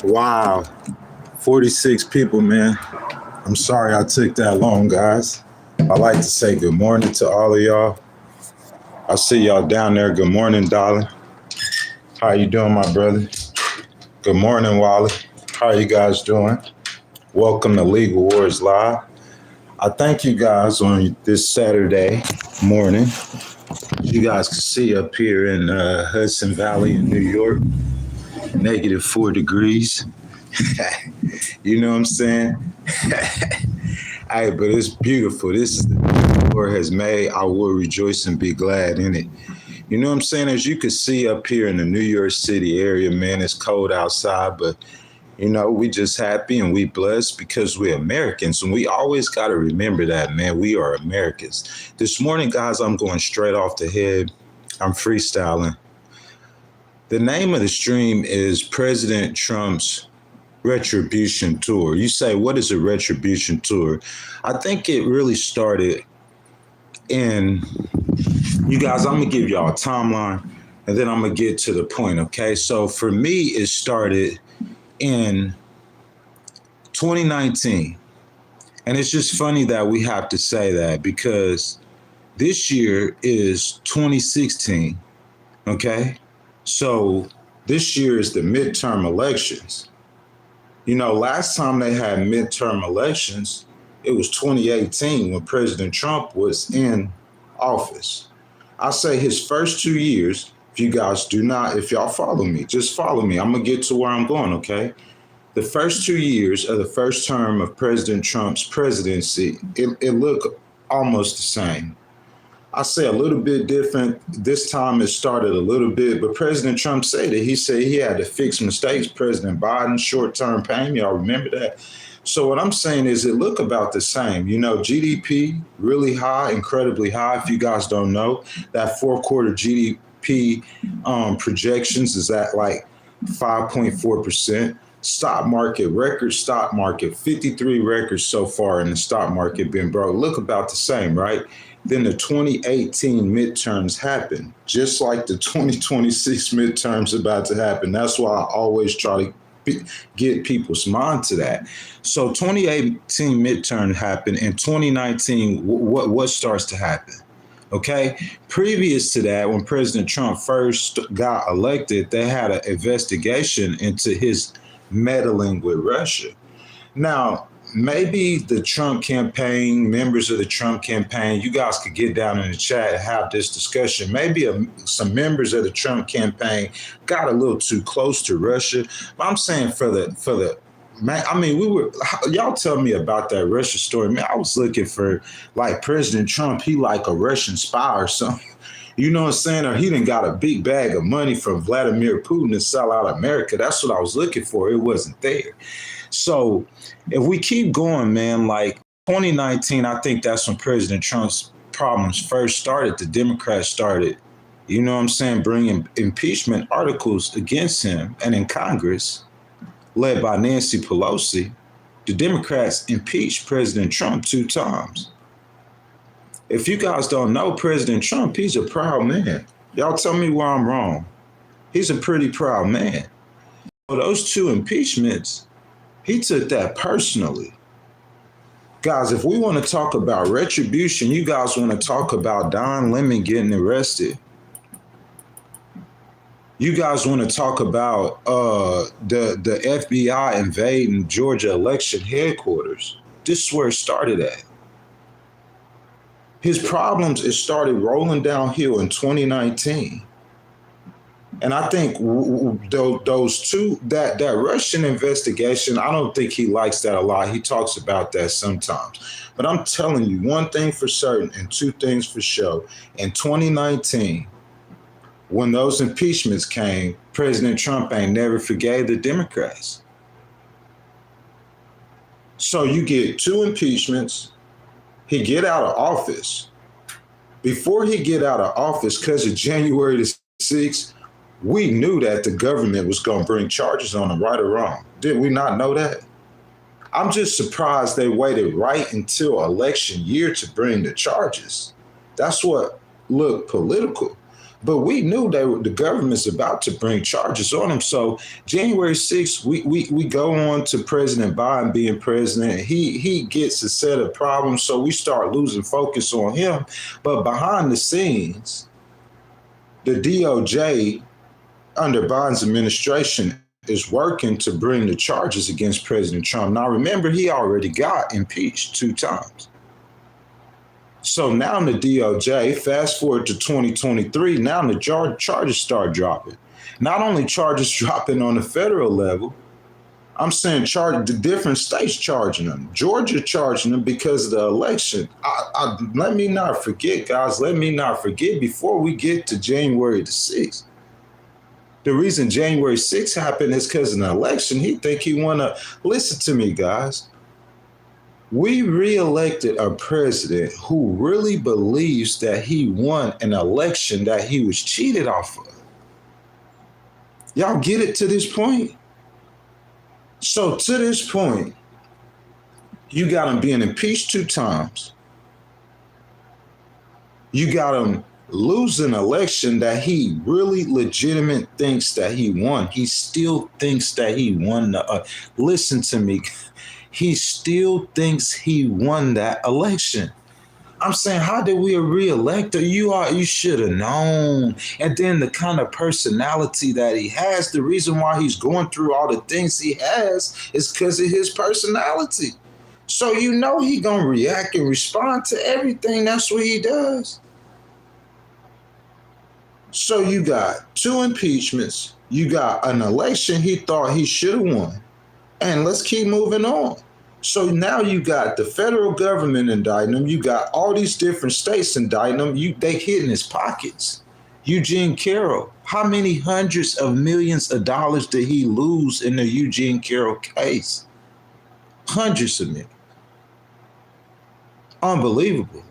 Wow, 46 people, man. I'm sorry I took that long, guys. I like to say good morning to all of y'all. I see y'all down there. Good morning, darling. How you doing, my brother? Good morning, Wally. How you guys doing? Welcome to Legal Wars Live. I thank you guys on this Saturday morning. You guys can see up here in Hudson Valley in New York, -4 degrees. You know what I'm saying? Hey, but it's beautiful. This is the Lord has made. I will rejoice and be glad in it. You know what I'm saying? As you can see up here in the New York City area, man, it's cold outside, but you know, we just happy and we blessed because we're Americans, and we always got to remember that, man. We are Americans. This morning, guys, I'm going straight off the head. I'm freestyling. The name of the stream is President Trump's Retribution Tour. You say, what is a retribution tour? I think it really started in, you guys, I'm going to give y'all a timeline and then I'm going to get to the point, okay? So for me, it started in 2019. And it's just funny that we have to say that because this year is 2016. Okay. So this year is the midterm elections. You know, last time they had midterm elections, it was 2018 when President Trump was in office. I say his first 2 years, if you guys do not, if y'all follow me, just follow me. I'm going to get to where I'm going, okay? The first 2 years of the first term of President Trump's presidency, it looked almost the same. I say a little bit different. This time it started a little bit, but President Trump said it. He said he had to fix mistakes. President Biden, short-term pain, y'all remember that? So what I'm saying is it look about the same. You know, GDP really high, incredibly high. If you guys don't know, that fourth quarter GDP projections is at like 5.4%. Stock market, record stock market, 53 records so far in the stock market been broke. Look about the same, right? Then the 2018 midterms happened, just like the 2026 midterms about to happen. That's why I always try to get people's mind to that. So 2018 midterm happened. In 2019, what starts to happen? Okay. Previous to that, when President Trump first got elected, they had an investigation into his meddling with Russia. Now, maybe the Trump campaign, members of the Trump campaign, you guys could get down in the chat and have this discussion. Maybe some members of the Trump campaign got a little too close to Russia. But I'm saying for the man, I mean, y'all tell me about that Russia story. Man, I was looking for like President Trump, he like a Russian spy or something. You know what I'm saying? Or he done got a big bag of money from Vladimir Putin to sell out America. That's what I was looking for. It wasn't there. So if we keep going, man, like 2019, I think that's when President Trump's problems first started. The Democrats started, you know what I'm saying, bringing impeachment articles against him. And in Congress, led by Nancy Pelosi, the Democrats impeached President Trump 2 times. If you guys don't know President Trump, he's a proud man. Y'all tell me where I'm wrong. He's a pretty proud man. So those 2 impeachments, he took that personally. Guys, if we want to talk about retribution, you guys want to talk about Don Lemon getting arrested. You guys want to talk about the FBI invading Georgia election headquarters. This is where it started at. His problems, it started rolling downhill in 2019. And I think those 2, that Russian investigation, I don't think he likes that a lot. He talks about that sometimes. But I'm telling you one thing for certain and 2 things for sure. In 2019, when those impeachments came, President Trump ain't never forgave the Democrats. So you get 2 impeachments. He get out of office. Before he get out of office, because of January the 6th, we knew that the government was going to bring charges on him, right or wrong. Did we not know that? I'm just surprised they waited right until election year to bring the charges. That's what looked political. But we knew the government's about to bring charges on him. So January 6th, we go on to President Biden being president. He gets a set of problems, so we start losing focus on him. But behind the scenes, the DOJ under Biden's administration is working to bring the charges against President Trump. Now, remember, he already got impeached 2 times. So now the DOJ, fast forward to 2023, now the charges start dropping. Not only charges dropping on the federal level, I'm saying the different states charging them. Georgia charging them because of the election. Let me not forget, guys, before we get to January the 6th. The reason January 6th happened is because of an election. He think he want to, listen to me, guys. We reelected a president who really believes that he won an election that he was cheated off of. Y'all get it to this point? So to this point, you got him being impeached 2 times. You got him lose an election that he really legitimate thinks that he won. He still thinks that he won listen to me. He still thinks he won that election. I'm saying, how did we re-elect her? You should have known. And then the kind of personality that he has, the reason why he's going through all the things he has is because of his personality. So you know he gonna react and respond to everything. That's what he does. So you got 2 impeachments. You got an election he thought he should have won. And let's keep moving on. So now you got the federal government indicting him. You got all these different states indicting him. They hid in his pockets. Eugene Carroll, how many hundreds of millions of dollars did he lose in the Eugene Carroll case? Hundreds of millions. Unbelievable.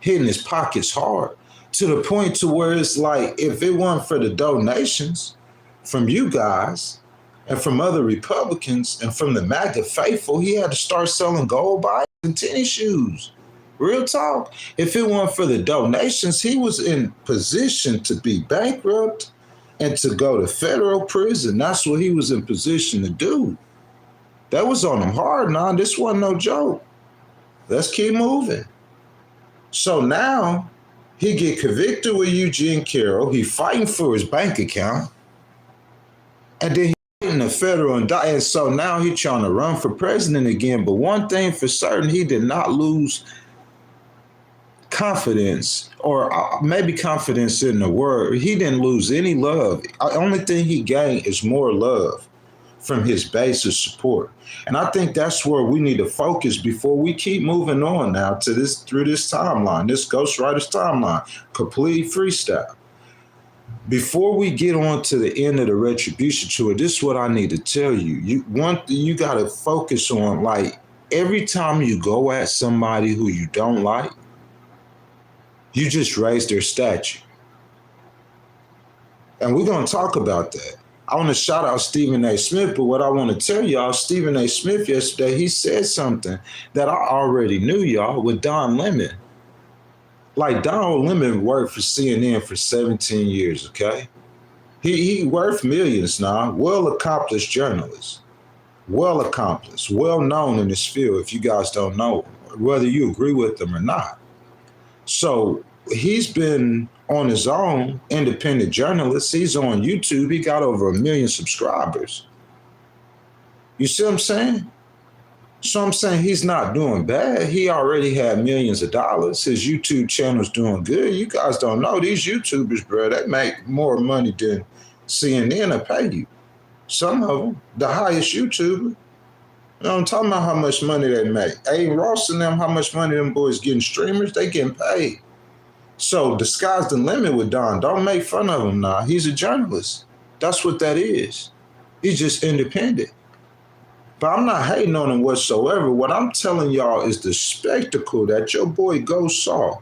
Hitting his pockets hard to the point to where it's like, if it weren't for the donations from you guys and from other Republicans and from the MAGA faithful, he had to start selling gold bars and tennis shoes. Real talk. If it weren't for the donations, he was in position to be bankrupt and to go to federal prison. That's what he was in position to do. That was on him hard, now. This wasn't no joke. Let's keep moving. So now he get convicted with Eugene Carroll. He fighting for his bank account. And then he in the federal indictment. And so now he trying to run for president again. But one thing for certain, he did not lose confidence, or maybe confidence in the word. He didn't lose any love. The only thing he gained is more love from his base of support. And I think that's where we need to focus before we keep moving on now to this, through this timeline, this ghostwriter's timeline, complete freestyle. Before we get on to the end of the Retribution Tour, this is what I need to tell you. You got to focus on, like, every time you go at somebody who you don't like, you just raise their stature. And we're going to talk about that. I want to shout out Stephen A. Smith, but what I want to tell y'all, Stephen A. Smith yesterday, he said something that I already knew, y'all, with Don Lemon. Like, Don Lemon worked for CNN for 17 years, okay? He worth millions now, well-accomplished journalist, well accomplished, well known in this field, if you guys don't know, whether you agree with them or not. So he's been on his own, independent journalist. He's on YouTube. He got over 1 million subscribers. You see what I'm saying? So I'm saying he's not doing bad. He already had millions of dollars. His YouTube channel's doing good. You guys don't know, these YouTubers, bro, they make more money than CNN will pay you. Some of them, the highest YouTuber. You know, I'm talking about how much money they make. A. Ross and them, how much money them boys getting streamers, they getting paid. So the sky's the limit with Don. Don't make fun of him now. He's a journalist. That's what that is. He's just independent. But I'm not hating on him whatsoever. What I'm telling y'all is the spectacle that your boy Ghost saw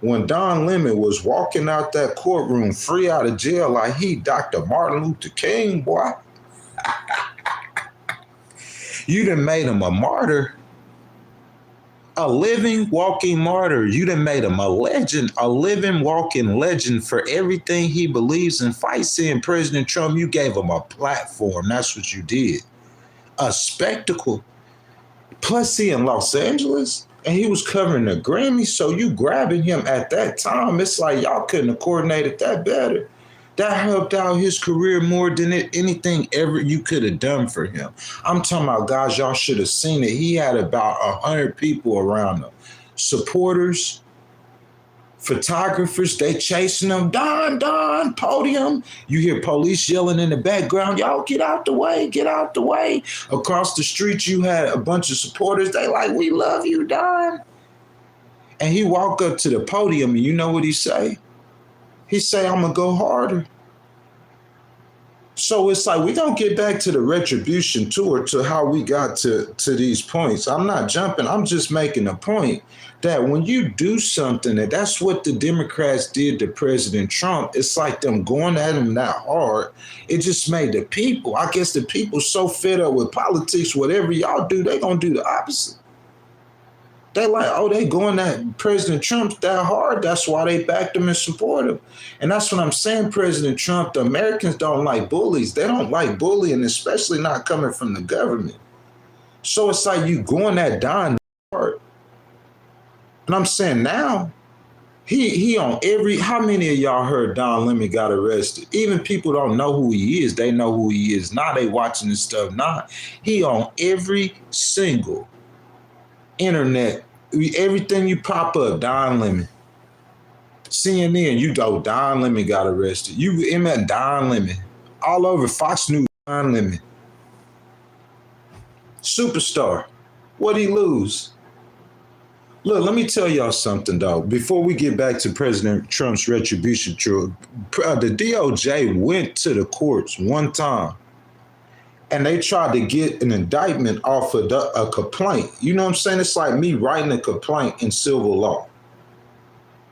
when Don Lemon was walking out that courtroom free out of jail like he Dr. Martin Luther King, boy. You done made him a martyr. A living, walking martyr. You done made him a legend, a living, walking legend for everything he believes and fights in. President Trump, you gave him a platform. That's what you did. A spectacle. Plus, he in Los Angeles, and he was covering the Grammy, so you grabbing him at that time, it's like y'all couldn't have coordinated that better. That helped out his career more than anything ever you could have done for him. I'm talking about, guys, y'all should have seen it. He had about 100 people around him. Supporters, photographers, they chasing him. Don, podium. You hear police yelling in the background, y'all get out the way, get out the way. Across the street, you had a bunch of supporters. They like, we love you, Don. And he walked up to the podium, and you know what he say? He say, I'm going to go harder. So it's like, we're going to get back to the Retribution Tour, to how we got to these points. I'm not jumping. I'm just making a point that when you do something, and that's what the Democrats did to President Trump, it's like them going at him that hard. It just made the people, I guess the people so fed up with politics, whatever y'all do, they going to do the opposite. They like, oh, they going at President Trump that hard. That's why they backed him and support him. And that's what I'm saying, President Trump. The Americans don't like bullies. They don't like bullying, especially not coming from the government. So it's like you going at Don hard. And I'm saying now, he on every, how many of y'all heard Don Lemon got arrested? Even people don't know who he is. They know who he is now. They watching this stuff now. He on every single internet, everything you pop up, Don Lemon. CNN, you know Don Lemon got arrested. You met Don Lemon. All over Fox News, Don Lemon. Superstar. What'd he lose? Look, let me tell y'all something, though. Before we get back to President Trump's retribution tour, the DOJ went to the courts one time, and they tried to get an indictment off of a complaint. You know what I'm saying? It's like me writing a complaint in civil law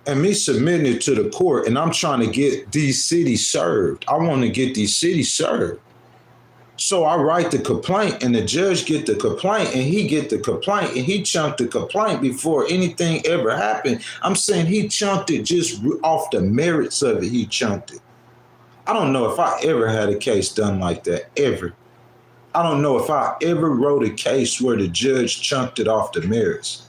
and me submitting it to the court, and I'm trying to get these cities served. I want to get these cities served. So I write the complaint, and the judge get the complaint, and he get the complaint, and he chunked the complaint before anything ever happened. I'm saying he chunked it just off the merits of it. He chunked it. I don't know if I ever had a case done like that, ever. I don't know if I ever wrote a case where the judge chunked it off the merits.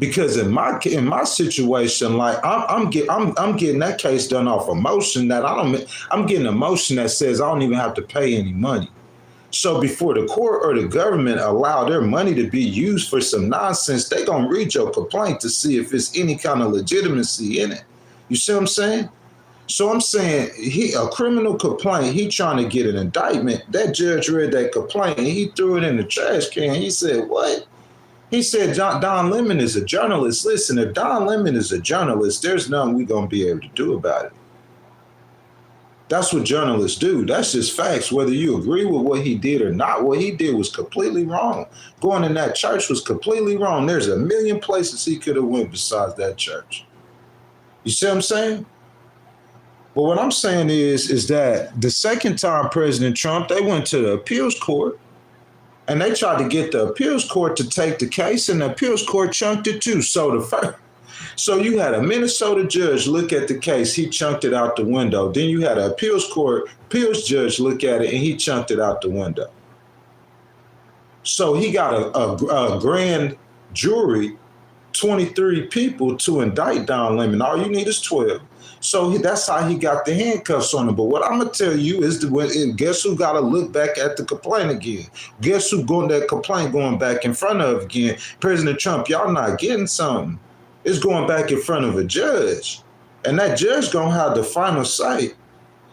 Because in my situation, like I'm getting that case done off a motion that I'm getting a motion that says I don't even have to pay any money. So before the court or the government allow their money to be used for some nonsense, they gonna read your complaint to see if it's any kind of legitimacy in it. You see what I'm saying? So I'm saying a criminal complaint, he trying to get an indictment. That judge read that complaint and he threw it in the trash can. He said, what? He said, Don Lemon is a journalist. Listen, if Don Lemon is a journalist, there's nothing we're going to be able to do about it. That's what journalists do. That's just facts. Whether you agree with what he did or not, what he did was completely wrong. Going in that church was completely wrong. There's a million places he could have went besides that church. You see what I'm saying? But what I'm saying is that the second time President Trump, they went to the appeals court, and they tried to get the appeals court to take the case, and the appeals court chunked it too. So you had a Minnesota judge look at the case, he chunked it out the window. Then you had an appeals judge look at it, and he chunked it out the window. So he got a grand jury, 23 people to indict Don Lemon. All you need is 12. So that's how he got the handcuffs on him. But what I'm going to tell you is guess who got to look back at the complaint again? Guess who going that complaint going back in front of again? President Trump, y'all not getting something. It's going back in front of a judge. And that judge going to have the final say.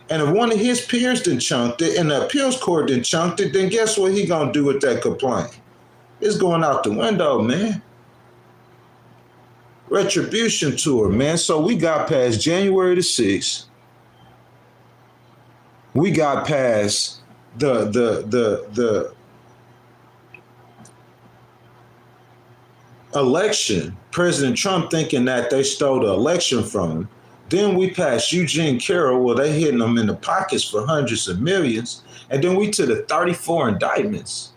And if one of his peers done chunked it and the appeals court done chunked it, then guess what he going to do with that complaint? It's going out the window, man. Retribution Tour, man. So we got past January the 6th. We got past the election. President Trump thinking that they stole the election from him. Then we passed Eugene Carroll, well, they hitting them in the pockets for hundreds of millions. And then we to the 34 indictments.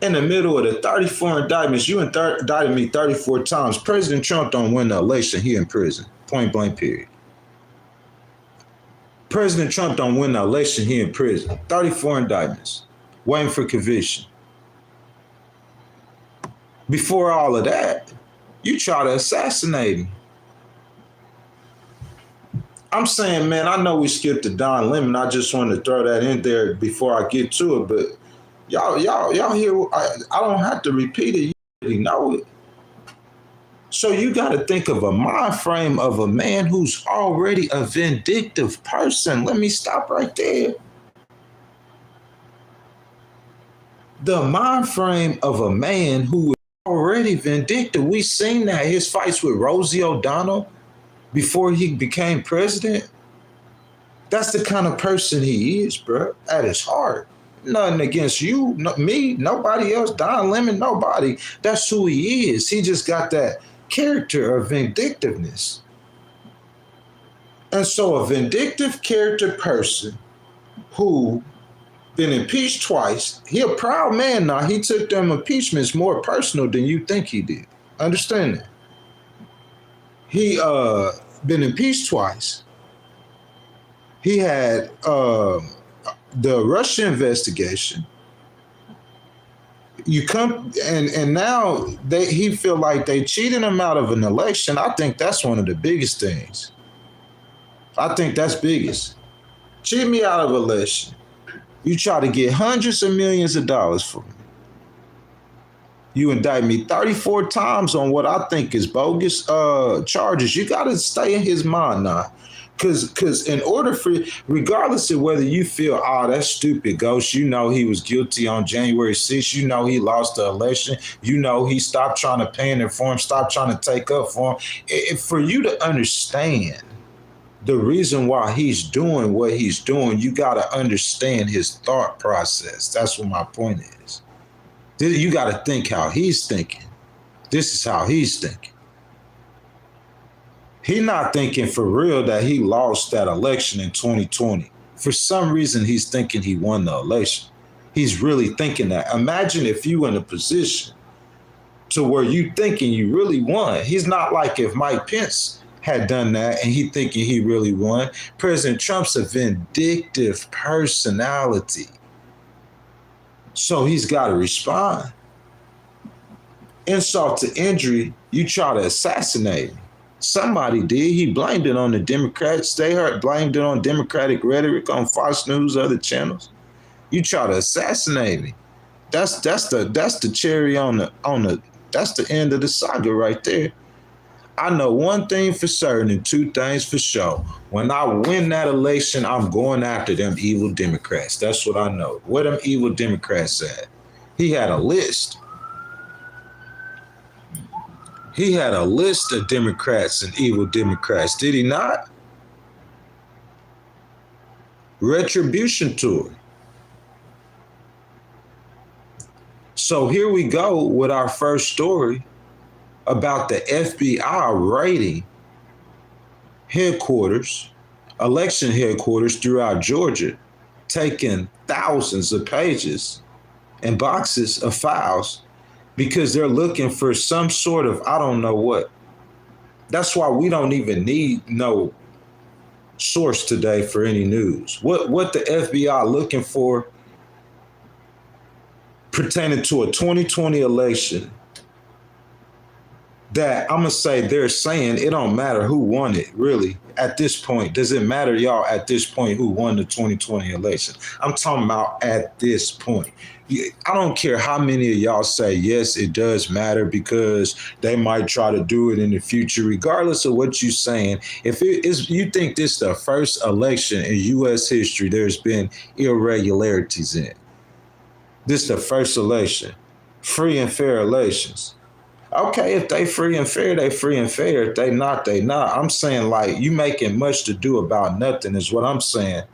In the middle of the 34 indictments, you indicted me 34 times. President Trump don't win the election, he in prison. Point blank, period. President Trump don't win the election, he in prison. 34 indictments, waiting for conviction. Before all of that, you try to assassinate him. I'm saying, man, I know we skipped the Don Lemon. I just wanted to throw that in there before I get to it, but y'all hear, I don't have to repeat it. You already know it. So you got to think of a mind frame of a man who's already a vindictive person. Let me stop right there. The mind frame of a man who is already vindictive. We seen that his fights with Rosie O'Donnell before he became president. That's the kind of person he is, bro, at his heart. Nothing against you, me, nobody else, Don Lemon, nobody. That's who he is. He just got that character of vindictiveness. And so a vindictive character person who been impeached twice. He a proud man now. He took them impeachments more personal than you think he did. Understand that? He been impeached twice. He had the Russia investigation. You come and now he feel like they cheated him out of an election. I think that's one of the biggest things. I think that's biggest. Cheat me out of election. You try to get hundreds of millions of dollars from me. You indict me 34 times on what I think is bogus charges. You got to stay in his mind now. Because in order for, regardless of whether you feel, oh, that's stupid, Ghost, you know he was guilty on January 6th, you know he lost the election, you know he stopped trying to pay in for him, stopped trying to take up for him. For you to understand the reason why he's doing what he's doing, you got to understand his thought process. That's what my point is. You got to think how he's thinking. This is how he's thinking. He's not thinking for real that he lost that election in 2020. For some reason, he's thinking he won the election. He's really thinking that. Imagine if you in a position to where you thinking you really won. He's not like if Mike Pence had done that and he thinking he really won. President Trump's a vindictive personality. So he's got to respond. Insult to injury, you try to assassinate him. Somebody did. He blamed it on the Democrats. They blamed it on Democratic rhetoric on Fox News, other channels. You try to assassinate me. That's the cherry on the that's the end of the saga right there. I know one thing for certain and two things for sure. When I win that election, I'm going after them evil Democrats. That's what I know. Where them evil Democrats at? He had a list. He had a list of Democrats and evil Democrats, did he not? Retribution Tour. So here we go with our first story about the FBI raiding headquarters, election headquarters throughout Georgia, taking thousands of pages and boxes of files because they're looking for some sort of, I don't know what. That's why we don't even need no source today for any news. What the FBI looking for pertaining to a 2020 election that I'm going to say they're saying it don't matter who won it, really, at this point. Does it matter, y'all, at this point, who won the 2020 election? I'm talking about at this point. I don't care how many of y'all say, yes, it does matter because they might try to do it in the future, regardless of what you're saying. If it is, you think this is the first election in U.S. history there's been irregularities in. This is the first election, free and fair elections. Okay, if they free and fair, they free and fair. If they not, they not. I'm saying, like, you making much to do about nothing is what I'm saying.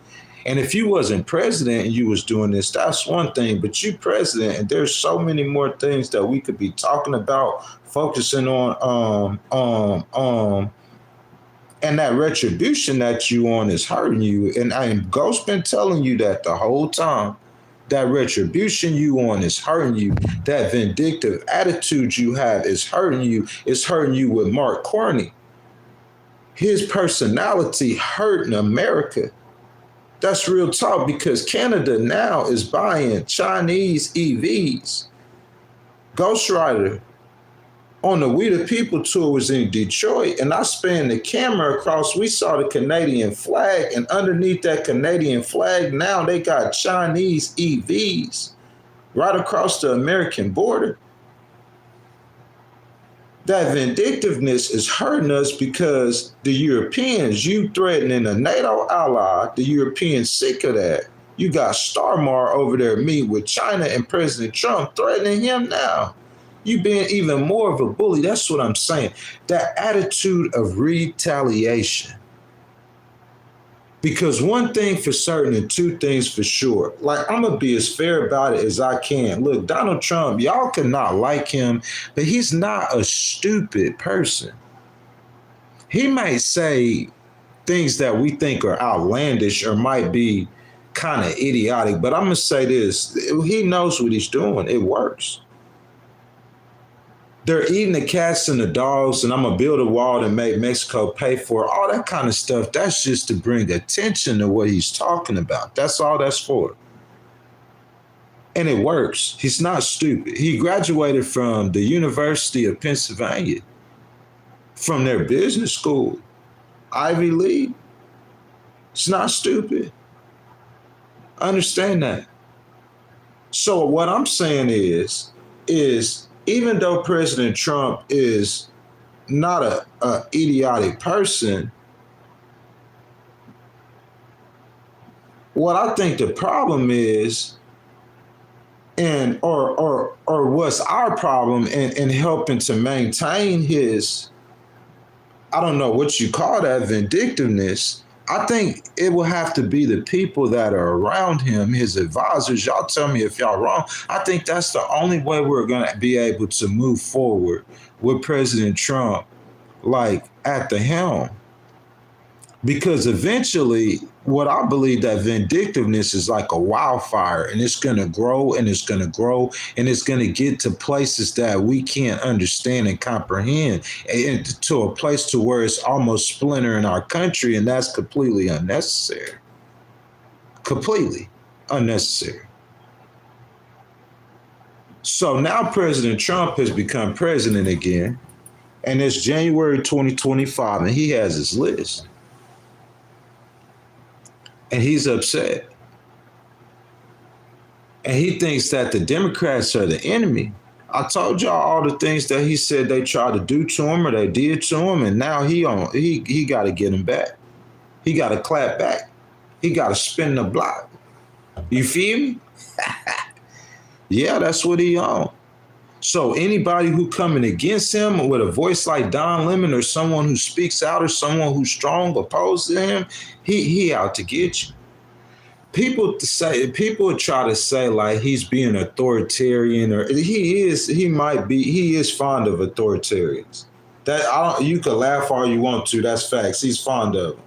And if you wasn't president and you was doing this, that's one thing. But you president, and there's so many more things that we could be talking about, focusing on, and that retribution that you on is hurting you. And Ghost been telling you that the whole time. That retribution you on is hurting you. That vindictive attitude you have is hurting you. It's hurting you with Mark Carney. His personality hurting America. That's real talk because Canada now is buying Chinese EVs. Ghostwriter on the We the People tour was in Detroit, and I spanned the camera across. We saw the Canadian flag, and underneath that Canadian flag, now they got Chinese EVs right across the American border. That vindictiveness is hurting us because the Europeans, you threatening a NATO ally, the Europeans sick of that. You got Starmer over there meeting with China and President Trump threatening him now. You being even more of a bully. That's what I'm saying. That attitude of retaliation. Because one thing for certain and two things for sure. Like, I'm going to be as fair about it as I can. Look, Donald Trump, y'all cannot like him, but he's not a stupid person. He might say things that we think are outlandish or might be kind of idiotic. But I'm going to say this. He knows what he's doing. It works. They're eating the cats and the dogs, and I'm going to build a wall and make Mexico pay for it. All that kind of stuff. That's just to bring attention to what he's talking about. That's all that's for. And it works. He's not stupid. He graduated from the University of Pennsylvania, from their business school, Ivy League. It's not stupid. Understand that. So what I'm saying is even though President Trump is not a idiotic person, what I think the problem is, and or what's our problem in helping to maintain his, I don't know what you call that, vindictiveness. I think it will have to be the people that are around him, his advisors. Y'all tell me if y'all wrong. I think that's the only way we're going to be able to move forward with President Trump, like at the helm. Because eventually, what I believe that vindictiveness is like a wildfire, and it's going to grow and it's going to grow and it's going to get to places that we can't understand and comprehend, and to a place to where it's almost splintering our country, and that's completely unnecessary. Completely unnecessary. So now President Trump has become president again, and it's January 2025, and he has his list. And he's upset. And he thinks that the Democrats are the enemy. I told y'all all the things that he said they tried to do to him or they did to him, and now he got to get him back. He got to clap back. He got to spin the block. You feel me? Yeah, that's what he on. So anybody who coming against him with a voice like Don Lemon, or someone who speaks out, or someone who's strong opposed to him, he out to get you. People try to say like he's being authoritarian, or he is fond of authoritarians. You can laugh all you want to, that's facts. He's fond of them.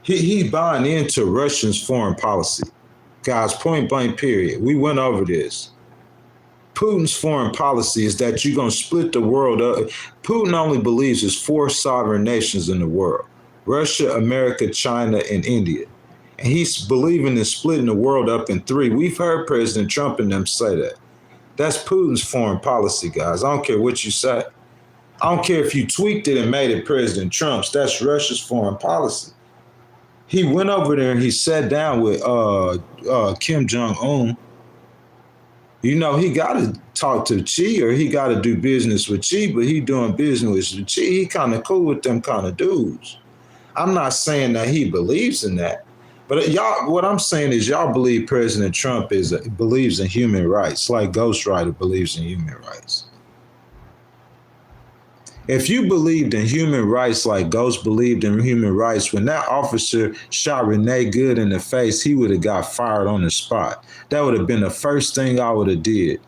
He's buying into Russia's foreign policy. Guys, point blank period. We went over this. Putin's foreign policy is that you're going to split the world up. Putin only believes there's 4 sovereign nations in the world: Russia, America, China, and India. And he's believing in splitting the world up in 3. We've heard President Trump and them say that. That's Putin's foreign policy, guys. I don't care what you say. I don't care if you tweaked it and made it President Trump's. That's Russia's foreign policy. He went over there and he sat down with Kim Jong-un. You know, he got to talk to Xi, or he got to do business with Xi, but he doing business with Xi. He kind of cool with them kind of dudes. I'm not saying that he believes in that, but y'all, what I'm saying is y'all believe President Trump believes in human rights, like Ghost Rider believes in human rights. If you believed in human rights like Ghost believed in human rights, when that officer shot Renee Good in the face, he would have got fired on the spot. That would have been the first thing I would have did.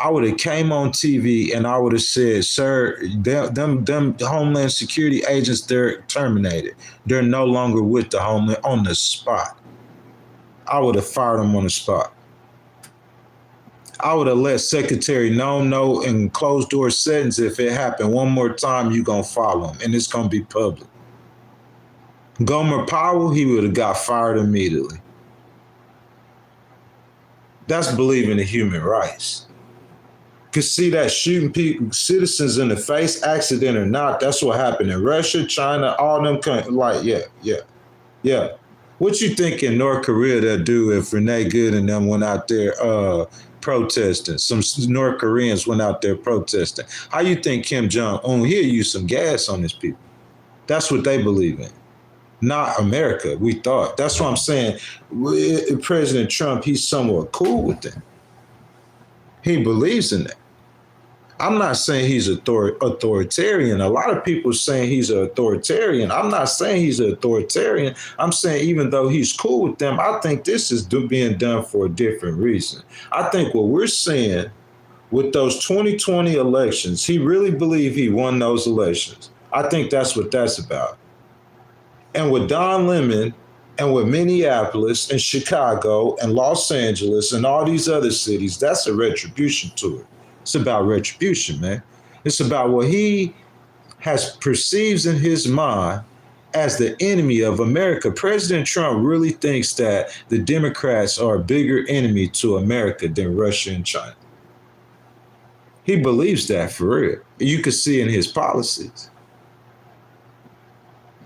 I would have came on TV and I would have said, sir, them Homeland Security agents, they're terminated. They're no longer with the Homeland on the spot. I would have fired them on the spot. I would have let Secretary know in closed door settings, if it happened one more time, you going to follow him, and it's going to be public. Gomer Powell, he would have got fired immediately. That's believing in human rights. Because see that shooting people, citizens in the face, accident or not, that's what happened in Russia, China, all them countries. Like, yeah. What you think in North Korea they'll do if Renee Good and them went out there protesting? Some North Koreans went out there protesting. How you think Kim Jong-un, he'll use some gas on his people? That's what they believe in. Not America, we thought. That's what I'm saying. President Trump, he's somewhat cool with that. He believes in that. I'm not saying he's authoritarian. A lot of people saying he's an authoritarian. I'm not saying he's an authoritarian. I'm saying even though he's cool with them, I think this is being done for a different reason. I think what we're seeing with those 2020 elections, he really believed he won those elections. I think that's what that's about. And with Don Lemon, And with Minneapolis and Chicago and Los Angeles and all these other cities, that's a retribution tour. It's about retribution, man. It's about what he has perceives in his mind as the enemy of America. President Trump really thinks that the Democrats are a bigger enemy to America than Russia and China. He believes that for real. You can see in his policies.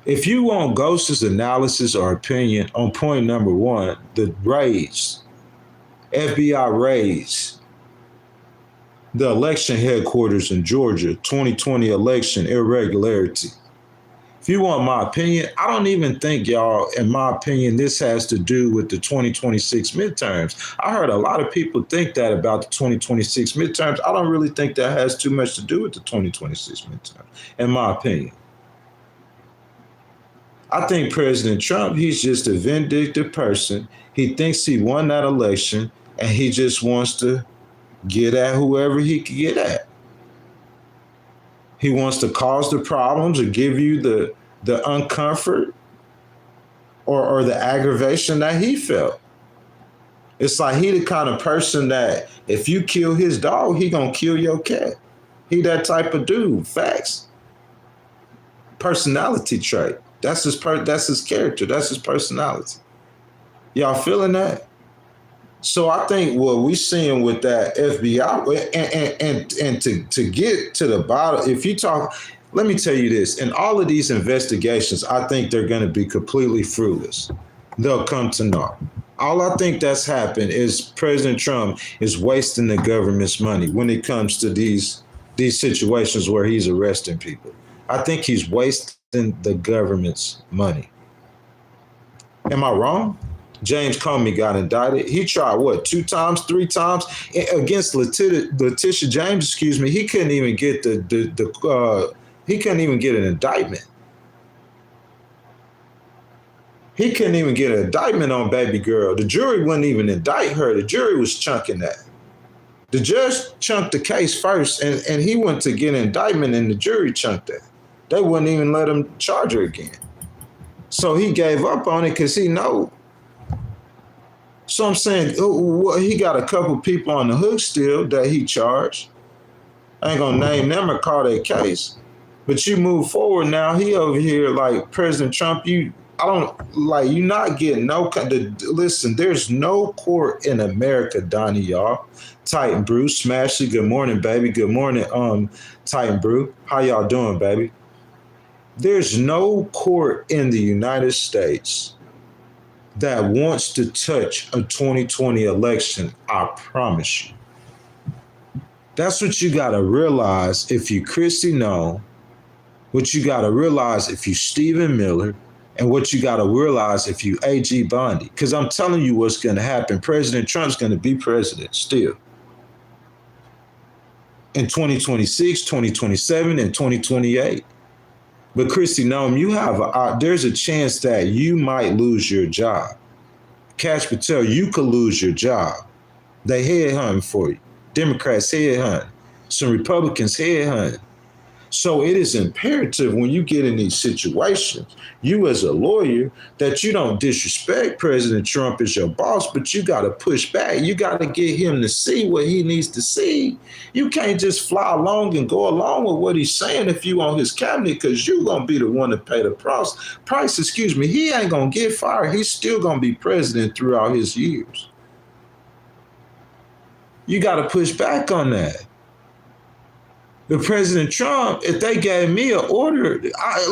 If you want Ghost's analysis or opinion on point number one, the raids, FBI raids, the election headquarters in Georgia, 2020 election irregularity. If you want my opinion, I don't even think, y'all, in my opinion, this has to do with the 2026 midterms. I heard a lot of people think that about the 2026 midterms. I don't really think that has too much to do with the 2026 midterms, in my opinion. I think President Trump, he's just a vindictive person. He thinks he won that election and he just wants to get at whoever he can get at. He wants to cause the problems or give you the uncomfort or the aggravation that he felt. It's like he the kind of person that if you kill his dog, he gonna kill your cat. He that type of dude. Facts. Personality trait. That's his character. That's his personality. Y'all feeling that? So I think what we're seeing with that FBI and to get to the bottom, if you talk, let me tell you this, in all of these investigations, I think they're going to be completely fruitless. They'll come to naught. All I think that's happened is President Trump is wasting the government's money when it comes to these situations where he's arresting people. I think he's wasting the government's money. Am I wrong? James Comey got indicted. He tried what, 2 times, 3 times against Letita James? Excuse me. He couldn't even get he couldn't even get an indictment. He couldn't even get an indictment on baby girl. The jury wouldn't even indict her. The jury was chunking that. The judge chunked the case first, and he went to get an indictment, and the jury chunked that. They wouldn't even let him charge her again. So he gave up on it because he knew. So I'm saying he got a couple people on the hook still that he charged. I ain't gonna name them or call their case. But you move forward now, he over here like President Trump, you're not getting listen, there's no court in America, Donnie, y'all. Titan Brew, Smashy, good morning, baby. Good morning, Titan Brew. How y'all doing, baby? There's no court in the United States that wants to touch a 2020 election, I promise you. That's what you got to realize if you Chrissy Noem, what you got to realize if you Stephen Miller, and what you got to realize if you A.G. Bondi. Because I'm telling you what's going to happen. President Trump's going to be president still. In 2026, 2027, and 2028. But Chrissy Noem, there's a chance that you might lose your job. Cash Patel, you could lose your job. They headhunting for you. Democrats headhunting. Some Republicans headhunting. So it is imperative when you get in these situations, you as a lawyer, that you don't disrespect President Trump as your boss, but you got to push back. You got to get him to see what he needs to see. You can't just fly along and go along with what he's saying if you on his cabinet, because you're going to be the one to pay the price. He ain't going to get fired. He's still going to be president throughout his years. You got to push back on that. But President Trump, if they gave me an order,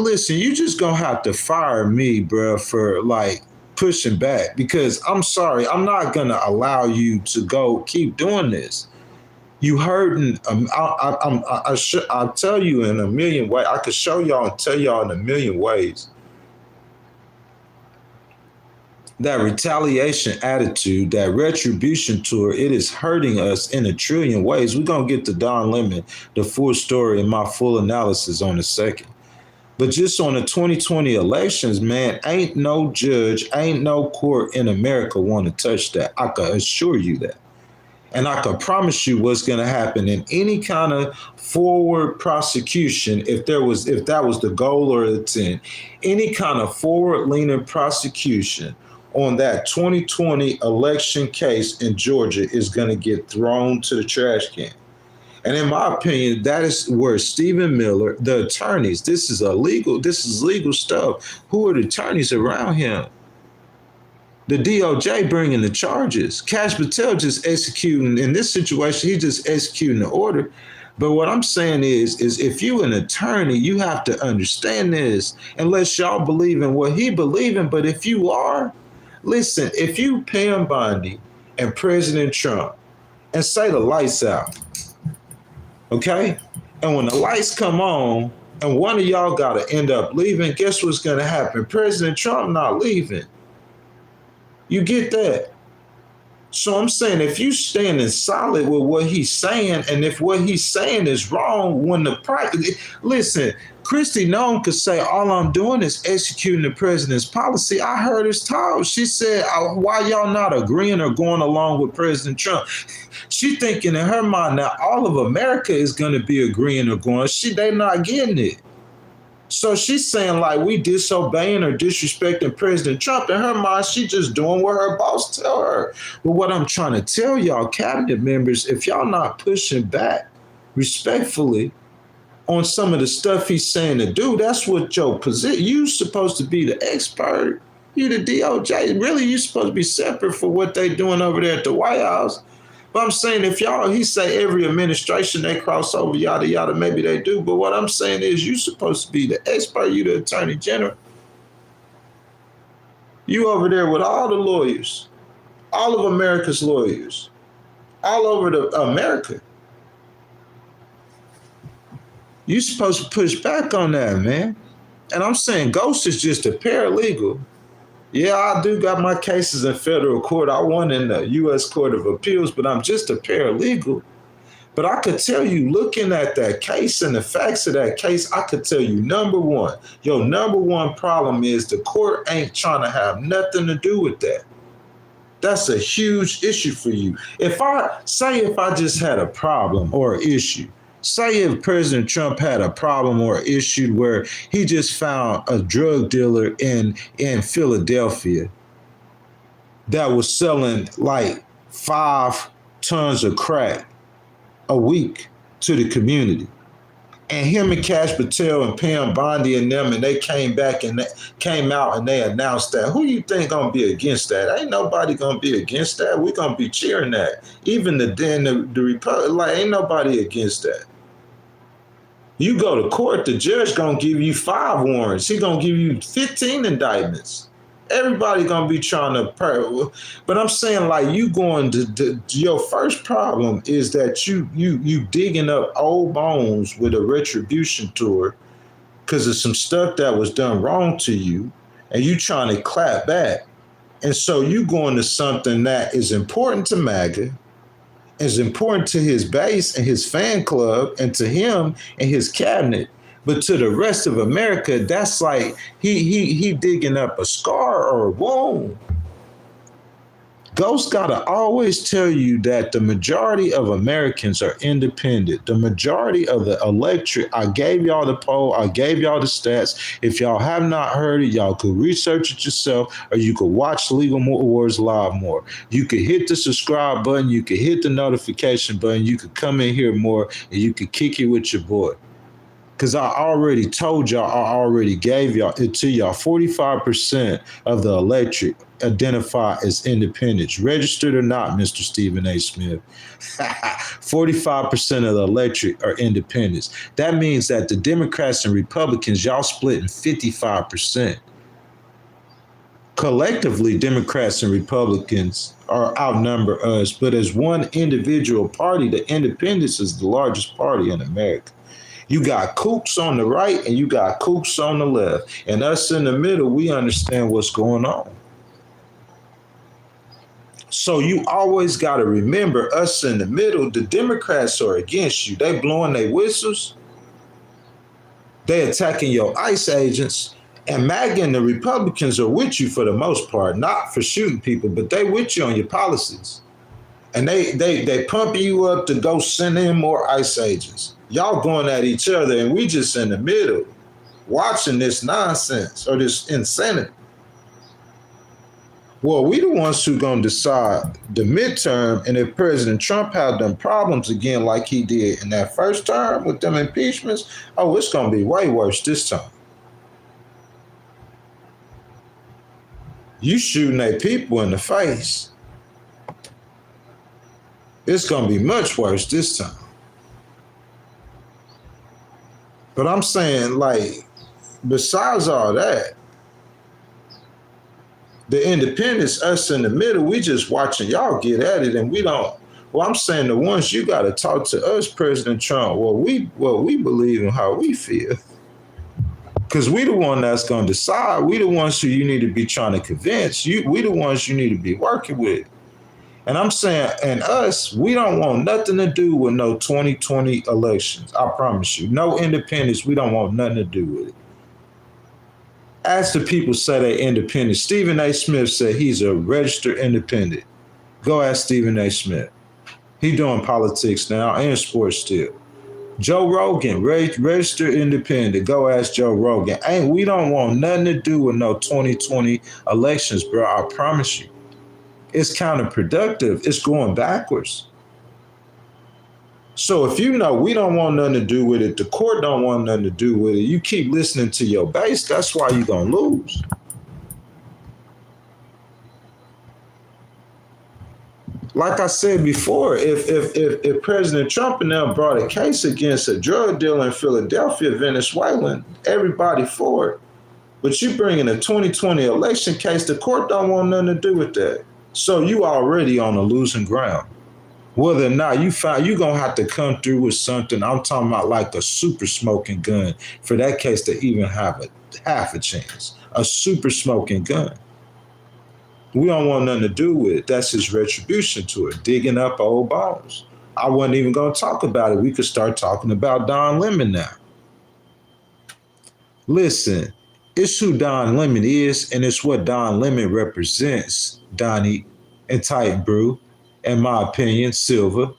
listen, you just gonna have to fire me, bro, for like pushing back, because I'm sorry, I'm not gonna allow you to keep doing this. You hurting. I'll tell you in a million ways. I could show y'all and tell y'all in a million ways. That retaliation attitude, that retribution tour, it is hurting us in a trillion ways. We're going to get to Don Lemon, the full story and my full analysis on a second. But just on the 2020 elections, man, ain't no judge, ain't no court in America want to touch that. I can assure you that. And I can promise you what's going to happen in any kind of forward prosecution, if that was the goal or intent, any kind of forward-leaning prosecution on that 2020 election case in Georgia is going to get thrown to the trash can. And in my opinion, that is where Stephen Miller, the attorneys, this is legal stuff. Who are the attorneys around him? The DOJ bringing the charges. Kash Patel just executing, in this situation, he just executing the order. But what I'm saying is if you an attorney, you have to understand this, unless y'all believe in what he believe in. But if you are, listen, if you Pam Bondi and President Trump and say the lights out, okay? And when the lights come on and one of y'all got to end up leaving, guess what's going to happen? President Trump not leaving. You get that? So I'm saying if you standing solid with what he's saying, and if what he's saying is wrong, listen, Kristi Noem could say, all I'm doing is executing the president's policy. I heard his talk. She said, why y'all not agreeing or going along with President Trump? She thinking in her mind now all of America is going to be agreeing or going. They not getting it. So she's saying like we disobeying or disrespecting President Trump. In her mind, she just doing what her boss tell her. But what I'm trying to tell y'all cabinet members, if y'all not pushing back respectfully on some of the stuff he's saying to do, that's what your position. You supposed to be the expert. You the DOJ. Really, you supposed to be separate for what they doing over there at the White House. But I'm saying if y'all, he say every administration they cross over, yada, yada, maybe they do. But what I'm saying is you supposed to be the expert, you the attorney general. You over there with all the lawyers, all of America's lawyers, all over America. You supposed to push back on that, man. And I'm saying Ghost is just a paralegal. Yeah, I do got my cases in federal court. I won in the U.S. Court of Appeals, but I'm just a paralegal. But I could tell you, looking at that case and the facts of that case, I could tell you, number one problem is the court ain't trying to have nothing to do with that. That's a huge issue for you. If I just had a problem or an issue, say if President Trump had a problem or issue where he just found a drug dealer in Philadelphia that was selling like 5 tons of crack a week to the community. And him and Kash Patel and Pam Bondi and them, and they came out and they announced that. Who you think gonna be against that? Ain't nobody gonna be against that. We gonna be cheering that. Even the Republic, like ain't nobody against that. You go to court, the judge gonna give you 5 warrants. He gonna give you 15 indictments. Everybody gonna be trying to, but I'm saying like you going to your first problem is that you digging up old bones with a retribution tour because of some stuff that was done wrong to you, and you trying to clap back, and so you going to something that is important to MAGA, is important to his base and his fan club, and to him and his cabinet. But to the rest of America, that's like he digging up a scar or a wound. Ghost gotta always tell you that the majority of Americans are independent. The majority of the electorate, I gave y'all the poll, I gave y'all the stats. If y'all have not heard it, y'all could research it yourself, or you could watch Legal Wars Live more. You could hit the subscribe button, you could hit the notification button, you could come in here more, and you could kick it with your boy. Because I already told y'all, I already gave y'all it to y'all. 45% of the electorate identify as independents, registered or not, Mr. Stephen A. Smith. 45% of the electorate are independents. That means that the Democrats and Republicans, y'all splitting 55%. Collectively, Democrats and Republicans are outnumber us, but as one individual party, the independents is the largest party in America. You got kooks on the right and you got kooks on the left. And us in the middle, we understand what's going on. So you always got to remember, us in the middle, the Democrats are against you. They blowing their whistles. They attacking your ICE agents. And MAGA and the Republicans are with you for the most part, not for shooting people, but they with you on your policies. And they pump you up to go send in more ICE agents. Y'all going at each other, and we just in the middle watching this nonsense or this insanity. Well, we the ones who gonna decide the midterm, and if President Trump had them problems again like he did in that first term with them impeachments, oh, it's gonna be way worse this time. You shooting at people in the face. It's gonna be much worse this time. But I'm saying, like, besides all that, the independents, us in the middle, we just watching y'all get at it, and we don't. Well, I'm saying the ones you got to talk to us, President Trump. Well, we believe in how we feel, because we the one that's gonna decide. We the ones who you need to be trying to convince. We the ones you need to be working with. And I'm saying, and us, we don't want nothing to do with no 2020 elections. I promise you, no independents. We don't want nothing to do with it. As the people say they're independent, Stephen A. Smith said he's a registered independent. Go ask Stephen A. Smith. He doing politics now and sports still. Joe Rogan, registered independent. Go ask Joe Rogan. We don't want nothing to do with no 2020 elections, bro. I promise you. It's counterproductive. It's going backwards. So if you know we don't want nothing to do with it, the court don't want nothing to do with it, you keep listening to your base, that's why you're going to lose. Like I said before, if President Trump and them brought a case against a drug dealer in Philadelphia, Venezuelan, everybody for it. But you bring in a 2020 election case, the court don't want nothing to do with that. So you already on a losing ground. Whether or not you find you're gonna have to come through with something, I'm talking about like a super smoking gun for that case to even have a half a chance. A super smoking gun. We don't want nothing to do with it. That's his retribution tour, digging up old bones. I wasn't even gonna talk about it. We could start talking about Don Lemon now. Listen, it's who Don Lemon is, and it's what Don Lemon represents, Donnie and Tight Brew. In my opinion, Silver.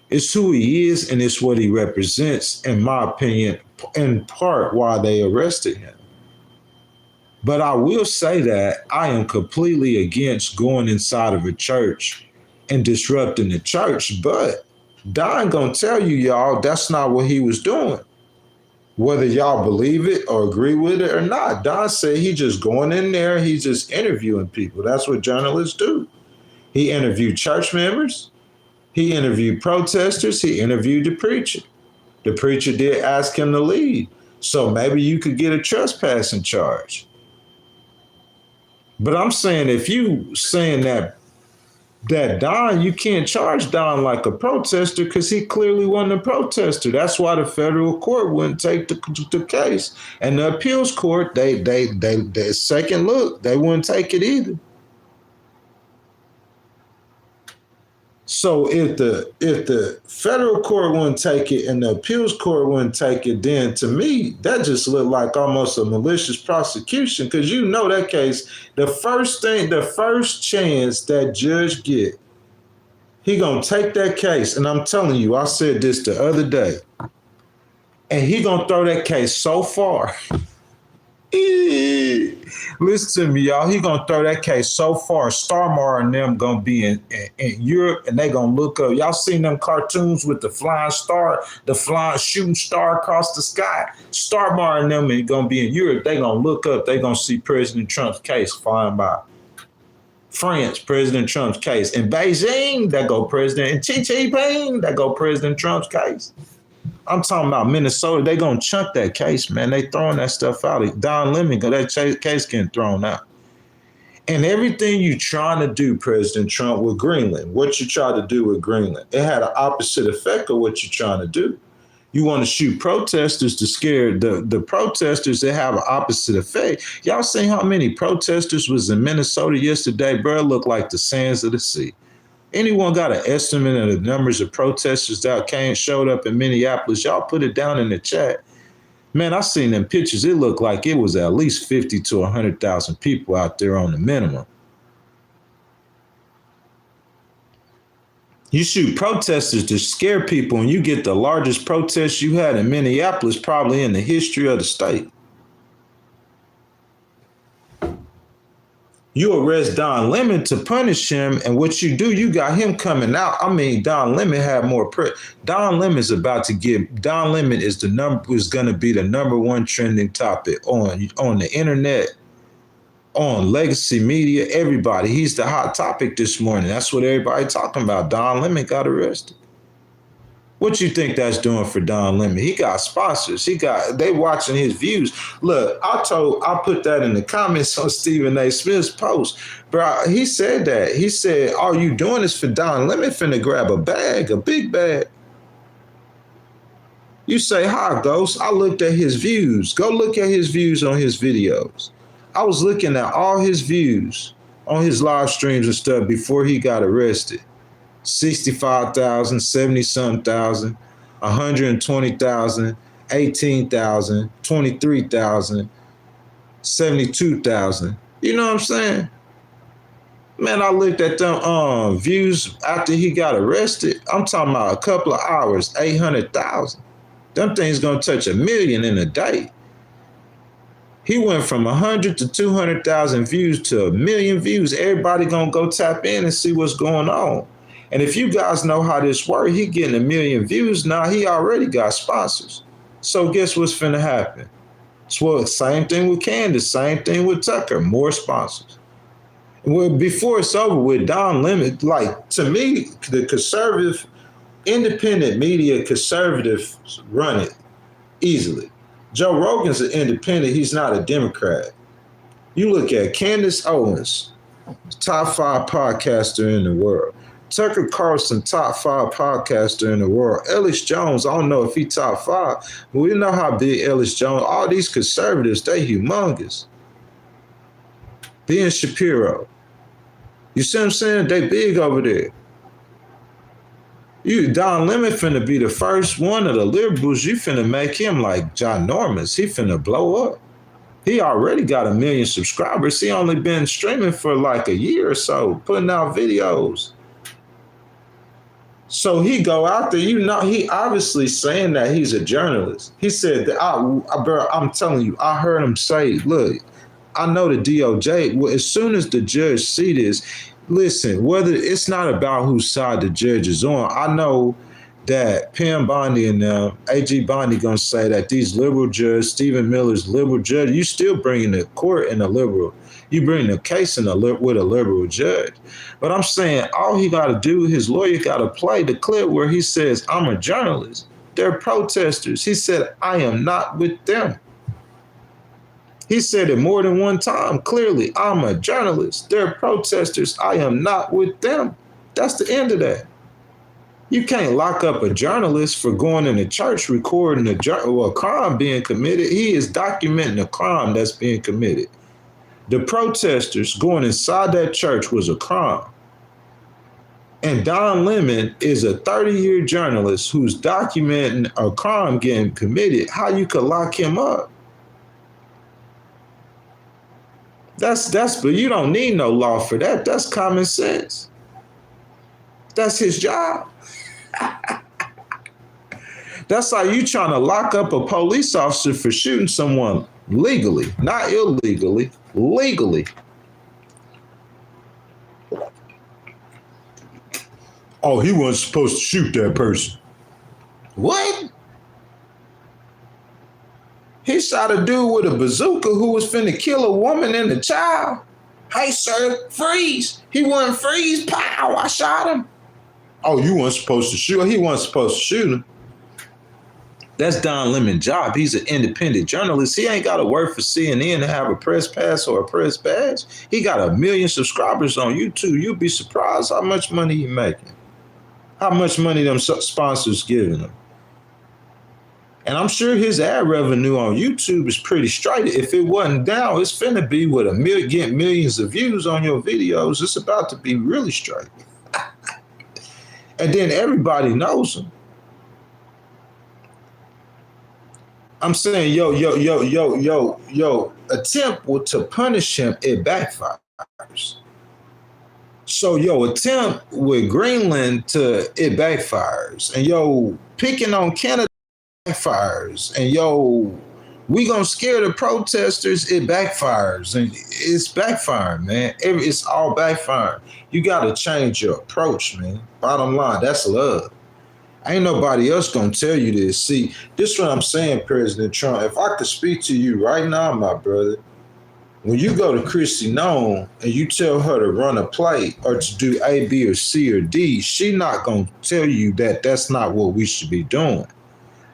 It's who he is, and it's what he represents, in my opinion, in part why they arrested him. But I will say that I am completely against going inside of a church and disrupting the church. But Don gonna tell you, y'all, that's not what he was doing. Whether y'all believe it or agree with it or not, Don said he just going in there, he's just interviewing people. That's what journalists do. He interviewed church members. He interviewed protesters. He interviewed the preacher. The preacher did ask him to leave. So maybe you could get a trespassing charge. But I'm saying if you saying that Don, you can't charge Don like a protester because he clearly wasn't a protester. That's why the federal court wouldn't take the case. And the appeals court, they second look, they wouldn't take it either. So if the federal court wouldn't take it and the appeals court wouldn't take it, then to me, that just looked like almost a malicious prosecution, because you know that case, the first chance that judge get, he gonna take that case. And I'm telling you, I said this the other day, and he gonna throw that case so far. Listen to me, y'all. He gonna throw that case so far. Starmar and them gonna be in Europe, and they gonna look up. Y'all seen them cartoons with the flying star, the flying shooting star across the sky? Starmar and them is gonna be in Europe. They gonna look up. They gonna see President Trump's case flying by. France, President Trump's case. In Beijing, that go President. In Xi Jinping, that go President Trump's case. I'm talking about Minnesota. They gonna chunk that case, man. They throwing that stuff out. Don Lemon, that case getting thrown out. And everything you trying to do, President Trump, with Greenland, what you tried to do with Greenland, it had an opposite effect of what you're trying to do. You want to shoot protesters to scare the protesters that have an opposite effect. Y'all seen how many protesters was in Minnesota yesterday, bro? It looked like the sands of the sea. Anyone got an estimate of the numbers of protesters that showed up in Minneapolis? Y'all put it down in the chat. Man, I seen them pictures. It looked like it was at least 50 to 100,000 people out there on the minimum. You shoot protesters to scare people, and you get the largest protest you had in Minneapolis probably in the history of the state. You arrest Don Lemon to punish him, and what you do, you got him coming out. I mean, Don Lemon had more Don Lemon is about to get. Don Lemon is going to be the number one trending topic on the internet, on legacy media, everybody. He's the hot topic this morning. That's what everybody talking about. Don Lemon got arrested. What you think that's doing for Don Lemon? He got sponsors. They watching his views. Look, I put that in the comments on Stephen A. Smith's post. Bro, he said that. He said, all you doing is for Don Lemon finna grab a bag, a big bag. You say, hi, Ghost. I looked at his views. Go look at his views on his videos. I was looking at all his views on his live streams and stuff before he got arrested. 65,000, 70-something thousand, 120,000, 18,000, 23,000, 72,000. You know what I'm saying? Man, I looked at them views after he got arrested. I'm talking about a couple of hours, 800,000. Them things gonna touch 1 million in a day. He went from 100 to 200,000 views to 1 million views. Everybody gonna go tap in and see what's going on. And if you guys know how this works, he getting 1 million views now. He already got sponsors. So guess what's finna happen? Well, same thing with Candace, same thing with Tucker, more sponsors. Well, before it's over with, Don Lemon, like, to me, the conservative, independent media conservatives run it easily. Joe Rogan's an independent. He's not a Democrat. You look at Candace Owens, top 5 podcaster in the world. Tucker Carlson, top 5 podcaster in the world. Ellis Jones, I don't know if he top 5, but we know how big Ellis Jones, all these conservatives, they humongous. Ben Shapiro. You see what I'm saying? They big over there. Don Lemon finna be the first one of the liberals. You finna make him like ginormous. He finna blow up. He already got 1 million subscribers. He only been streaming for like a year or so, putting out videos. So he go out there, he obviously saying that he's a journalist. He said that, I'm telling you, I heard him say, look, I know the DOJ, well, as soon as the judge see this, listen, whether it's not about whose side the judge is on, I know that Pam Bondi and AG Bondi gonna say that these liberal judges, Stephen Miller's liberal judge, you still bringing the court in a liberal, you bring the case with a liberal judge. But I'm saying all he got to do, his lawyer got to play the clip where he says, I'm a journalist. They're protesters. He said, I am not with them. He said it more than one time, clearly. I'm a journalist. They're protesters. I am not with them. That's the end of that. You can't lock up a journalist for going in a church recording a crime being committed. He is documenting a crime that's being committed. The protesters going inside that church was a crime. And Don Lemon is a 30-year journalist who's documenting a crime getting committed. How you could lock him up? But you don't need no law for that. That's common sense. That's his job. That's like you trying to lock up a police officer for shooting someone legally, not illegally, legally. Oh, he wasn't supposed to shoot that person. What? He shot a dude with a bazooka who was finna kill a woman and a child. Hey, sir, freeze. He wouldn't freeze. Pow, I shot him. Oh, you weren't supposed to shoot. He wasn't supposed to shoot him. That's Don Lemon's job. He's an independent journalist. He ain't got to work for CNN to have a press pass or a press badge. He got 1 million subscribers on YouTube. You'll be surprised how much money he making. How much money them sponsors giving him. And I'm sure his ad revenue on YouTube is pretty straight. If it wasn't down, it's finna be with getting millions of views on your videos. It's about to be really straight. And then everybody knows him. I'm saying, attempt to punish him, it backfires. So your attempt with Greenland to it backfires, and yo picking on Canada backfires, and yo we gonna scare the protesters, it backfires, and it's backfiring, man. It's all backfiring. You gotta change your approach, man. Bottom line, that's love. Ain't nobody else gonna tell you this. See, this is what I'm saying, President Trump. If I could speak to you right now, my brother, when you go to Christy Nome and you tell her to run a play or to do A, B, or C, or D, she not going to tell you that that's not what we should be doing.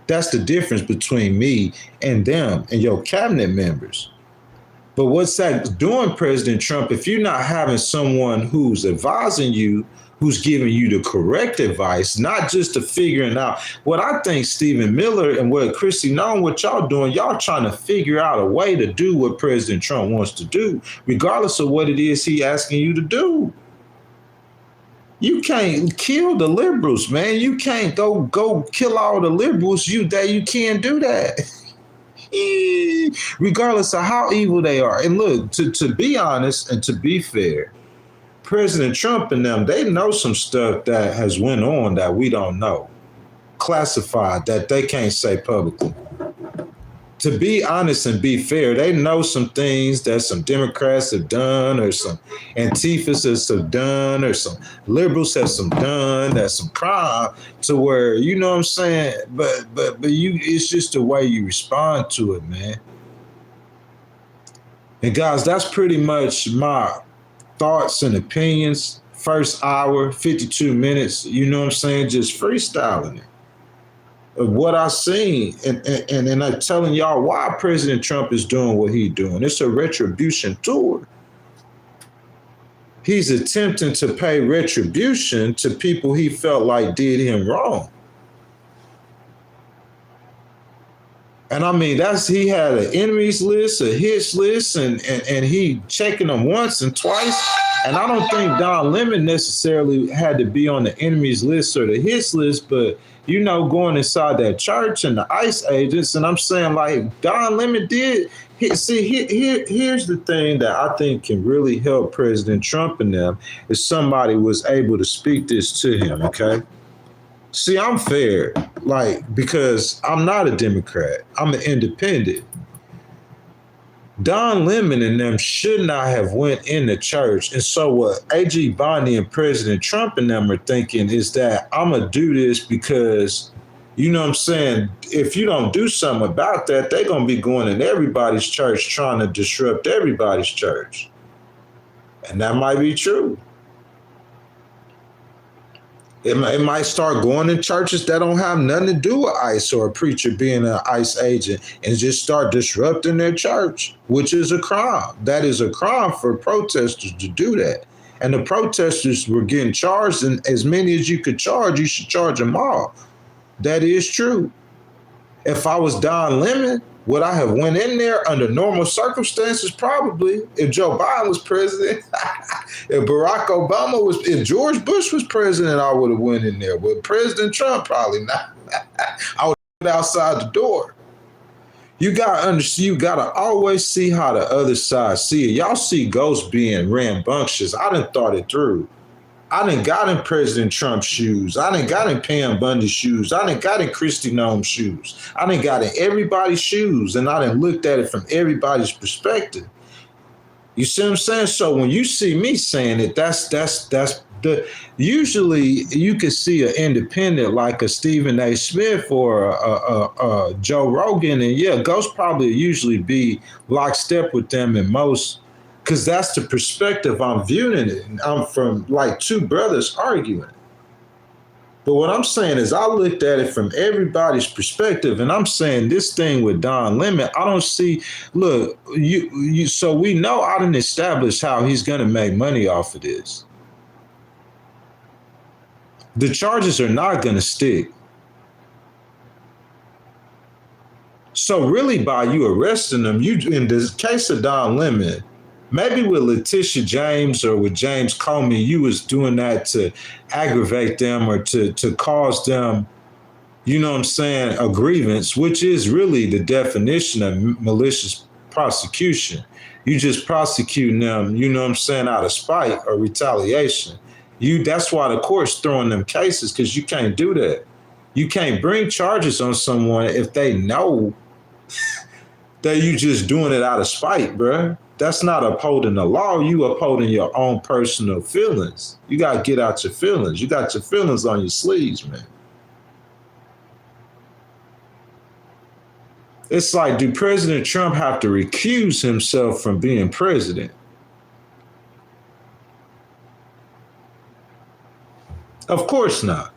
That's the difference between me and them and your cabinet members. But what's that doing, President Trump, if you're not having someone who's advising you, who's giving you the correct advice, not just to figuring out what I think Stephen Miller and what Christy Nome, what y'all doing, y'all trying to figure out a way to do what President Trump wants to do, regardless of what it is he asking you to do. You can't kill the liberals, man. You can't go kill all the liberals. You can't do that. Regardless of how evil they are. And look, to be honest and to be fair, President Trump and them, they know some stuff that has went on that we don't know, classified, that they can't say publicly. To be honest and be fair, they know some things that some Democrats have done, or some Antifas have done, or some liberals have some done, that's some crime, to where, you know what I'm saying? But you, it's just the way you respond to it, man. And guys, that's pretty much my thoughts and opinions. First hour, 52 minutes, you know what I'm saying? Just freestyling it. Of what I seen, and I'm telling y'all why President Trump is doing what he's doing. It's a retribution tour. He's attempting to pay retribution to people he felt like did him wrong. And I mean, he had an enemies list, a hits list, and he checking them once and twice. And I don't think Don Lemon necessarily had to be on the enemies list or the hits list, but you know, going inside that church and the ICE agents, and I'm saying, like, Don Lemon did. Here's the thing that I think can really help President Trump and them, is somebody was able to speak this to him, okay? See, I'm fair, like, because I'm not a Democrat. I'm an independent. Don Lemon and them should not have went in the church. And so what A.G. Bondy and President Trump and them are thinking is that I'm going to do this because, you know what I'm saying, if you don't do something about that, they're going to be going in everybody's church trying to disrupt everybody's church. And that might be true. It might start going in churches that don't have nothing to do with ICE or a preacher being an ICE agent, and just start disrupting their church, which is a crime. That is a crime for protesters to do that. And the protesters were getting charged, and as many as you could charge, you should charge them all. That is true. If I was Don Lemon, would I have went in there under normal circumstances? Probably. If Joe Biden was president, if Barack Obama was, if George Bush was president, I would have went in there. But President Trump, probably not. I would have went outside the door. You gotta understand, you gotta always see how the other side see it. Y'all see ghosts being rambunctious. I done thought it through. I done got in President Trump's shoes. I done got in Pam Bundy's shoes. I done got in Christy Nome's shoes. I done got in everybody's shoes, and I done looked at it from everybody's perspective. You see what I'm saying? So when you see me saying it, that's the, usually you could see an independent like a Stephen A. Smith or a Joe Rogan, and yeah, ghosts probably usually be lockstep with them in most, because that's the perspective I'm viewing it. I'm from like two brothers arguing. But what I'm saying is I looked at it from everybody's perspective, and I'm saying this thing with Don Lemon, I don't see, look, so we know I didn't establish how he's going to make money off of this. The charges are not going to stick. So really by you arresting them, in the case of Don Lemon, maybe with Letitia James or with James Comey, you was doing that to aggravate them or to cause them, you know what I'm saying, a grievance, which is really the definition of malicious prosecution. You just prosecuting them, you know what I'm saying, out of spite or retaliation. That's why the court's throwing them cases, because you can't do that. You can't bring charges on someone if they know that you just doing it out of spite, bruh. That's not upholding the law. You upholding your own personal feelings. You got to get out your feelings. You got your feelings on your sleeves, man. It's like, do President Trump have to recuse himself from being president? Of course not.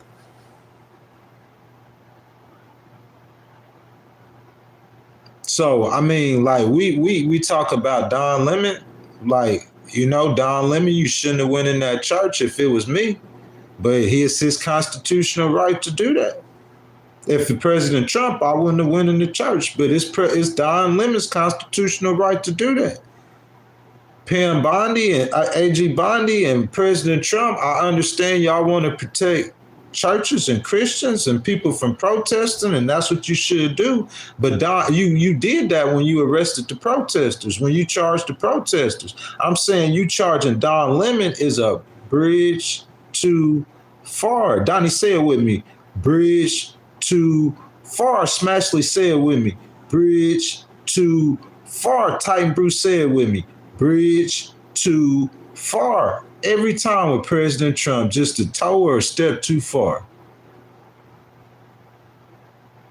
So, I mean, like, we talk about Don Lemon, like, you know, Don Lemon, you shouldn't have went in that church if it was me, but it's his constitutional right to do that. If the President Trump, I wouldn't have went in the church, but it's Don Lemon's constitutional right to do that. Pam Bondi and AG Bondi and President Trump, I understand y'all want to protect churches and Christians and people from protesting, and that's what you should do. But Don, you did that when you arrested the protesters, when you charged the protesters. I'm saying you charging Don Lemon is a bridge too far. Donnie, say it with me. Bridge too far. Smashley, say it with me. Bridge too far. Titan Bruce, say it with me. Bridge too far. Every time with President Trump, just a toe or a step too far.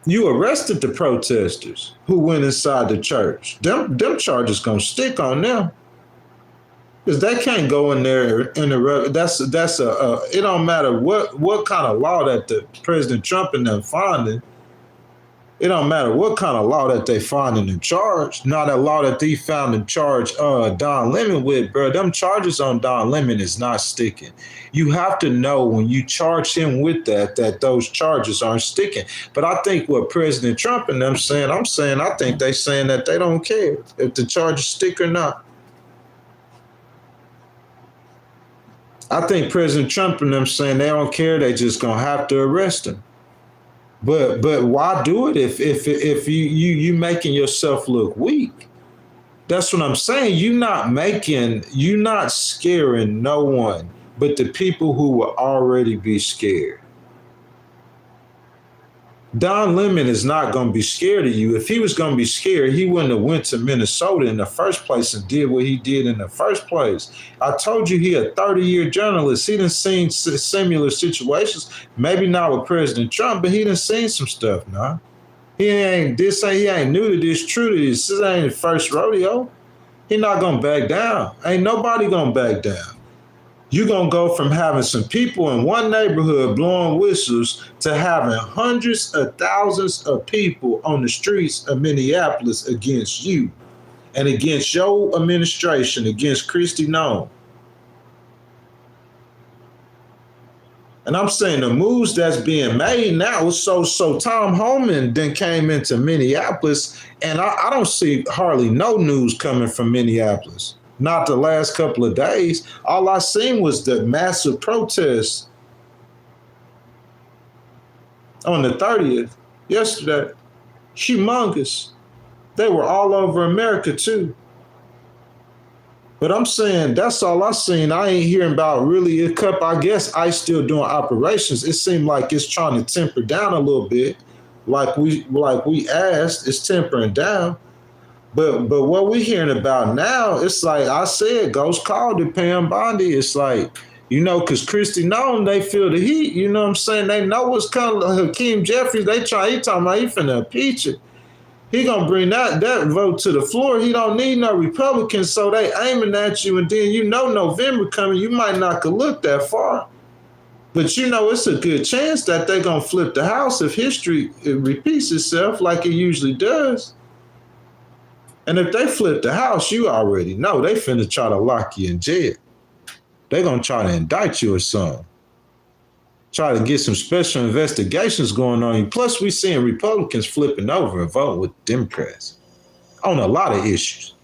You arrested the protesters who went inside the church. Them charges gonna stick on them, because they can't go in there and interrupt. It don't matter what kind of law that the President Trump and them finding. It don't matter what kind of law that they finding in charge. Not a law that they found in charge Don Lemon with, bro. Them charges on Don Lemon is not sticking. You have to know when you charge him with that those charges aren't sticking. But I think what President Trump and them saying, I think they saying that they don't care if the charges stick or not. I think President Trump and them saying they don't care, they just gonna have to arrest him. But why do it if you making yourself look weak? That's what I'm saying. You're not scaring no one but the people who will already be scared. Don Lemon is not going to be scared of you. If he was going to be scared, he wouldn't have went to Minnesota in the first place and did what he did in the first place. I told you he a 30-year journalist. He done seen similar situations, maybe not with President Trump, but he done seen some stuff now. He ain't new to this, true to this. This ain't his first rodeo. He not going to back down. Ain't nobody going to back down. You're going to go from having some people in one neighborhood blowing whistles to having hundreds of thousands of people on the streets of Minneapolis against you and against your administration, against Kristi Noem. And I'm saying the moves that's being made now, so Tom Homan then came into Minneapolis, and I don't see hardly no news coming from Minneapolis. Not the last couple of days. All I seen was the massive protests on the 30th, yesterday. Humongous. They were all over America too. But I'm saying that's all I seen. I ain't hearing about really a cup. I guess ICE still doing operations. It seemed like it's trying to temper down a little bit. Like we asked, it's tempering down. But what we're hearing about now, it's like I said, Ghost called it, Pam Bondi. It's like, you know, because Kristi Noem, they feel the heat. You know what I'm saying? They know what's coming. Hakeem Jeffries, he talking about he finna impeach it. He gonna bring that vote to the floor. He don't need no Republicans, so they aiming at you. And then you know November coming, you might not could look that far. But you know it's a good chance that they gonna flip the House if history repeats itself like it usually does. And if they flip the House, you already know they finna try to lock you in jail. They gonna try to indict you or something. Try to get some special investigations going on you. Plus, we seeing Republicans flipping over and voting with Democrats on a lot of issues.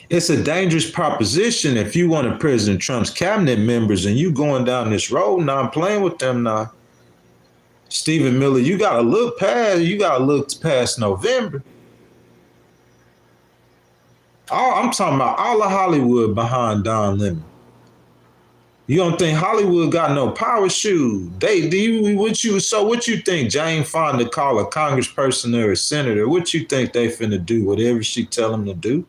It's a dangerous proposition if you one of President Trump's cabinet members and you going down this road. Now I'm playing with them now. Stephen Miller, you gotta look past November. I'm talking about all of Hollywood behind Don Lemon. You don't think Hollywood got no power? Shoot, what you think Jane Fonda call a congressperson or a senator? What you think they finna do? Whatever she tell them to do?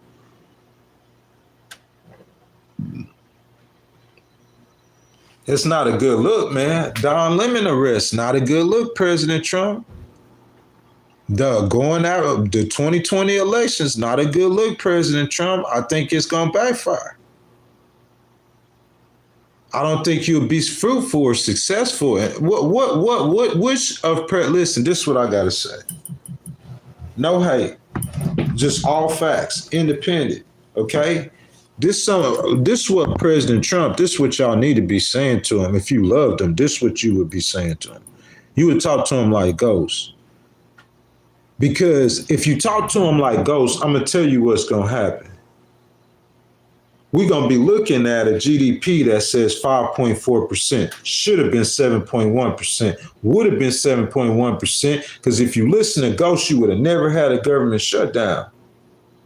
It's not a good look, man. Don Lemon arrest, not a good look, President Trump. Going out the 2020 elections, not a good look, President Trump. I think it's gonna backfire. I don't think you'll be fruitful or successful. Listen, this is what I gotta say. No hate, just all facts, independent, okay? This what President Trump, this what y'all need to be saying to him. If you loved him, this what you would be saying to him. You would talk to him like Ghost. Because if you talk to him like Ghost, I'm gonna tell you what's gonna happen. We're going to be looking at a GDP that says 5.4%, should have been 7.1%, would have been 7.1%, because if you listen to Ghost, you would have never had a government shutdown.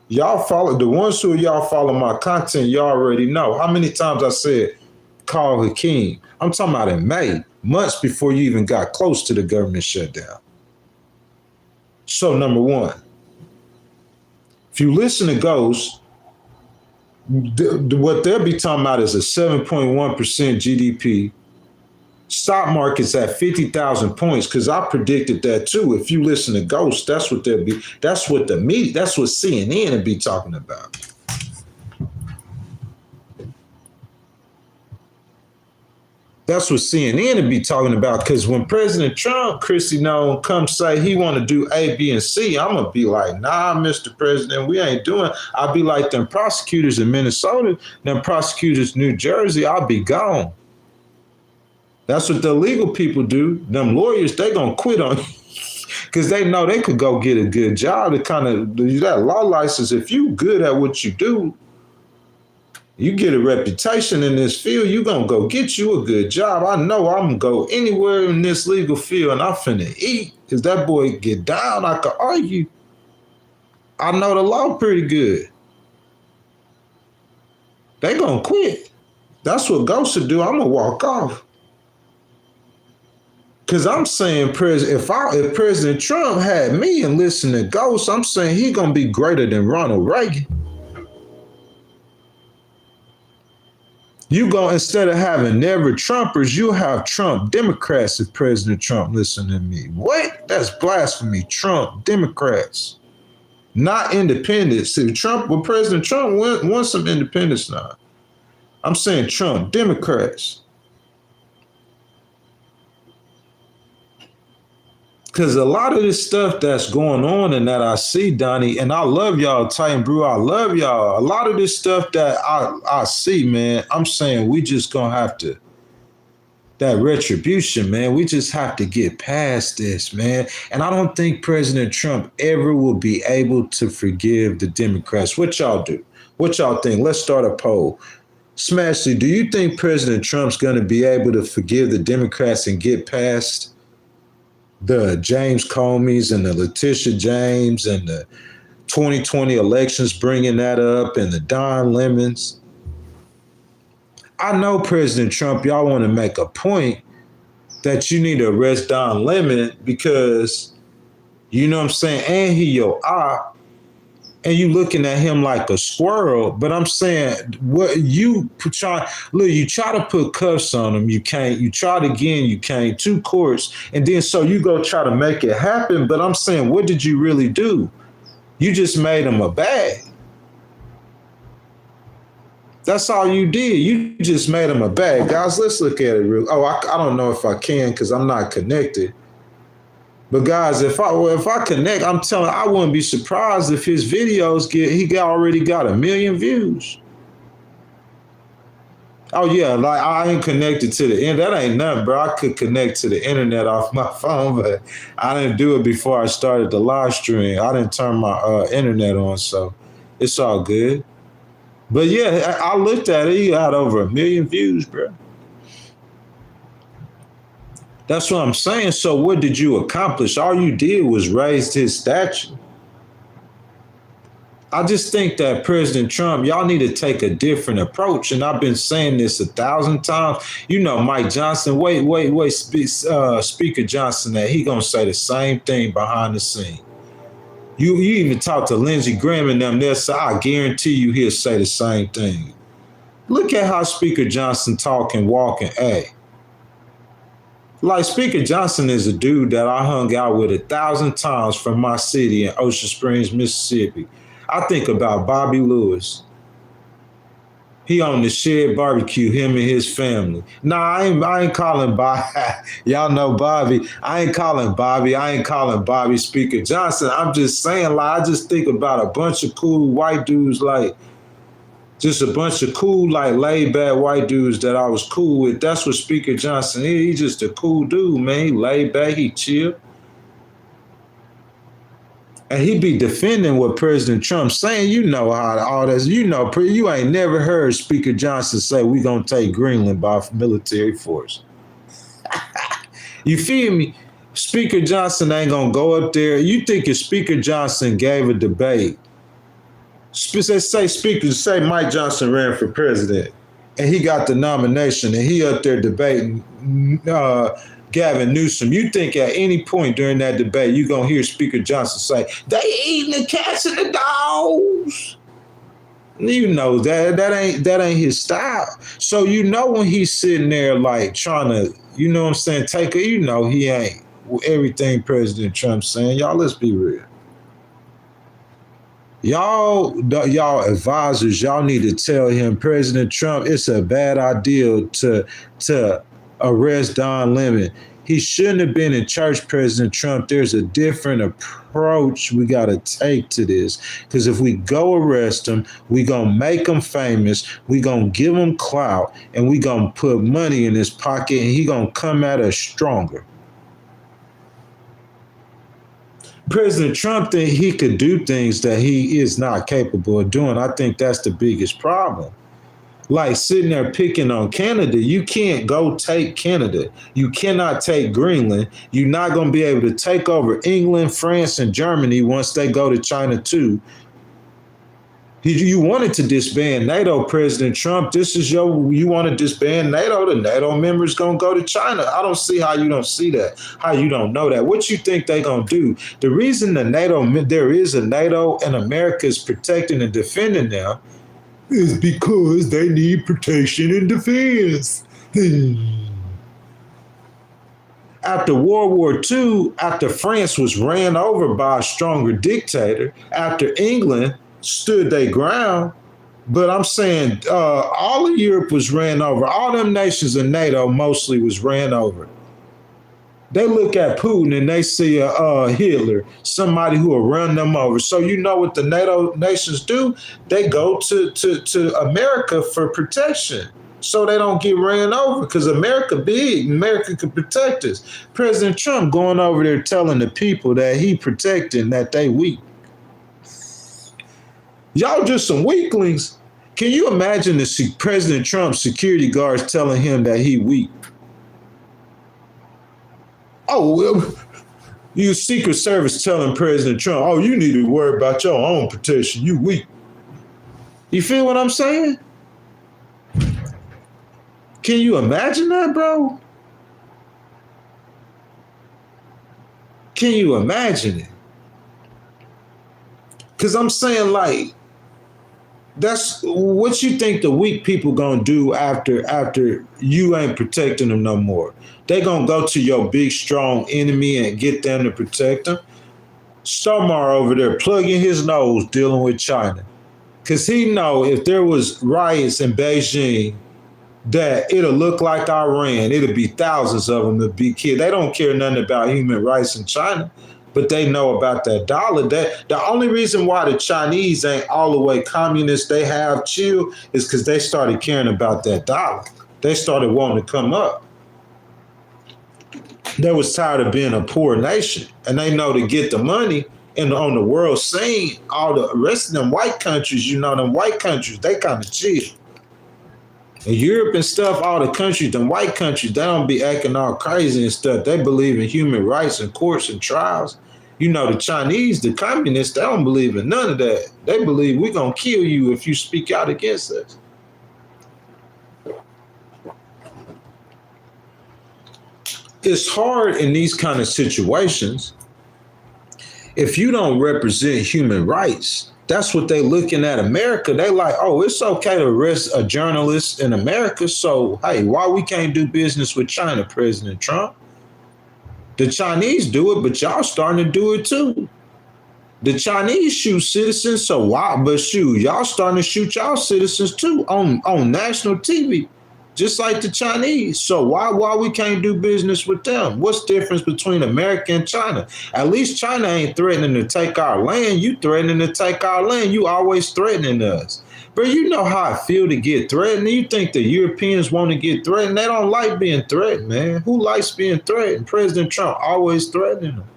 Y'all follow, the ones who y'all follow my content, y'all already know. How many times I said, call Hakeem? I'm talking about in May, months before you even got close to the government shutdown. So number one, if you listen to Ghost, what they'll be talking about is a 7.1% GDP. Stock market's at 50,000 points, because I predicted that too. If you listen to Ghost, that's what they'll be. That's what the media, that's what CNN will be talking about. That's what CNN would be talking about, because when President Trump, Chrissy Nolan, come say he want to do A, B, and C, I'm going to be like, nah, Mr. President, we ain't doing. I'll be like them prosecutors in Minnesota, them prosecutors in New Jersey, I'll be gone. That's what the legal people do. Them lawyers, they going to quit on you because they know they could go get a good job to kind of do that law license. If you good at what you do, you get a reputation in this field, you going to go get you a good job. I know I'm going to go anywhere in this legal field and I'm finna eat, because that boy get down, I could argue. I know the law pretty good. They going to quit. That's what Ghost would do. I'm going to walk off. Because I'm saying, if President Trump had me and listened to Ghost, I'm saying he going to be greater than Ronald Reagan. You go, instead of having never Trumpers, you have Trump Democrats if President Trump listen to me. What? That's blasphemy. Trump Democrats, not independents. See, President Trump wants some independents now. I'm saying Trump Democrats. Because a lot of this stuff that's going on and that I see, Donnie, and I love y'all, Titan Brew, I love y'all. A lot of this stuff that I see, man, I'm saying we just going to have to, that retribution, man, we just have to get past this, man. And I don't think President Trump ever will be able to forgive the Democrats. What y'all do? What y'all think? Let's start a poll. Smashy, do you think President Trump's going to be able to forgive the Democrats and get past the James Comeys and the Letita James and the 2020 elections bringing that up and the Don Lemons? I know President Trump, y'all want to make a point that you need to arrest Don Lemon because, you know what I'm saying, and he your eye, and you looking at him like a squirrel. But I'm saying, what you try to put cuffs on him, you can't. You tried again, you can't. 2 courts, and then so you go try to make it happen. But I'm saying, what did you really do? You just made him a bag. That's all you did. You just made him a bag. Guys, let's look at it real. I don't know if I can because I'm not connected. But guys, if I connect, I'm telling you, I wouldn't be surprised if his videos already got 1 million views. Oh yeah, like I ain't connected to the internet. That ain't nothing, bro. I could connect to the internet off my phone, but I didn't do it before I started the live stream. I didn't turn my internet on, so it's all good. But yeah, I looked at it. He got over 1 million views, bro. That's what I'm saying. So what did you accomplish? All you did was raise his stature. I just think that President Trump, y'all need to take a different approach. And I've been saying this 1,000 times. You know, Mike Johnson, Speaker Johnson, that he gonna say the same thing behind the scene. You even talk to Lindsey Graham and them, they'll say, I guarantee you he'll say the same thing. Look at how Speaker Johnson talk and walk and act. Like, Speaker Johnson is a dude that I hung out with 1,000 times from my city in Ocean Springs, Mississippi. I think about Bobby Lewis. He on the Shed Barbecue, him and his family. Nah, I ain't calling Bobby. Y'all know Bobby. I ain't calling Bobby Speaker Johnson. I'm just saying, like, I just think about a bunch of cool white dudes, like, just a bunch of cool, like, laid-back white dudes that I was cool with. That's what Speaker Johnson is. He's just a cool dude, man. He laid back, he chill. And he be defending what President Trump's saying. You know how all this, you know, you ain't never heard Speaker Johnson say we gonna take Greenland by military force. You feel me? Speaker Johnson ain't gonna go up there. You think if Speaker Johnson gave a debate, say Mike Johnson ran for president and he got the nomination and he up there debating Gavin Newsom, you think at any point during that debate you're going to hear Speaker Johnson say, they eating the cats and the dogs? You know that ain't his style. So you know when he's sitting there like trying to, you know what I'm saying, he ain't everything President Trump's saying. Y'all, let's be real. Y'all advisors, y'all need to tell him, President Trump, it's a bad idea to arrest Don Lemon. He shouldn't have been in church, President Trump. There's a different approach we got to take to this. Because if we go arrest him, we going to make him famous. We going to give him clout. And we going to put money in his pocket. And he going to come at us stronger. President Trump think he could do things that he is not capable of doing. I think that's the biggest problem. Like sitting there picking on Canada, you can't go take Canada. You cannot take Greenland. You're not going to be able to take over England, France, and Germany once they go to China too. You wanted to disband NATO, President Trump. You want to disband NATO. The NATO members going to go to China. I don't see how you don't see that, how you don't know that. What you think they going to do? The reason there is a NATO and America is protecting and defending them is because they need protection and defense. After World War II, after France was ran over by a stronger dictator, after England stood their ground, but I'm saying all of Europe was ran over. All them nations in NATO mostly was ran over. They look at Putin and they see Hitler, somebody who will run them over. So you know what the NATO nations do? They go to America for protection so they don't get ran over because America big. America can protect us. President Trump going over there telling the people that he protecting, that they weak. Y'all just some weaklings. Can you imagine President Trump's security guards telling him that he weak? Oh, you Secret Service telling President Trump, oh, you need to worry about your own protection. You weak. You feel what I'm saying? Can you imagine that, bro? Can you imagine it? Because I'm saying, like, that's what you think the weak people gonna do after you ain't protecting them no more. They gonna go to your big strong enemy and get them to protect them. Starmer over there plugging his nose dealing with China, cause he know if there was riots in Beijing, that it'll look like Iran. It'll be thousands of them to be killed. They don't care nothing about human rights in China. But they know about that dollar. That the only reason why the Chinese ain't all the way communist, they have chill, is because they started caring about that dollar. They started wanting to come up. They was tired of being a poor nation. And they know to get the money on the world scene, all the rest of them white countries, they kind of chill. In Europe and stuff, all the countries, them white countries, they don't be acting all crazy and stuff. They believe in human rights and courts and trials. You know, the Chinese, the communists, they don't believe in none of that. They believe we're going to kill you if you speak out against us. It's hard in these kind of situations. If you don't represent human rights, that's what they looking at America. They like, oh, it's okay to arrest a journalist in America. So, hey, why we can't do business with China, President Trump? The Chinese do it, but y'all starting to do it too. The Chinese shoot citizens, so why? But shoot, y'all starting to shoot y'all citizens too on national TV, just like the Chinese. So why we can't do business with them? What's the difference between America and China? At least China ain't threatening to take our land. You threatening to take our land. You always threatening us. But you know how I feel to get threatened. You think the Europeans want to get threatened? They don't like being threatened, man. Who likes being threatened? President Trump always threatening them.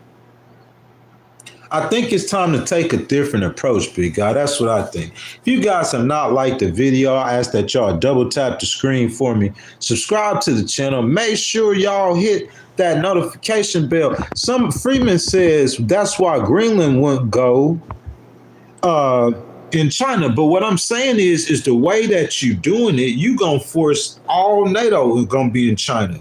I think it's time to take a different approach, big guy. That's what I think. If you guys have not liked the video, I ask that y'all double tap the screen for me. Subscribe to the channel. Make sure y'all hit that notification bell. Some Freeman says that's why Greenland won't go in China. But what I'm saying is the way that you doing it, you gonna force all NATO is gonna be in China.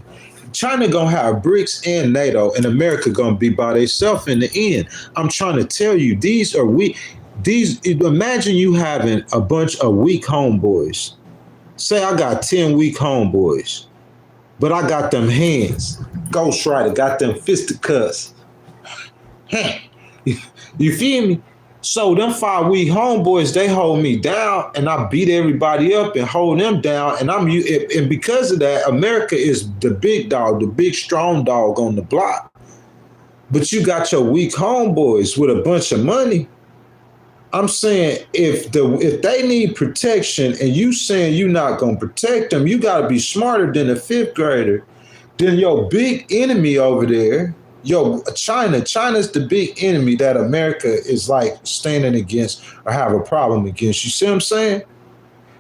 China gonna have BRICS and NATO, and America gonna be by themselves in the end. I'm trying to tell you, these are weak. Imagine you having a bunch of weak homeboys. Say I got 10 weak homeboys, but I got them hands. Ghost Rider got them fisticuffs. You feel me? So them 5 weak homeboys, they hold me down, and I beat everybody up and hold them down. And because of that, America is the big dog, the big strong dog on the block. But you got your weak homeboys with a bunch of money. I'm saying if they need protection and you saying you're not gonna protect them, you gotta be smarter than a 5th grader. Then your big enemy over there. China's the big enemy that America is like standing against or have a problem against. You see what I'm saying?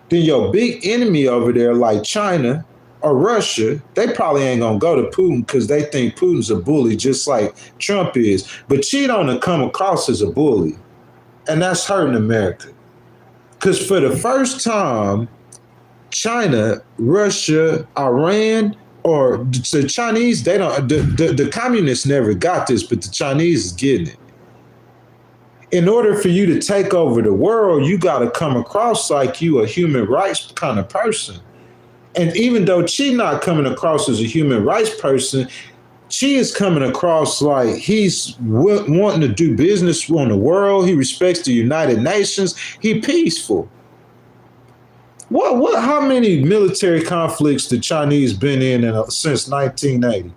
Then your big enemy over there, like China or Russia, they probably ain't gonna go to Putin because they think Putin's a bully, just like Trump is. But she don't come across as a bully, and that's hurting America. Because for the first time, China, Russia, Iran, or the Chinese, they don't. The communists never got this, but the Chinese is getting it. In order for you to take over the world, you got to come across like you a human rights kind of person. And even though Xi not coming across as a human rights person, Xi is coming across like he's wanting to do business on the world. He respects the United Nations. He peaceful. How many military conflicts the Chinese been in since 1980?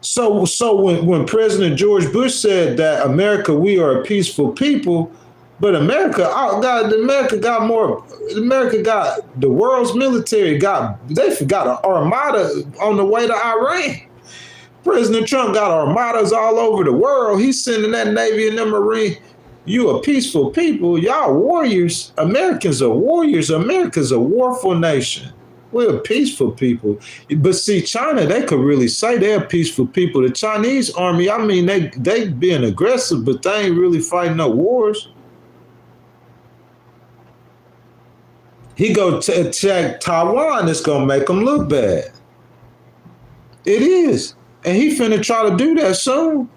So when President George Bush said that America, we are a peaceful people, but America got the world's military they forgot an armada on the way to Iran. President Trump got armadas all over the world. He's sending that Navy and the Marine. You a peaceful people. Y'all warriors. Americans are warriors. America's a warful nation. We're a peaceful people. But see, China, they could really say they're peaceful people. The Chinese army, I mean, they being aggressive, but they ain't really fighting no wars. He go to attack Taiwan, it's going to make them look bad. It is. And he finna try to do that soon.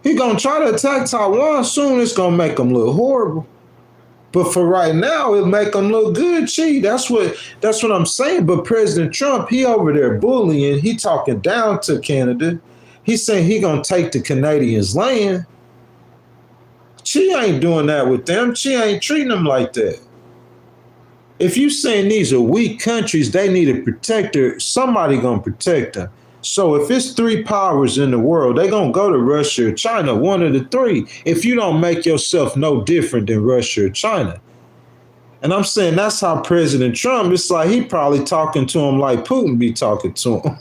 He gonna try to attack Taiwan soon. It's gonna make him look horrible. But for right now, it'll make him look good. Gee, that's what I'm saying. But President Trump, he over there bullying. He talking down to Canada. He's saying he gonna take the Canadians' land. She ain't doing that with them. She ain't treating them like that. If you saying these are weak countries, they need a protector. Somebody gonna protect them. So if it's 3 powers in the world, they're going to go to Russia or China, one of the 3, if you don't make yourself no different than Russia or China. And I'm saying that's how President Trump, it's like he probably talking to him like Putin be talking to him.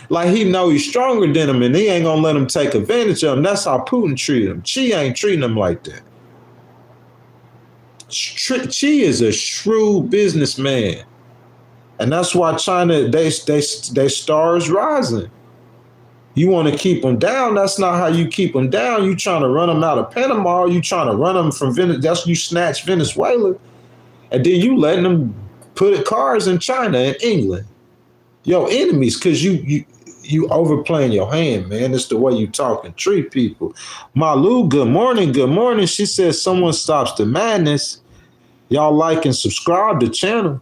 Like he know he's stronger than him and he ain't going to let him take advantage of him. That's how Putin treat him. Xi ain't treating him like that. Xi is a shrewd businessman. And that's why China, they stars rising. You want to keep them down. That's not how you keep them down. You trying to run them out of Panama. You trying to run them from Venezuela. That's you snatch Venezuela. And then you letting them put cars in China and England. Your enemies, because you overplaying your hand, man. It's the way you talk and treat people. Malu, good morning. Good morning. She says someone stops the madness. Y'all like and subscribe to the channel.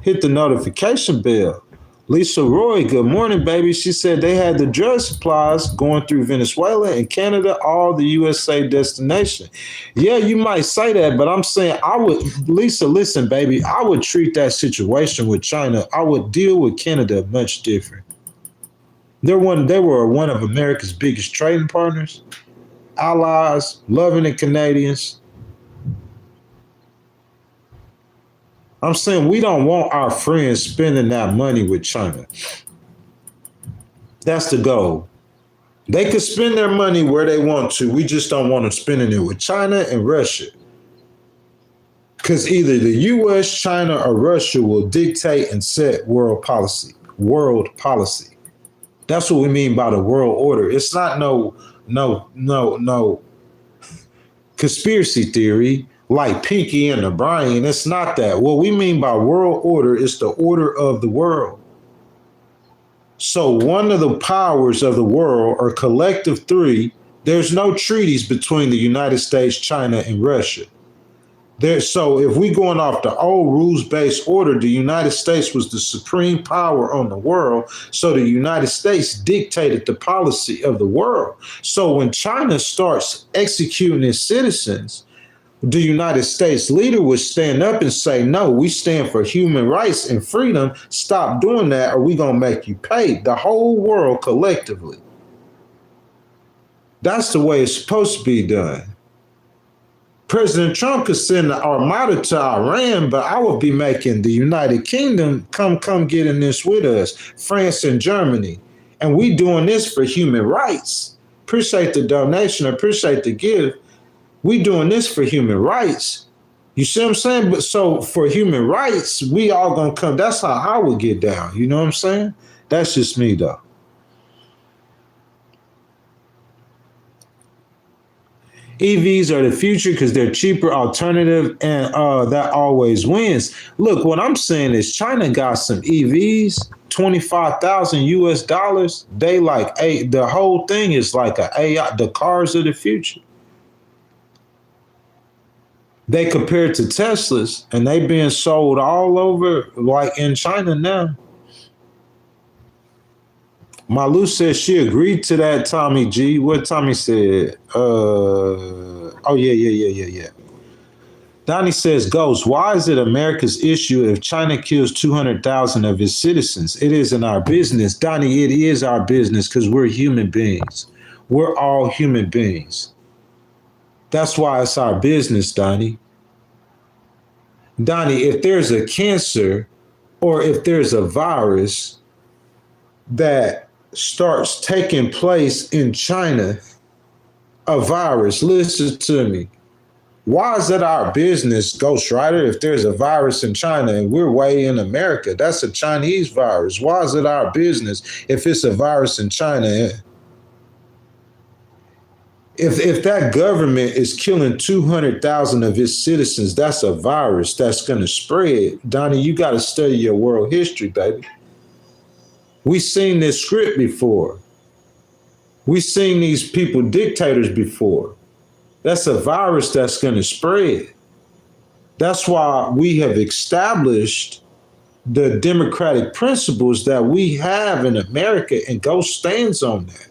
Hit the notification bell. Lisa Roy, good morning, baby. She said they had the drug supplies going through Venezuela and Canada, all the USA destination. Yeah, you might say that, but I'm saying Lisa, listen, baby, I would treat that situation with China. I would deal with Canada much different. They were one of America's biggest trading partners, allies, loving the Canadians. I'm saying we don't want our friends spending that money with China. That's the goal. They could spend their money where they want to. We just don't want them spending it with China and Russia. Because either the US, China, or Russia will dictate and set world policy. World policy. That's what we mean by the world order. It's not no conspiracy theory like Pinky and the Brain. It's not that. What we mean by world order is the order of the world. So one of the powers of the world, or collective three, there's no treaties between the United States, China, and Russia. So if we going off the old rules-based order, the United States was the supreme power on the world. So the United States dictated the policy of the world. So when China starts executing its citizens, the United States leader would stand up and say, no, we stand for human rights and freedom. Stop doing that or we're going to make you pay. The whole world collectively. That's the way it's supposed to be done. President Trump could send the armada to Iran, but I would be making the United Kingdom come get in this with us, France and Germany. And we doing this for human rights. Appreciate the donation, appreciate the gift. We doing this for human rights. You see what I'm saying? But so for human rights, we all gonna come. That's how I would get down. You know what I'm saying? That's just me though. EVs are the future because they're cheaper alternative and that always wins. Look, what I'm saying is China got some EVs, 25,000 US dollars. They like the whole thing is like a AI, the cars of the future. They compared to Teslas and they being sold all over like in China now. Malu says she agreed to that, Tommy G. What Tommy said? Yeah. Donnie says, Ghost, why is it America's issue if China kills 200,000 of its citizens? It isn't our business. Donnie, it is our business because we're human beings. We're all human beings. That's why it's our business, Donnie. Donnie, if there's a cancer or if there's a virus that starts taking place in China, a virus, listen to me. Why is it our business, Ghostwriter, if there's a virus in China and we're way in America? That's a Chinese virus. Why is it our business if it's a virus in China? If that government is killing 200,000 of its citizens, that's a virus that's going to spread. Donnie, you got to study your world history, baby. We've seen this script before. We've seen these people, dictators before. That's a virus that's going to spread. That's why we have established the democratic principles that we have in America, and Ghost stands on that.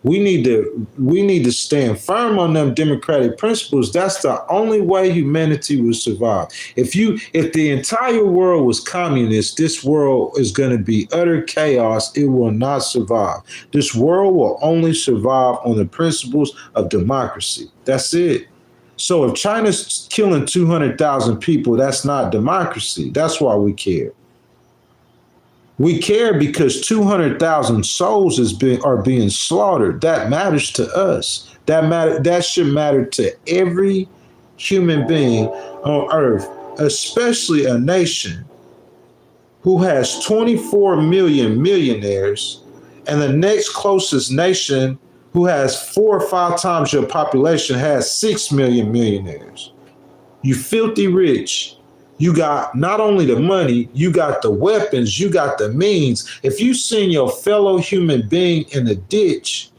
We need to stand firm on them democratic principles. That's the only way humanity will survive. If the entire world was communist, this world is going to be utter chaos. It will not survive. This world will only survive on the principles of democracy. That's it. So if China's killing 200,000 people, that's not democracy. That's why we care. We care because 200,000 souls are being slaughtered. That matters to us. That should matter to every human being on earth, especially a nation who has 24 million millionaires And the next closest nation, who has 4 or 5 times your population, has 6 million millionaires. You filthy rich. You got not only the money, you got the weapons, you got the means. If you send your fellow human being in a ditch,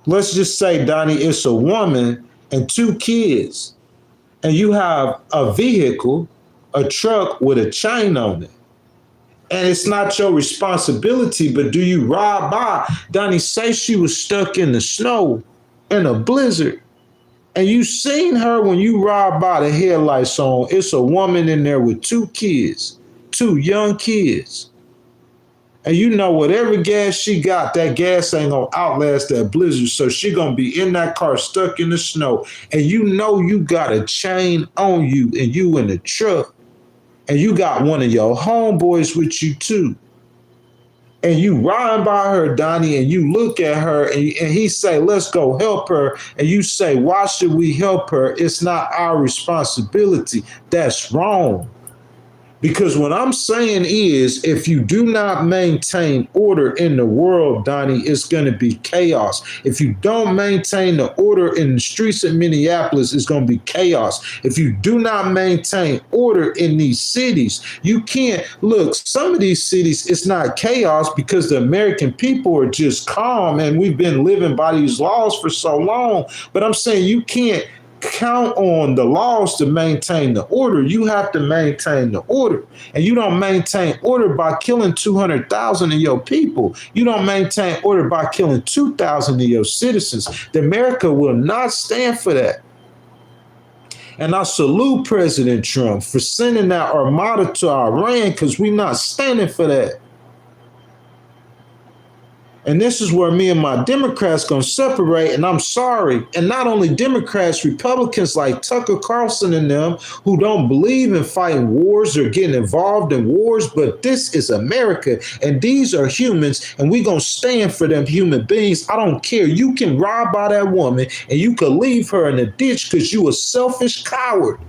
let's just say, Donnie, it's a woman and 2 kids, and you have a vehicle, a truck with a chain on it, and it's not your responsibility, but do you ride by? Donnie, say she was stuck in the snow in a blizzard, and you seen her when you ride by, the headlights on. It's a woman in there with 2 kids, 2 young kids. And you know whatever gas she got, that gas ain't gonna outlast that blizzard. So she gonna be in that car stuck in the snow. And you know you got a chain on you and you in the truck. And you got one of your homeboys with you too. And you riding by her, Donnie, and you look at her and he say, let's go help her. And you say, why should we help her? It's not our responsibility. That's wrong. Because what I'm saying is, if you do not maintain order in the world, Donnie, it's going to be chaos. If you don't maintain the order in the streets of Minneapolis, it's going to be chaos. If you do not maintain order in these cities, you can't. Look, some of these cities, it's not chaos because the American people are just calm and we've been living by these laws for so long. But I'm saying you can't count on the laws to maintain the order. You have to maintain the order. And you don't maintain order by killing 200,000 of your people. You don't maintain order by killing 2,000 of your citizens. America will not stand for that. And I salute President Trump for sending that armada to Iran, because we're not standing for that. And this is where me and my Democrats gonna separate, and I'm sorry. And not only Democrats, Republicans like Tucker Carlson and them, who don't believe in fighting wars or getting involved in wars, but this is America, and these are humans, and we gonna stand for them human beings. I don't care. You can ride by that woman, and you could leave her in a ditch because you a selfish coward.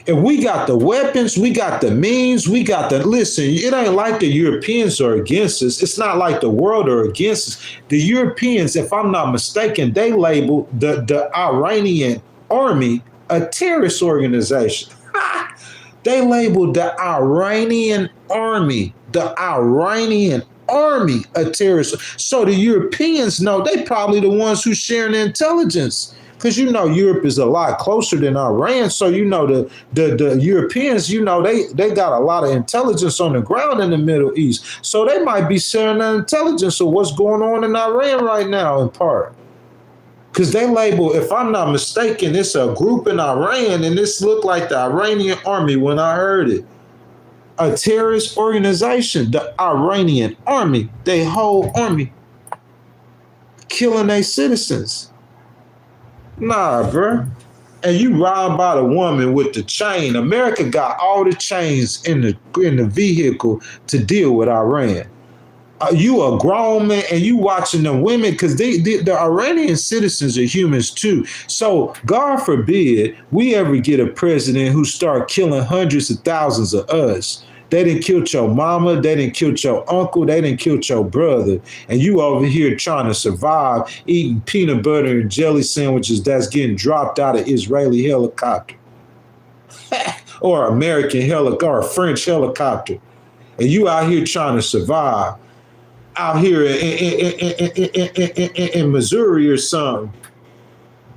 And we got the weapons, we got the means, we got the, listen, it ain't like the Europeans are against us. It's not like the world are against us. The Europeans, if I'm not mistaken, they labeled the Iranian army a terrorist organization. They labeled the Iranian army a terrorist. So the Europeans know they probably the ones who sharing the intelligence. Because, you know, Europe is a lot closer than Iran. So, you know, the Europeans, you know, they got a lot of intelligence on the ground in the Middle East. So they might be sharing the intelligence of what's going on in Iran right now, in part. Because they label, if I'm not mistaken, it's a group in Iran, and this looked like the Iranian army when I heard it. A terrorist organization, the Iranian army, their whole army, killing their citizens. Nah, bro. And you ride by the woman with the chain. America got all the chains in the vehicle to deal with Iran. You a grown man and you watching the women, because the Iranian citizens are humans too. So God forbid we ever get a president who start killing hundreds of thousands of us. They didn't kill your mama, they didn't kill your uncle, they didn't kill your brother. And you over here trying to survive, eating peanut butter and jelly sandwiches that's getting dropped out of Israeli helicopter. Or American helicopter, or French helicopter. And you out here trying to survive. Out here in Missouri or something.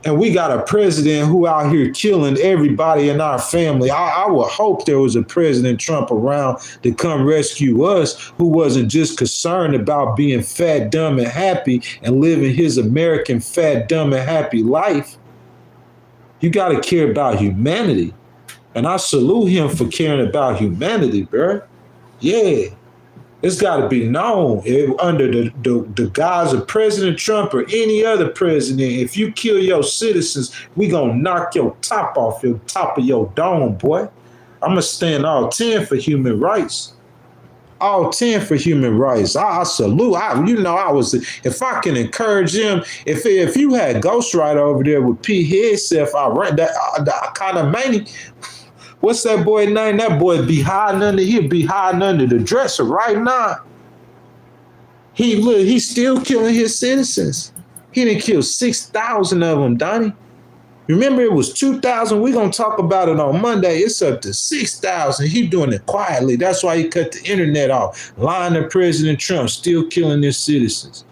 And we got a president who out here killing everybody in our family. I would hope there was a President Trump around to come rescue us, who wasn't just concerned about being fat, dumb, and happy and living his American fat, dumb, and happy life. You got to care about humanity. And I salute him for caring about humanity, bro. Yeah. It's got to be known under the guise of President Trump or any other president. If you kill your citizens, we going to knock your top off your top of your dome, boy. I'm going to stand all 10 for human rights. All 10 for human rights. I salute. If I can encourage him, if you had Ghostwriter over there with P. Headseth, that kind of money, What's that boy name? That boy he'll be hiding under the dresser right now. He's still killing his citizens. He didn't kill 6,000 of them, Donnie. Remember, it was 2,000. We're going to talk about it on Monday. It's up to 6,000. He's doing it quietly. That's why he cut the internet off. Lying to President Trump, still killing his citizens.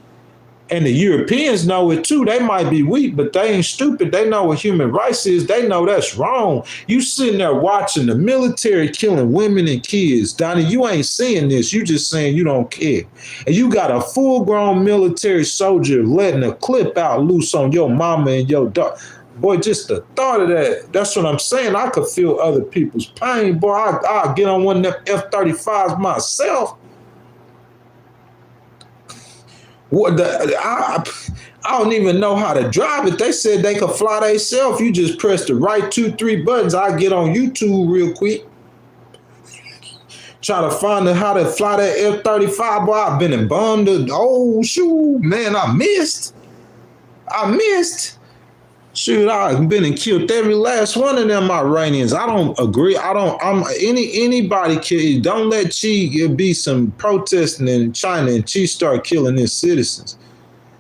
And the Europeans know it too. They might be weak, but they ain't stupid. They know what human rights is. They know that's wrong. You sitting there watching the military killing women and kids. Donnie, you ain't seeing this. You just saying you don't care. And you got a full-grown military soldier letting a clip out loose on your mama and your daughter. Boy, just the thought of that, that's what I'm saying. I could feel other people's pain. Boy, I'll get on one of them F-35s myself. I don't even know how to drive it. They said they could fly themselves. You just press the right 2-3 buttons. I get on YouTube real quick. Try to find out how to fly that F-35. Boy, I've been embalmed. Oh, shoot, man, I missed. Shoot, I've been and killed every last one of them Iranians. I don't agree. Anybody kill. Don't let Xi be some protesting in China and Xi start killing his citizens.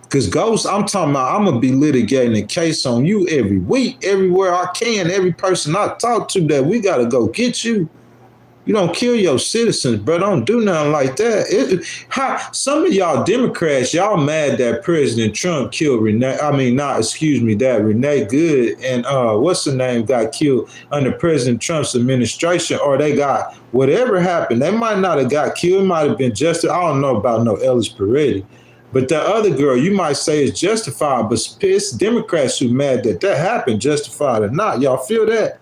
Because Ghost, I'm talking about, I'm gonna be litigating a case on you every week, everywhere I can. Every person I talk to, that we gotta go get you. You don't kill your citizens, bro. Don't do nothing like that. Some of y'all Democrats, y'all mad that President Trump killed Renee Good and what's her name got killed under President Trump's administration, or they got whatever happened. They might not have got killed. It might have been justified. I don't know about no Ellis Peretti. But that other girl, you might say is justified, but it's Democrats who mad that happened, justified or not. Y'all feel that?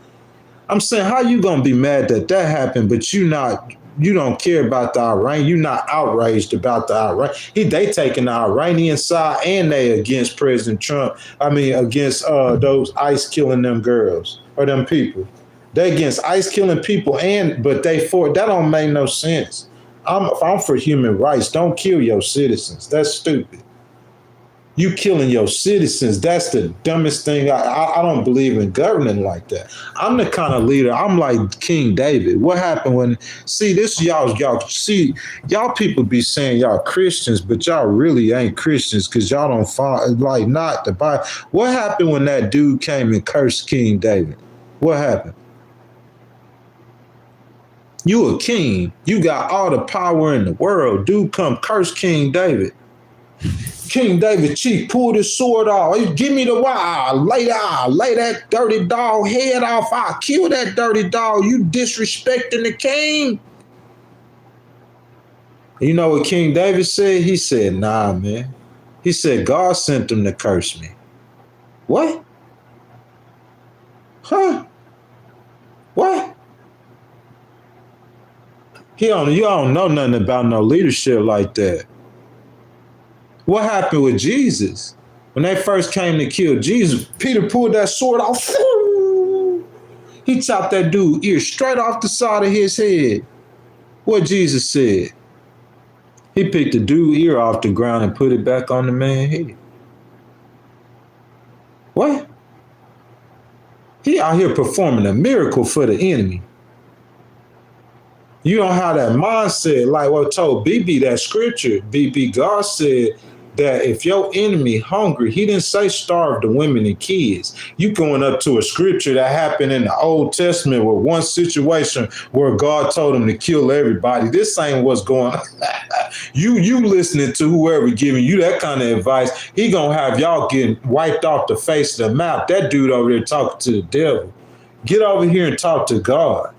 I'm saying, how you gonna be mad that happened, but you don't care about the Iran? You're not outraged about the Iran. They taking the Iranian side, and they against President Trump. Against those ICE killing them girls or them people. They against ICE killing people, but they for that don't make no sense. I'm for human rights. Don't kill your citizens. That's stupid. You killing your citizens, that's the dumbest thing. I don't believe in governing like that. I'm the kind of leader, I'm like King David. What happened when, y'all people be saying y'all Christians, but y'all really ain't Christians because y'all don't follow, not the Bible. What happened when that dude came and cursed King David? What happened? You a king. You got all the power in the world. Dude come curse King David. King David Chief pulled his sword off. Give me the wire. Lay that dirty dog head off. I'll kill that dirty dog. You disrespecting the king. You know what King David said? He said, nah, man. He said, God sent him to curse me. What? Huh? What? You don't know nothing about no leadership like that. What happened with Jesus? When they first came to kill Jesus, Peter pulled that sword off. He chopped that dude's ear straight off the side of his head. What Jesus said? He picked the dude's ear off the ground and put it back on the man's head. What? He out here performing a miracle for the enemy. You don't have that mindset, like what told BB that scripture. BB, God said that if your enemy hungry, he didn't say starve the women and kids. You going up to a scripture that happened in the Old Testament with one situation where God told him to kill everybody. This ain't what's going on. You listening to whoever giving you that kind of advice, he gonna have y'all getting wiped off the face of the map. That dude over there talking to the devil. Get over here and talk to God.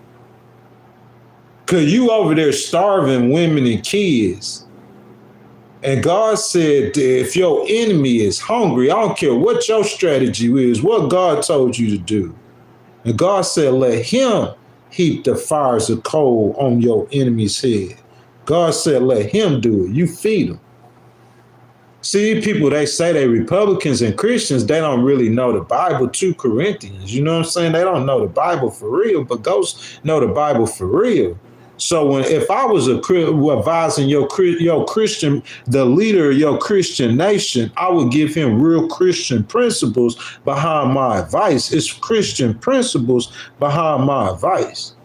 Cause you over there starving women and kids. And God said, if your enemy is hungry, I don't care what your strategy is, what God told you to do. And God said, let him heap the fires of coal on your enemy's head. God said, let him do it. You feed them. See, people, they say they Republicans and Christians, they don't really know the Bible. 2 Corinthians, you know what I'm saying? They don't know the Bible for real, but ghosts know the Bible for real. So if I was advising your Christian, the leader of your Christian nation, I would give him real Christian principles behind my advice. It's Christian principles behind my advice.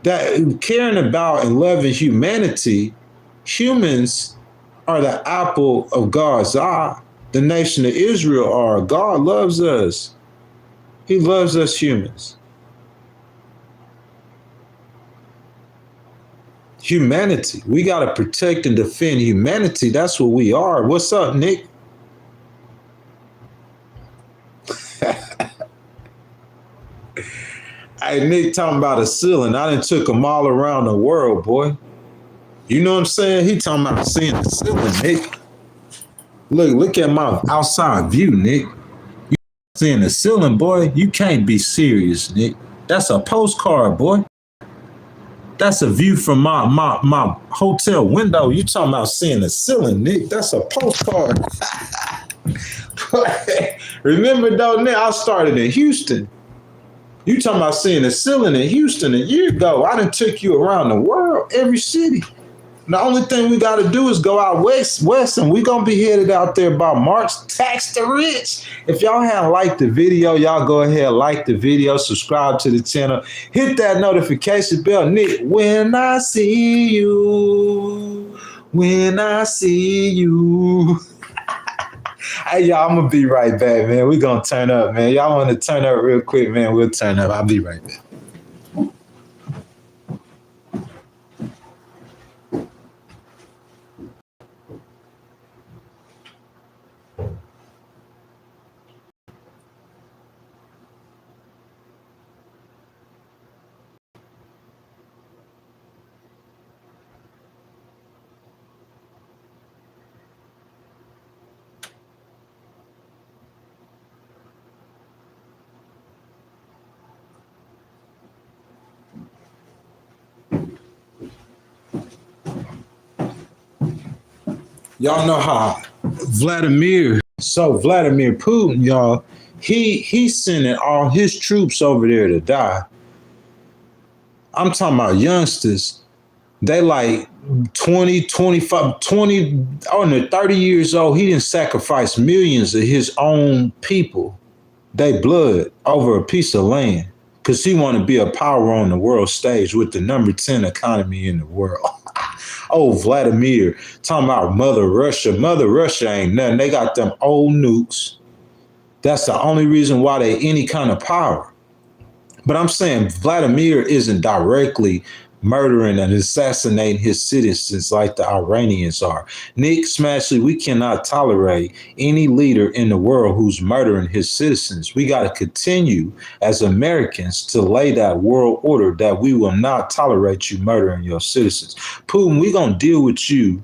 That caring about and loving humanity, humans are the apple of God's eye. The nation of Israel are. God loves us. He loves us humans. Humanity. We got to protect and defend humanity. That's what we are. What's up, Nick? Hey, Nick talking about a ceiling. I done took them all around the world, boy. You know what I'm saying? He talking about seeing the ceiling, Nick. Look at my outside view, Nick. You seeing the ceiling, boy? You can't be serious, Nick. That's a postcard, boy. That's a view from my hotel window. You talking about seeing the ceiling, Nick? That's a postcard. Remember though, Nick, I started in Houston. You talking about seeing the ceiling in Houston a year ago. I done took you around the world, every city. The only thing we got to do is go out west, and we going to be headed out there by March. Tax the rich. If y'all haven't liked the video, y'all go ahead, like the video, subscribe to the channel, hit that notification bell. Nick, when I see you. Hey, y'all, I'm going to be right back, man. We're going to turn up, man. Y'all want to turn up real quick, man? We'll turn up. I'll be right back. Y'all know how Vladimir Putin, y'all, he's sending all his troops over there to die. I'm talking about youngsters. They like 20, 25, 20, under 30 years old. He didn't sacrifice millions of his own people, they blood, over a piece of land because he want to be a power on the world stage with the number 10 economy in the world. Oh, Vladimir, talking about Mother Russia. Mother Russia ain't nothing. They got them old nukes. That's the only reason why they any kind of power. But I'm saying Vladimir isn't directly murdering and assassinating his citizens like the Iranians are. Nick Smashley, we cannot tolerate any leader in the world who's murdering his citizens. We got to continue as Americans to lay that world order that we will not tolerate you murdering your citizens. Putin, we going to deal with you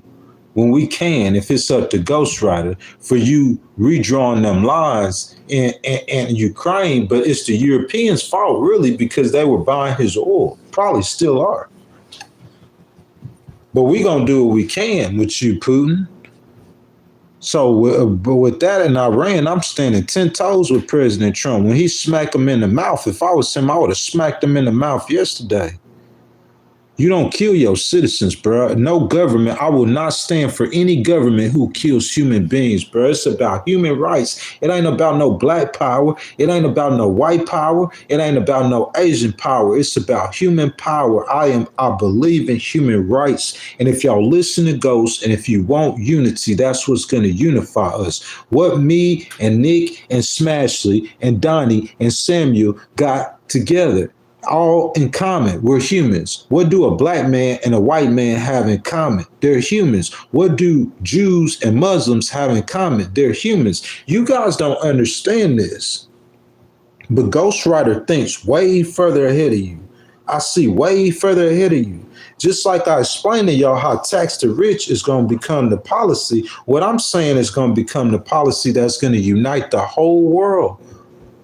when we can, if it's up to Ghostwriter, for you redrawing them lines in Ukraine, but it's the Europeans' fault, really, because they were buying his oil. Probably still are. But we're going to do what we can with you, Putin. So with that in Iran, I'm standing 10 toes with President Trump. When he smacked him in the mouth, if I was him, I would have smacked him in the mouth yesterday. You don't kill your citizens, bro. No government. I will not stand for any government who kills human beings, bro. It's about human rights. It ain't about no black power. It ain't about no white power. It ain't about no Asian power. It's about human power. I believe in human rights. And if y'all listen to Ghost and if you want unity, that's what's going to unify us. What me and Nick and Smashley and Donnie and Samuel got together, all in common. We're humans. What do a black man and a white man have in common? They're humans. What do Jews and Muslims have in common? They're humans. You guys don't understand this. But Ghostwriter thinks way further ahead of you. I see way further ahead of you. Just like I explained to y'all how tax the rich is going to become the policy, what I'm saying is going to become the policy that's going to unite the whole world.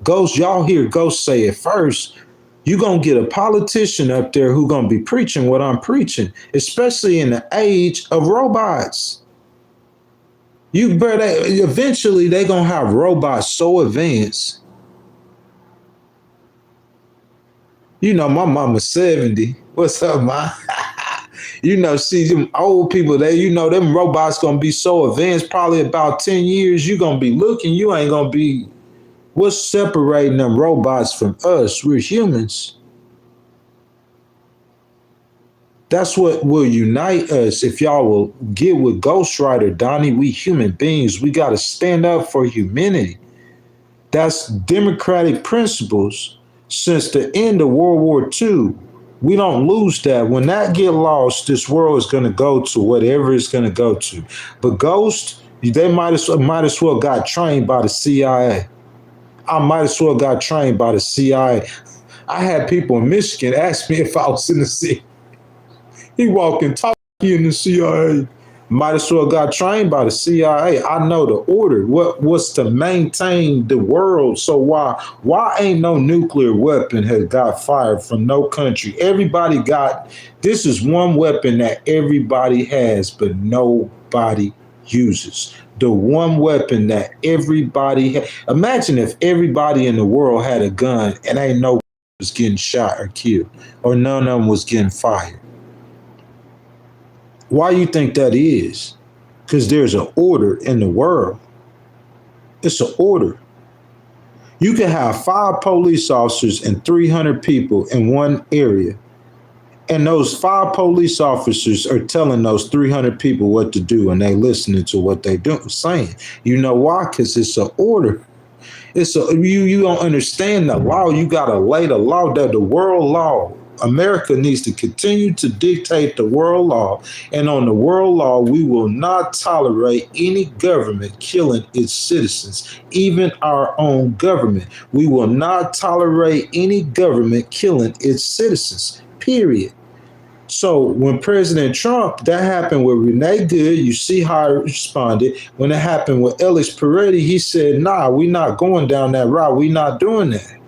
Ghost, y'all hear Ghost say it first. You're going to get a politician up there who's going to be preaching what I'm preaching, especially in the age of robots. Eventually, they're going to have robots so advanced. My mama's 70. What's up, ma? See them old people, them robots gonna be so advanced, probably about 10 years, you gonna be looking, you ain't gonna be, what's separating them robots from us? We're humans. That's what will unite us. If y'all will get with Ghostwriter, Donnie, we human beings. We got to stand up for humanity. That's democratic principles since the end of World War II. We don't lose that. When that get lost, this world is going to go to whatever it's going to go to. But Ghost, they might as well got trained by the CIA. I might as well got trained by the CIA. I had people in Michigan ask me if I was in the CIA. He walking, talking in the CIA. Might as well got trained by the CIA. I know the order. What's to maintain the world? So why ain't no nuclear weapon has got fired from no country? Everybody got, this is one weapon that everybody has, but nobody uses. The one weapon that everybody imagine if everybody in the world had a gun and ain't no was getting shot or killed, or none of them was getting fired. Why you think that is? Because there's an order in the world. It's an order. You can have 5 police officers and 300 people in one area. And those 5 police officers are telling those 300 people what to do, and they listening to what they saying. You know why? Because it's an order. You don't understand the law. You gotta lay the law, that the world law. America needs to continue to dictate the world law. And on the world law, we will not tolerate any government killing its citizens, even our own government. We will not tolerate any government killing its citizens, period. So when President Trump, that happened with Renee Good, you see how he responded. When it happened with Ellis Peretti, he said, nah, we're not going down that route. We're not doing that.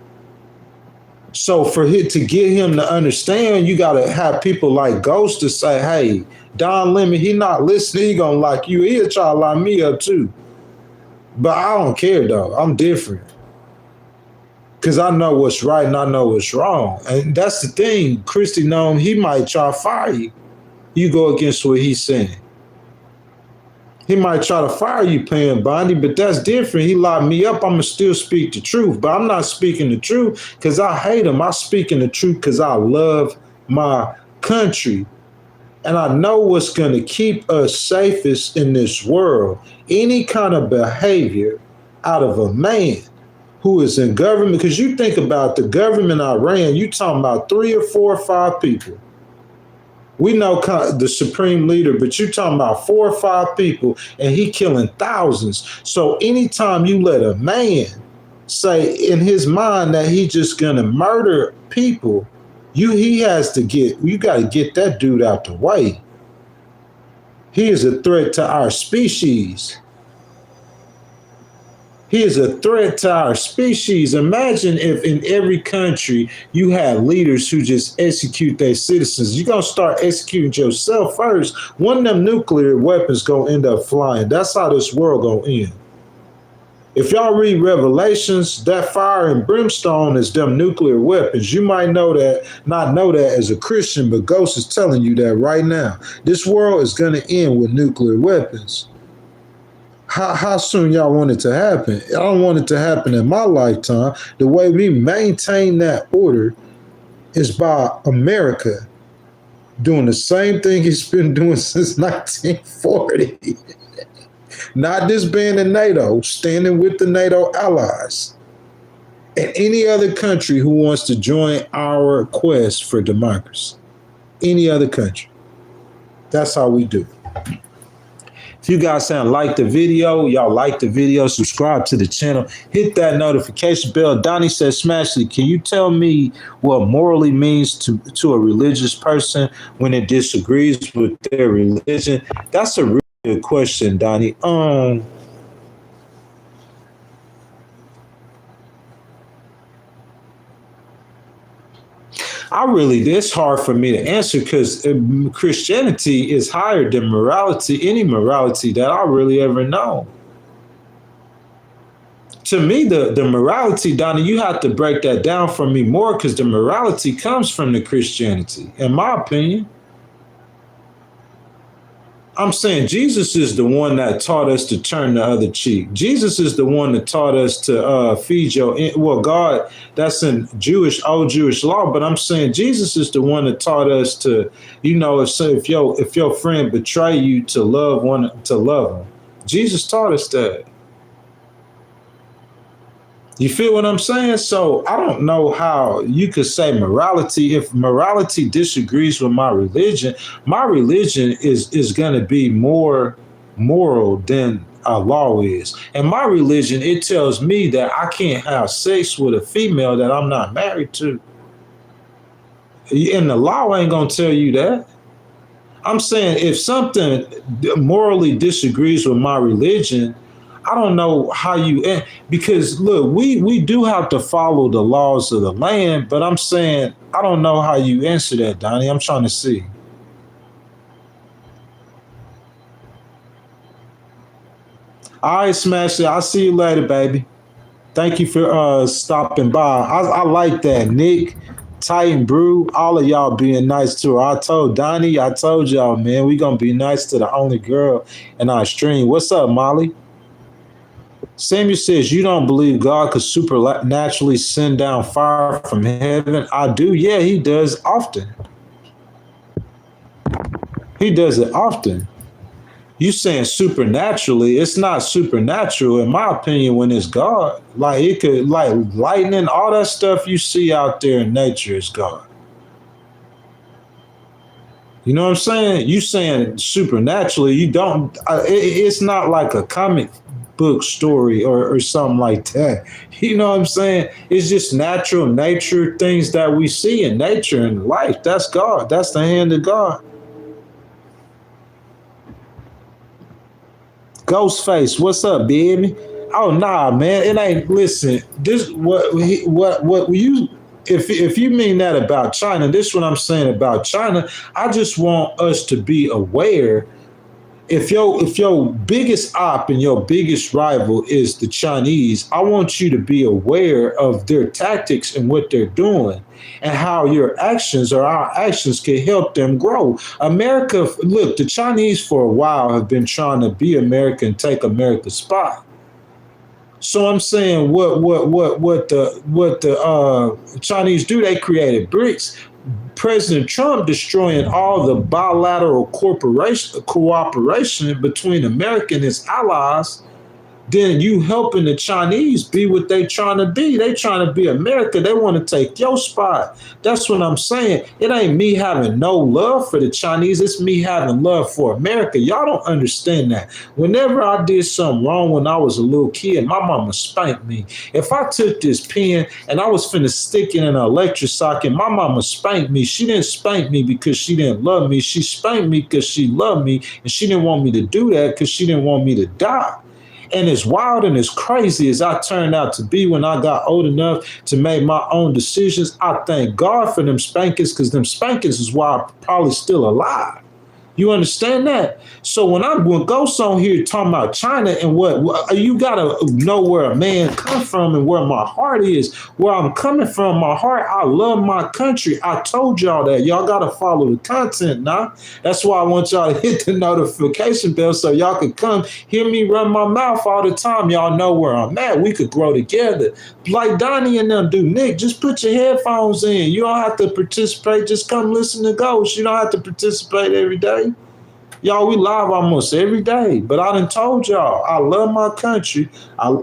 So for him to get him to understand, you got to have people like Ghost to say, hey, Don Lemon, he not listening. He going to lock you. He'll try to lock me up too. But I don't care though. I'm different. Because I know what's right and I know what's wrong. And that's the thing. Christy Nome, he might try to fire you. You go against what he's saying. He might try to fire you paying Bondi, but that's different. He locked me up. I'm going to still speak the truth. But I'm not speaking the truth because I hate him. I'm speaking the truth because I love my country. And I know what's going to keep us safest in this world. Any kind of behavior out of a man who is in government, because you think about the government I ran, you talking about 3 or 4 or 5 people. We know the supreme leader, but you're talking about 4 or 5 people and he killing thousands. So anytime you let a man say in his mind that he just gonna murder people, you got to get that dude out the way. He is a threat to our species. He is a threat to our species. Imagine if in every country you had leaders who just execute their citizens. You're going to start executing yourself first. One of them nuclear weapons going to end up flying. That's how this world going to end. If y'all read Revelations, that fire and brimstone is them nuclear weapons. You might not know that as a Christian, but Ghost is telling you that right now. This world is going to end with nuclear weapons. How soon y'all want it to happen? I don't want it to happen in my lifetime. The way we maintain that order is by America doing the same thing it's been doing since 1940. Not disbanding NATO, standing with the NATO allies. And any other country who wants to join our quest for democracy. Any other country. That's how we do it. If you guys like the video, y'all like the video, subscribe to the channel, hit that notification bell. Donnie says, Smashley, can you tell me what morally means to a religious person when it disagrees with their religion? That's a really good question, Donnie. It's hard for me to answer because Christianity is higher than morality, any morality that I really ever know. to me, the morality, Donnie, you have to break that down for me more because the morality comes from the Christianity, in my opinion. I'm saying Jesus is the one that taught us to turn the other cheek. Jesus is the one that taught us to feed God, that's in old Jewish law. But I'm saying Jesus is the one that taught us to, if your friend betray you, to love them. Jesus taught us that. You feel what I'm saying? So I don't know how you could say morality. If morality disagrees with my religion is going to be more moral than a law is. And my religion, it tells me that I can't have sex with a female that I'm not married to. And the law ain't going to tell you that. I'm saying if something morally disagrees with my religion, I don't know how because look, we do have to follow the laws of the land, but I'm saying I don't know how you answer that, Donnie. I'm trying to see. All right, Smash it. I'll see you later, baby. Thank you for stopping by. I like that, Nick, Titan Brew, all of y'all being nice to her. I told Donnie, I told y'all, man, we gonna be nice to the only girl in our stream. What's up, Molly? Samuel says, you don't believe God could supernaturally send down fire from heaven? I do. Yeah, he does often. He does it often. You saying supernaturally, it's not supernatural, in my opinion, when it's God. Like it could, like lightning, all that stuff you see out there in nature is God. You know what I'm saying? You saying supernaturally, you don't, it's not like a comic book story or something like that. You know what I'm saying? It's just natural nature, things that we see in nature and life. That's God. That's the hand of God. Ghostface, what's up, baby? Oh nah, man, it ain't. Listen, this what you. If you mean that about China, this is what I'm saying about China. I just want us to be aware. If your biggest op and your biggest rival is the Chinese, I want you to be aware of their tactics and what they're doing and how your actions or our actions can help them grow. America, look, the Chinese for a while have been trying to be America and take America's spot. So I'm saying what the Chinese do, they created BRICS. President Trump destroying all the bilateral cooperation between America and its allies, then you helping the Chinese be what they trying to be. They trying to be America. They want to take your spot. That's what I'm saying. It ain't me having no love for the Chinese. It's me having love for America. Y'all don't understand that. Whenever I did something wrong when I was a little kid, my mama spanked me. If I took this pen and I was finna stick it in an electric socket, my mama spanked me. She didn't spank me because she didn't love me. She spanked me because she loved me, and she didn't want me to do that because she didn't want me to die. And as wild and as crazy as I turned out to be when I got old enough to make my own decisions, I thank God for them spankings, because them spankings is why I'm probably still alive. You understand that? So when Ghost on here talking about China and what you gotta know where a man come from and where my heart is, where I'm coming from. My heart, I love my country. I told y'all that. Y'all gotta follow the content now. That's why I want y'all to hit the notification bell so y'all can come hear me run my mouth all the time. Y'all know where I'm at. We could grow together. Like Donnie and them do. Nick, just put your headphones in. You don't have to participate. Just come listen to Ghost. You don't have to participate every day. Y'all, we live almost every day, but I done told y'all, I love my country.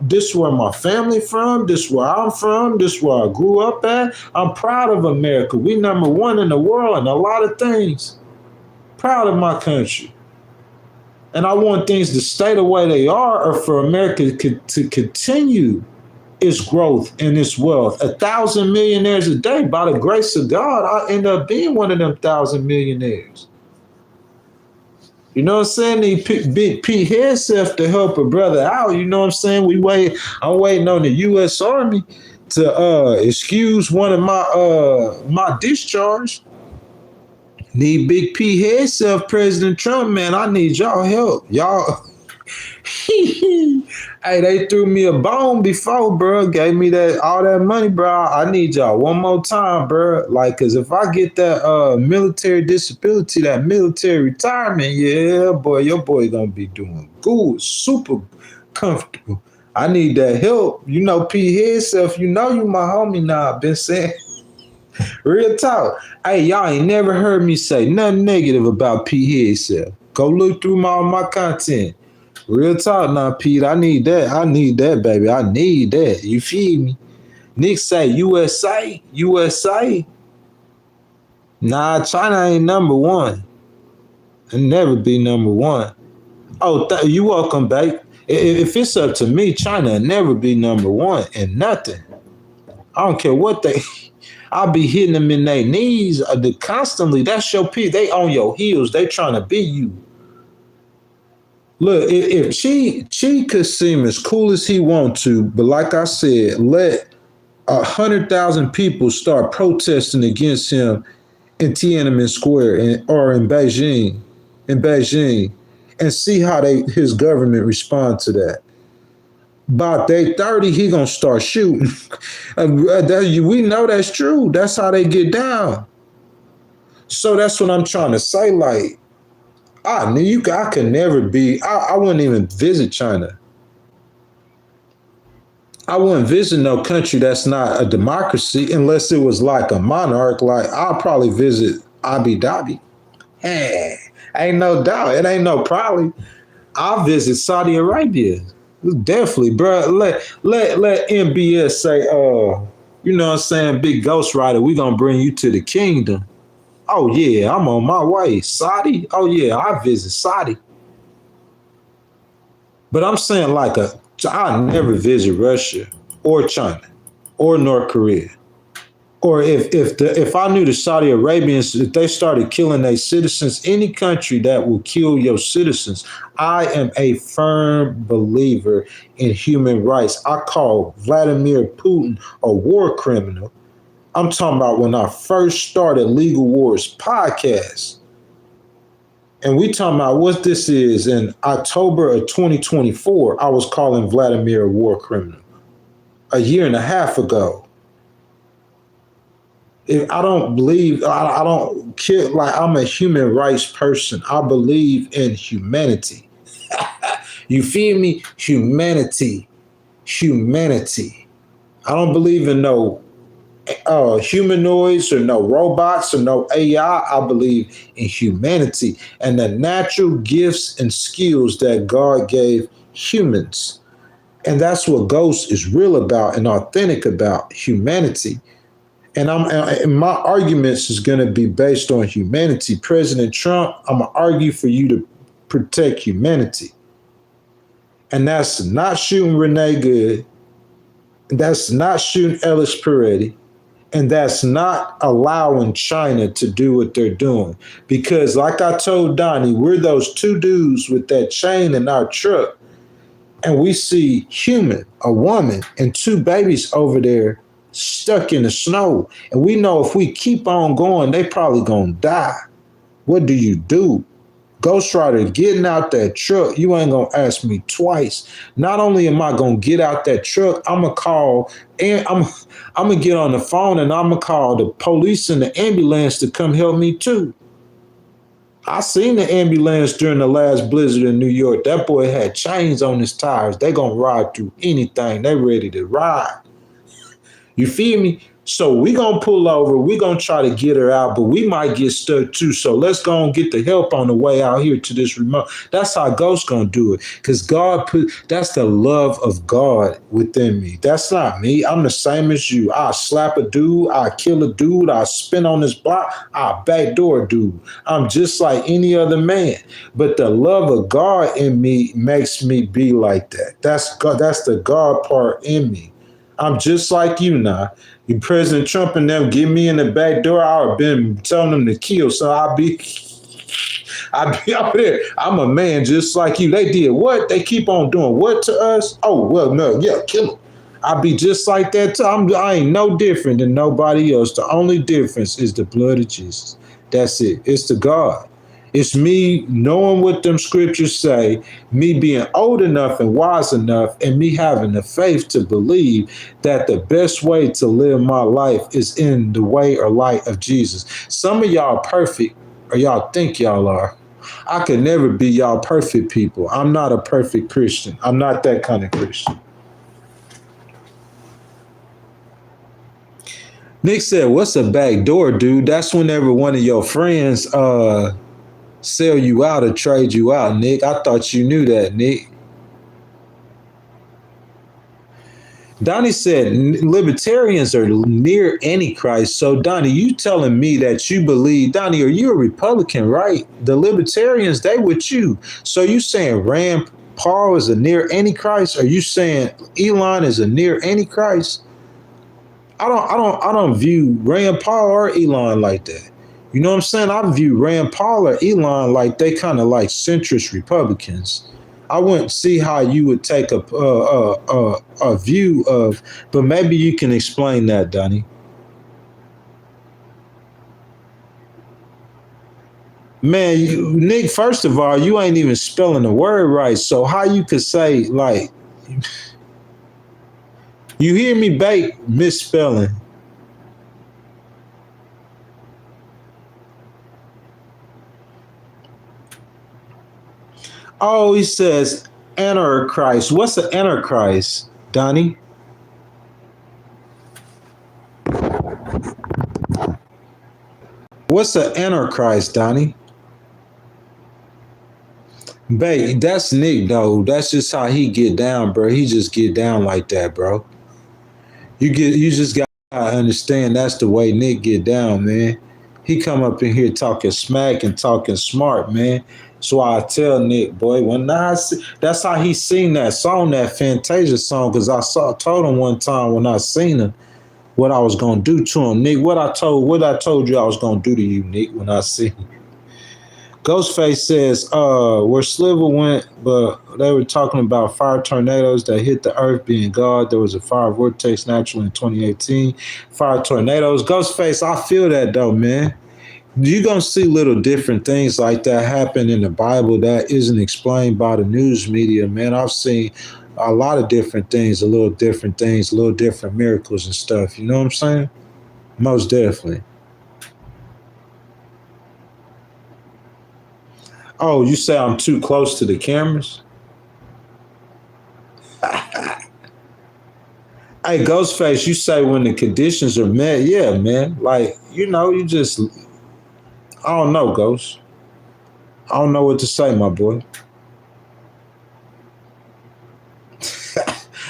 This is where my family from. This is where I'm from. This is where I grew up at. I'm proud of America. We number one in the world in a lot of things. Proud of my country. And I want things to stay the way they are, or for America to continue its growth and its wealth. 1,000 millionaires a day, by the grace of God, I end up being one of them 1,000 millionaires. You know what I'm saying? He Big Pete himself to help a brother out. You know what I'm saying? I'm waiting on the U.S. Army to excuse one of my discharge. Need Big P himself, President Trump, man. I need y'all help. Y'all Hey, they threw me a bone before, bro. Gave me that all that money, bro. I need y'all one more time, bro. Like, cause if I get that military disability, that military retirement, yeah, boy, your boy gonna be doing good, super comfortable. I need that help. You know, P himself, you know you my homie now. I've been saying real talk. Hey, y'all ain't never heard me say nothing negative about P himself. Go look through my content. Real talk now, Pete. I need that. I need that, baby. I need that. You feel me? Nick say USA, USA. Nah, China ain't number one. It'll never be number one. Oh, you welcome, babe. If it's up to me, China will never be number one and nothing. I don't care what they. I'll be hitting them in their knees constantly. That's your P. They on your heels. They trying to be you. Look, if she could seem as cool as he want to, but like I said, let 100,000 people start protesting against him in Tiananmen Square or in Beijing, and see how his government respond to that. By day 30, he gonna start shooting. We know that's true. That's how they get down. So that's what I'm trying to say. Like, I could never be. I wouldn't even visit China. I wouldn't visit no country that's not a democracy unless it was like a monarch. Like, I'll probably visit Abu Dhabi. Hey, ain't no doubt. It ain't no probably. I'll visit Saudi Arabia. Definitely, bro. Let MBS say, you know what I'm saying, big Ghost Rider, we gonna bring you to the kingdom. Oh yeah, I'm on my way. Saudi? Oh yeah, I visit Saudi. But I'm saying I never visit Russia or China or North Korea. Or if I knew the Saudi Arabians, if they started killing their citizens, any country that will kill your citizens, I am a firm believer in human rights. I call Vladimir Putin a war criminal. I'm talking about when I first started Legal Wars podcast. And we talking about what this is in October of 2024. I was calling Vladimir a war criminal a year and a half ago. I don't believe, I don't care, like I'm a human rights person. I believe in humanity. You feel me? Humanity. I don't believe in no humanoids or no robots or no AI. I believe in humanity and the natural gifts and skills that God gave humans. And that's what Ghost is real about and authentic about, humanity. And my arguments is going to be based on humanity. President Trump, I'm going to argue for you to protect humanity. And that's not shooting Renee Good. That's not shooting Ellis Peretti. And that's not allowing China to do what they're doing. Because like I told Donnie, we're those two dudes with that chain in our truck. And we see a woman, and two babies over there stuck in the snow. And we know if we keep on going, they probably gonna die. What do you do? Ghost Rider, getting out that truck, you ain't gonna ask me twice. Not only am I gonna get out that truck, I'm gonna call and I'm gonna get on the phone and I'm gonna call the police and the ambulance to come help me too. I seen the ambulance during the last blizzard in New York. That boy had chains on his tires. They gonna ride through anything. They ready to ride. You feel me? So we gonna pull over. We gonna try to get her out, but we might get stuck too. So let's go and get the help on the way out here to this remote. That's how Ghost gonna do it. Because that's the love of God within me. That's not me. I'm the same as you. I slap a dude. I kill a dude. I spin on this block. I backdoor dude. I'm just like any other man. But the love of God in me makes me be like that. That's God. That's the God part in me. I'm just like you now. You President Trump and them get me in the back door, I would have been telling them to kill. So I'd be out there. I'm a man just like you. They did what? They keep on doing what to us? Oh, well, no, yeah, kill them. I'd be just like that too. I ain't no different than nobody else. The only difference is the blood of Jesus. That's it. It's the God. It's me knowing what them scriptures say, me being old enough and wise enough, and me having the faith to believe that the best way to live my life is in the way or light of Jesus. Some of y'all perfect, or y'all think y'all are. I could never be y'all perfect people. I'm not a perfect Christian. I'm not that kind of Christian. Nick said, what's a back door, dude? That's whenever one of your friends sell you out or trade you out, Nick. I thought you knew that, Nick. Donnie said libertarians are near Antichrist. So, Donnie, you telling me that you believe, Donnie, are you a Republican, right? The libertarians, they with you. So you saying Rand Paul is a near Antichrist? Are you saying Elon is a near Antichrist? I don't view Rand Paul or Elon like that. You know what I'm saying? I view Rand Paul or Elon like they kind of like centrist Republicans. I wouldn't see how you would take a view of, but maybe you can explain that, Donnie. Man, Nick, first of all, you ain't even spelling the word right. So how you could say like, you hear me, bait misspelling? Oh, he says Antichrist. What's an Antichrist, Donnie? What's an Antichrist, Donnie? Babe, that's Nick though. That's just how he get down, bro. He just get down like that, bro. You just gotta understand that's the way Nick get down, man. He come up in here talking smack and talking smart, man. So I tell Nick, boy, that's how he seen that song, that Fantasia song, because told him one time when I seen him what I was gonna do to him, Nick. What I told you I was gonna do to you, Nick, when I see you. Ghostface says, where Sliver went, but they were talking about fire tornadoes that hit the earth being God. There was a fire vortex naturally in 2018. Fire tornadoes. Ghostface, I feel that though, man. You're going to see little different things like that happen in the Bible that isn't explained by the news media, man. I've seen a lot of different things, little different miracles and stuff. You know what I'm saying? Most definitely. Oh, you say I'm too close to the cameras? Hey, Ghostface, you say when the conditions are met. Yeah, man. Like, you know, you just, I don't know, Ghost. I don't know what to say, my boy.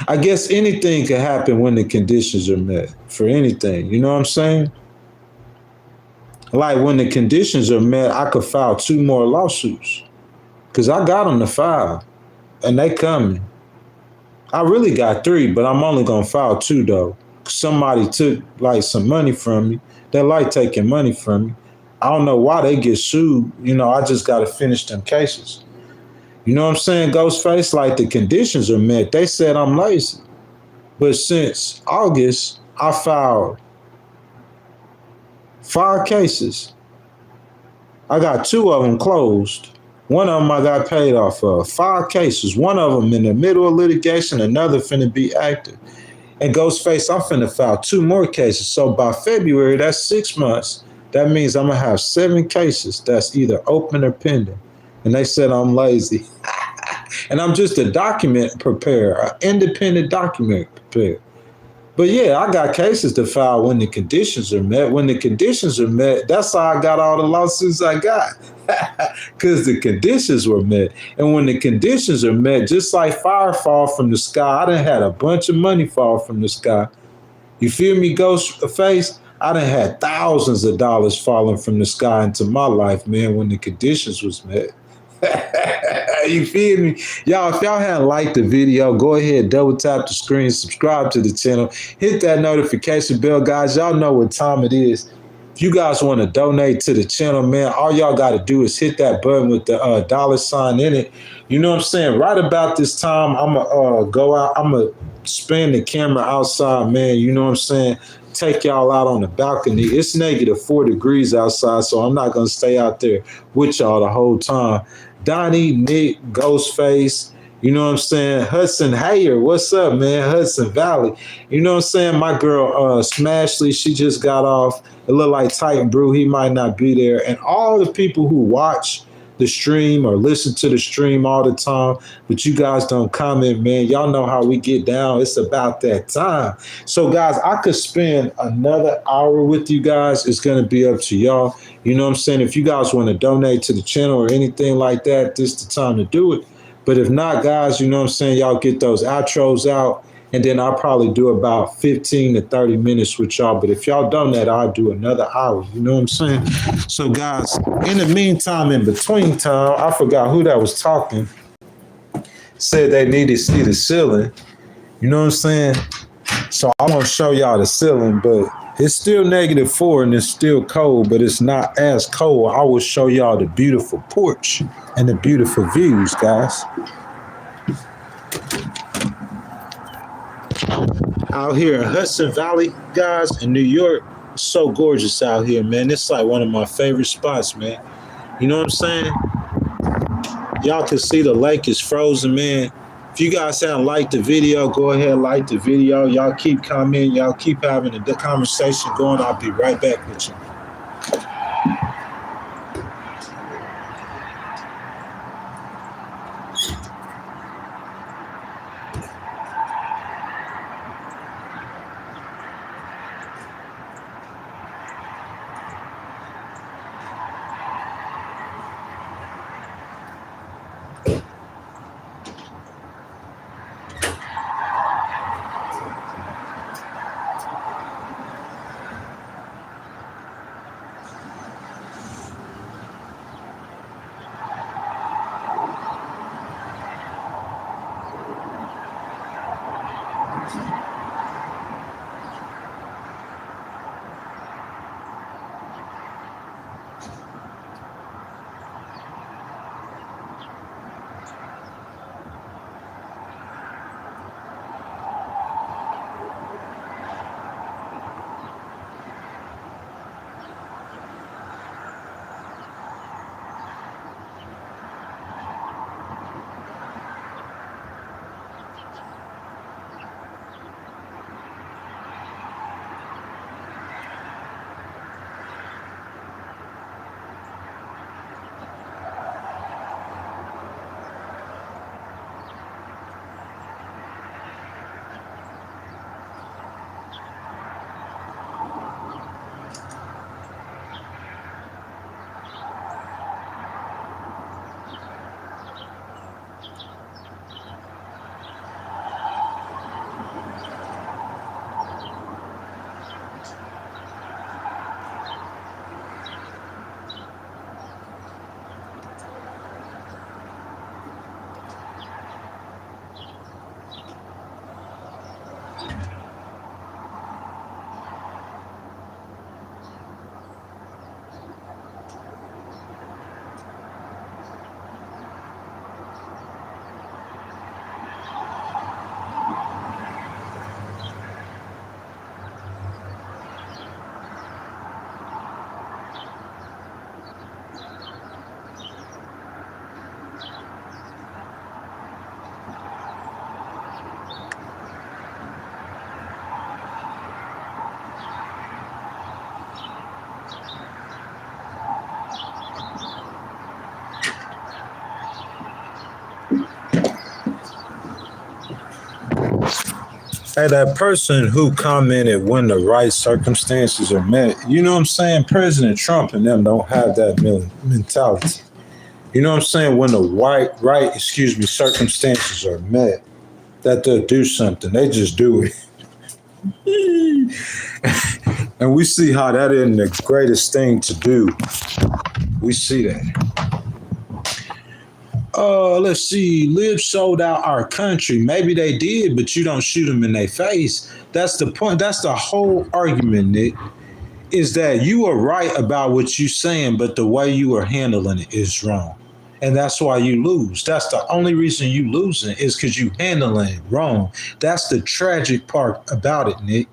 I guess anything can happen when the conditions are met for anything. You know what I'm saying? Like when the conditions are met, I could file 2 more lawsuits because I got them to file and they coming. I really got 3, but I'm only going to file 2 though. Somebody took like some money from me. They like taking money from me. I don't know why they get sued. You know, I just got to finish them cases. You know what I'm saying, Ghostface? Like the conditions are met. They said I'm lazy. But since August, I filed 5 cases. I got 2 of them closed. One of them I got paid off of. 5 cases. One of them in the middle of litigation, another finna be active. And Ghostface, I'm finna file 2 more cases. So by February, that's 6 months. That means I'm gonna have 7 cases that's either open or pending. And they said I'm lazy. And I'm just a document preparer, an independent document preparer. But yeah, I got cases to file when the conditions are met. When the conditions are met, that's how I got all the lawsuits I got. Because the conditions were met. And when the conditions are met, just like fire fall from the sky, I done had a bunch of money fall from the sky. You feel me, Ghostface? I done had thousands of dollars falling from the sky into my life, man, when the conditions was met. You feel me? Y'all, if y'all hadn't liked the video, go ahead, double tap the screen, subscribe to the channel, hit that notification bell, guys. Y'all know what time it is. If you guys want to donate to the channel, man, all y'all got to do is hit that button with the $sign in it. You know what I'm saying? Right about this time, I'm going to go out. I'm going to spin the camera outside, man. You know what I'm saying? take y'all out on the balcony. It's -4 degrees outside, so I'm not gonna stay out there with y'all the whole time. Donnie, Nick, Ghostface, you know what I'm saying? Hudson Hayer, what's up, man? Hudson Valley. You know what I'm saying? My girl Smashley, she just got off. It looked like Titan Brew, he might not be there. And all the people who watch the stream or listen to the stream all the time, but you guys don't comment, man. Y'all know how we get down. It's about that time. So, guys, I could spend another hour with you guys. It's going to be up to y'all. You know what I'm saying? If you guys want to donate to the channel or anything like that, this is the time to do it. But if not, guys, you know what I'm saying? Y'all get those outros out. And then I'll probably do about 15 to 30 minutes with y'all. But if y'all done that, I'll do another hour. You know what I'm saying? So, guys, in the meantime, in between time, I forgot who that was talking. Said they needed to see the ceiling. You know what I'm saying? So I want to show y'all the ceiling, but it's still -4 and it's still cold, but it's not as cold. I will show y'all the beautiful porch and the beautiful views, guys. Out here in Hudson Valley, guys, in New York, it's so gorgeous out here, man. It's like one of my favorite spots, man. You know what I'm saying? Y'all can see the lake is frozen, man. If you guys haven't liked the video, go ahead and like the video. Y'all keep commenting. Y'all keep having the conversation going. I'll be right back with you. Hey, that person who commented when the right circumstances are met, you know what I'm saying? President Trump and them don't have that mentality. You know what I'm saying? When the right circumstances are met, that they'll do something. They just do it. And we see how that isn't the greatest thing to do. We see that. Let's see. Lib sold out our country. Maybe they did, but you don't shoot them in their face. That's the point. That's the whole argument, Nick, is that you are right about what you're saying, but the way you are handling it is wrong. And that's why you lose. That's the only reason you losing is because you handling it wrong. That's the tragic part about it, Nick.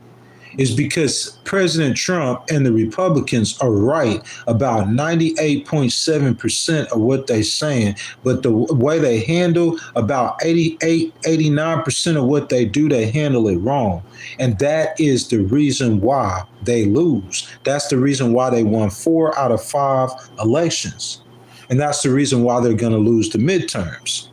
is because President Trump and the Republicans are right about 98.7% of what they're saying, but the way they handle about 88, 89% of what they do, they handle it wrong. And that is the reason why they lose. That's the reason why they won 4 out of 5 elections. And that's the reason why they're going to lose the midterms.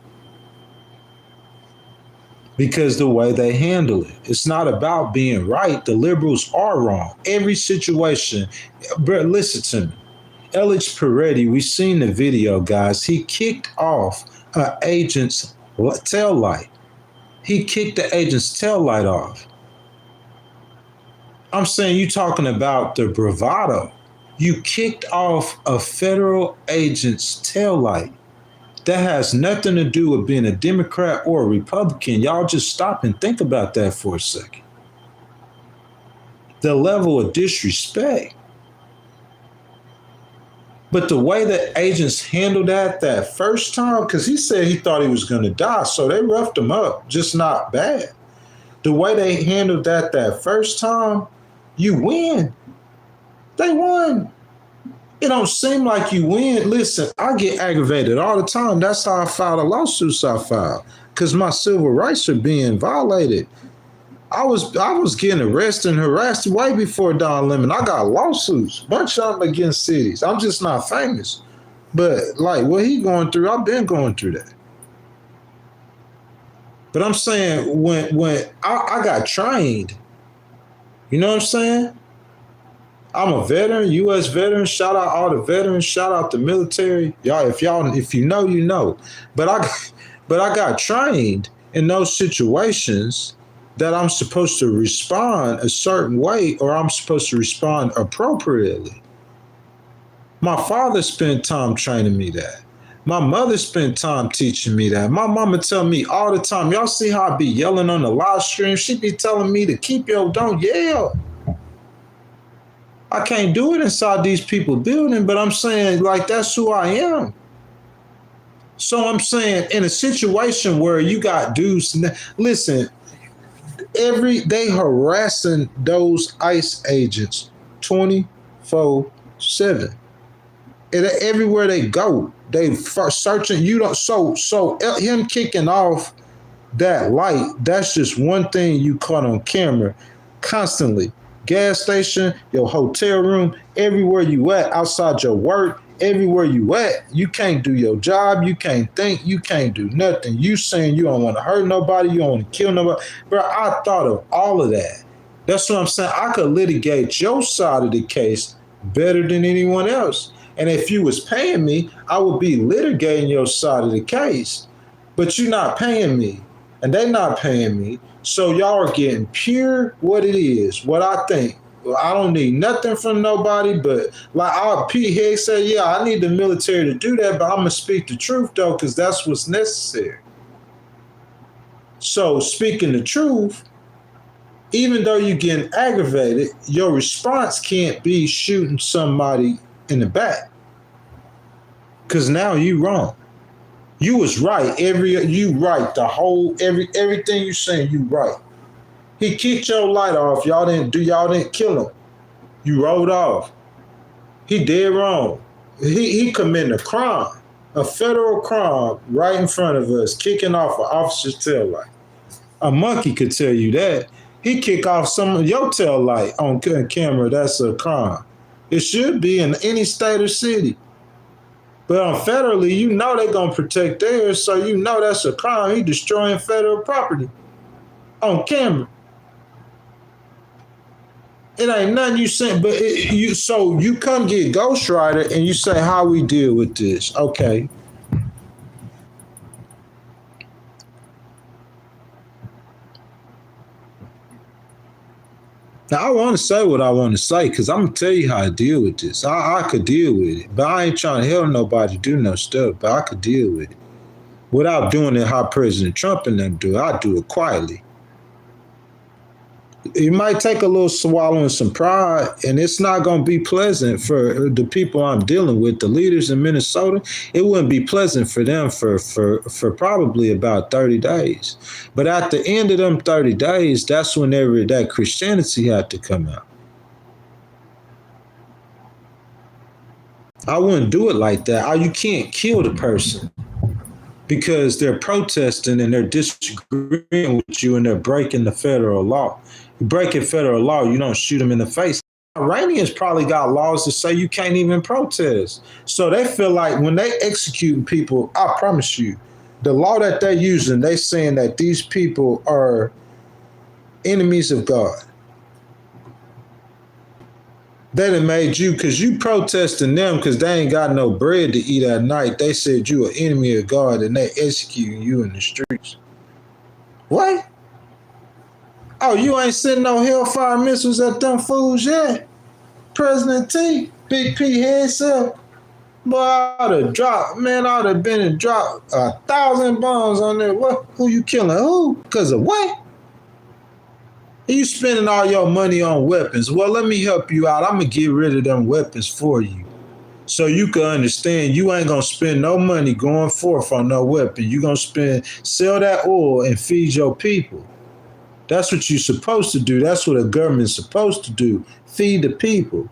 Because the way they handle it. It's not about being right. The liberals are wrong. Every situation. Bro, listen to me. Elix Peretti, we seen the video, guys. He kicked off an agent's tail light. He kicked the agent's tail light off. I'm saying you talking about the bravado. You kicked off a federal agent's tail light. That has nothing to do with being a Democrat or a Republican. Y'all just stop and think about that for a second. The level of disrespect. But the way that agents handled that first time, because he said he thought he was going to die, so they roughed him up, just not bad. The way they handled that first time, you win. They won. It don't seem like you win. Listen, I get aggravated all the time. That's how I filed the lawsuits I filed, because my civil rights are being violated. I was getting arrested and harassed way before Don Lemon. I got lawsuits, bunch of them against cities. I'm just not famous. But like what he going through, I've been going through that. But I'm saying when I got trained, you know what I'm saying? I'm a veteran, U.S. veteran. Shout out all the veterans. Shout out the military. If you know, you know. But I got trained in those situations that I'm supposed to respond a certain way, or I'm supposed to respond appropriately. My father spent time training me that. My mother spent time teaching me that. My mama tell me all the time, y'all see how I be yelling on the live stream? She be telling me to don't yell. I can't do it inside these people building, but I'm saying like that's who I am. So I'm saying in a situation where you got dudes, listen, they harassing those ICE agents 24/7. And everywhere they go, they searching. So him kicking off that light, that's just one thing you caught on camera constantly. Gas station, your hotel room, everywhere you at, outside your work, everywhere you at, you can't do your job, you can't think, you can't do nothing. You saying you don't want to hurt nobody, you don't want to kill nobody. Bro, I thought of all of that. That's what I'm saying. I could litigate your side of the case better than anyone else. And if you was paying me, I would be litigating your side of the case. But you're not paying me, and they're not paying me. So y'all are getting pure what it is, what I think. I don't need nothing from nobody, but like Pete Higgs said, yeah, I need the military to do that, but I'm going to speak the truth, though, because that's what's necessary. So speaking the truth, even though you're getting aggravated, your response can't be shooting somebody in the back, because now you wrong. You was right. You right. Everything you saying, you right. He kicked your light off. Y'all didn't kill him. You rolled off. He did wrong. He committed a crime, a federal crime right in front of us, kicking off an officer's tail light. A monkey could tell you that. He kick off some of your tail light on camera. That's a crime. It should be in any state or city. But on federally, you know they're going to protect theirs, so you know that's a crime. He destroying federal property on camera. It ain't nothing you saying, but so you come get Ghost Rider and you say, how we deal with this? Okay. Now, I want to say what I want to say, because I'm going to tell you how I deal with this. I could deal with it, but I ain't trying to help nobody do no stuff, but I could deal with it. Without doing it how President Trump and them do, I do it quietly. It might take a little swallowing some pride, and it's not going to be pleasant for the people I'm dealing with, the leaders in Minnesota. It wouldn't be pleasant for them for probably about 30 days. But at the end of them 30 days, that's whenever that Christianity had to come out. I wouldn't do it like that. You can't kill the person because they're protesting and they're disagreeing with you and they're breaking the federal law. You breaking federal law, you don't shoot them in the face. Iranians probably got laws that say you can't even protest. So they feel like when they executing people, I promise you, the law that they're using, they saying that these people are enemies of God. They done made you, because you protesting them because they ain't got no bread to eat at night. They said you an enemy of God and they executing you in the streets. What? Oh, you ain't sending no hellfire missiles at them fools yet? President T, Big P heads up. Boy, I'd have dropped, man, I'd have been and dropped 1,000 bombs on there. What? Who you killing? Who? Because of what? You spending all your money on weapons. Well, let me help you out. I'm going to get rid of them weapons for you. So you can understand you ain't going to spend no money going forth on no weapon. You're going to sell that oil and feed your people. That's what you're supposed to do. That's what a government's supposed to do. Feed the people.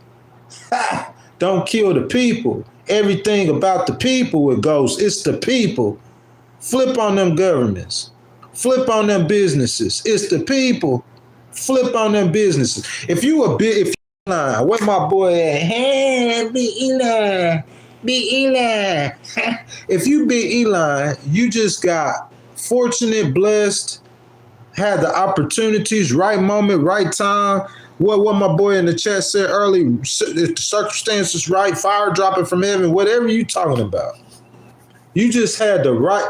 Ha! Don't kill the people. Everything about the people it goes. It's the people. Flip on them governments. Flip on them businesses. It's the people. Flip on them businesses. If you Eli, where my boy at? Hey, be Eli. Be Eli. If you be Eli, you just got fortunate, blessed, had the opportunities, right moment, right time. What my boy in the chat said earlier, if the circumstances right, fire dropping from heaven, whatever you talking about. You just had the right,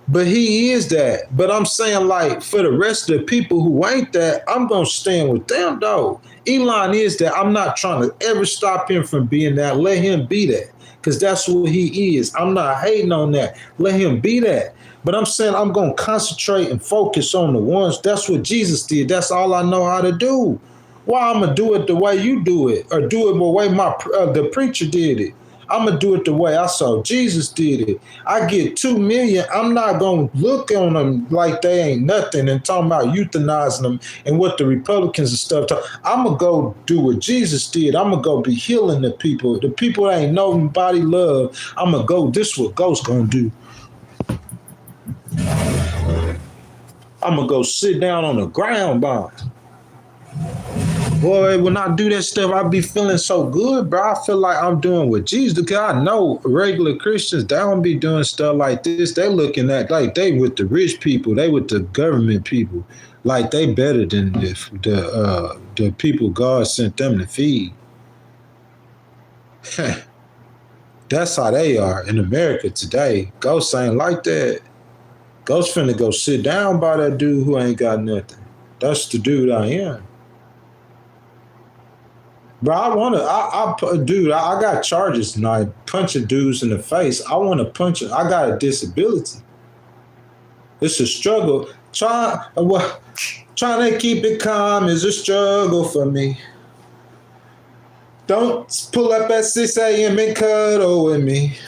but he is that. But I'm saying, like, for the rest of the people who ain't that, I'm going to stand with them, though. Elon is that. I'm not trying to ever stop him from being that. Let him be that, because that's what he is. I'm not hating on that. Let him be that. But I'm saying I'm going to concentrate and focus on the ones. That's what Jesus did. That's all I know how to do. Why I'm going to do it the way you do it, or do it the way the preacher did it. I'm going to do it the way I saw Jesus did it. I get 2 million. I'm not going to look on them like they ain't nothing and talking about euthanizing them and what the Republicans and stuff talk. I'm going to go do what Jesus did. I'm going to go be healing the people. The people that ain't nobody love, I'm going to go. This is what Ghost going to do. I'm going to go sit down on the ground bomb. Boy, when I do that stuff, I be feeling so good, bro. I feel like I'm doing what Jesus, because I know regular Christians, they don't be doing stuff like this. They looking at, like, they with the rich people, they with the government people, like they better than the people God sent them to feed. That's how they are in America today. Ghost ain't like that. Ghost finna go sit down by that dude who ain't got nothing. That's the dude I am. Bro, I got charges tonight, punching dudes in the face. I want to punch it. I got a disability. It's a struggle. Trying to keep it calm is a struggle for me. Don't pull up at 6 a.m. and cuddle with me.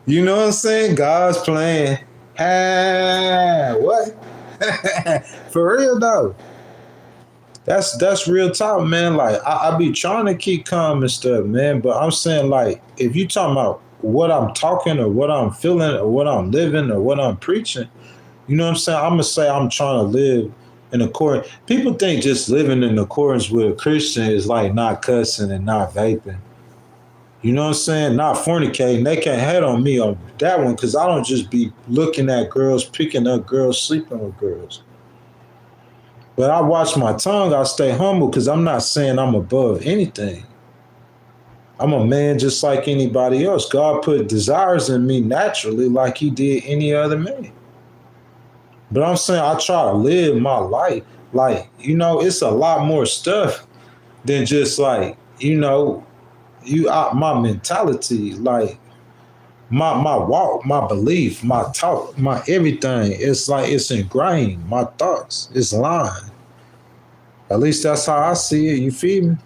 You know what I'm saying? God's plan. What? For real though. That's real talk, man. Like, I be trying to keep calm and stuff, man. But I'm saying, like, if you talking about what I'm talking or what I'm feeling or what I'm living or what I'm preaching, you know what I'm saying? I'm going to say I'm trying to live in accordance. People think just living in accordance with a Christian is like not cussing and not vaping. You know what I'm saying? Not fornicating. They can't hate on me on that one because I don't just be looking at girls, picking up girls, sleeping with girls. But I watch my tongue. I stay humble because I'm not saying I'm above anything. I'm a man just like anybody else. God put desires in me naturally like he did any other man. But I'm saying I try to live my life. Like, you know, it's a lot more stuff than just like, you know, my mentality. Like, My walk, my belief, my talk, my everything. It's like it's ingrained. My thoughts, it's lying. At least that's how I see it. You feel me?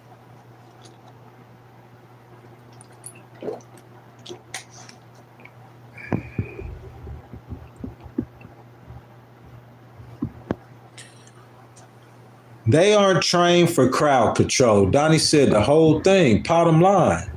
They aren't trained for crowd control. Donnie said the whole thing. Bottom line.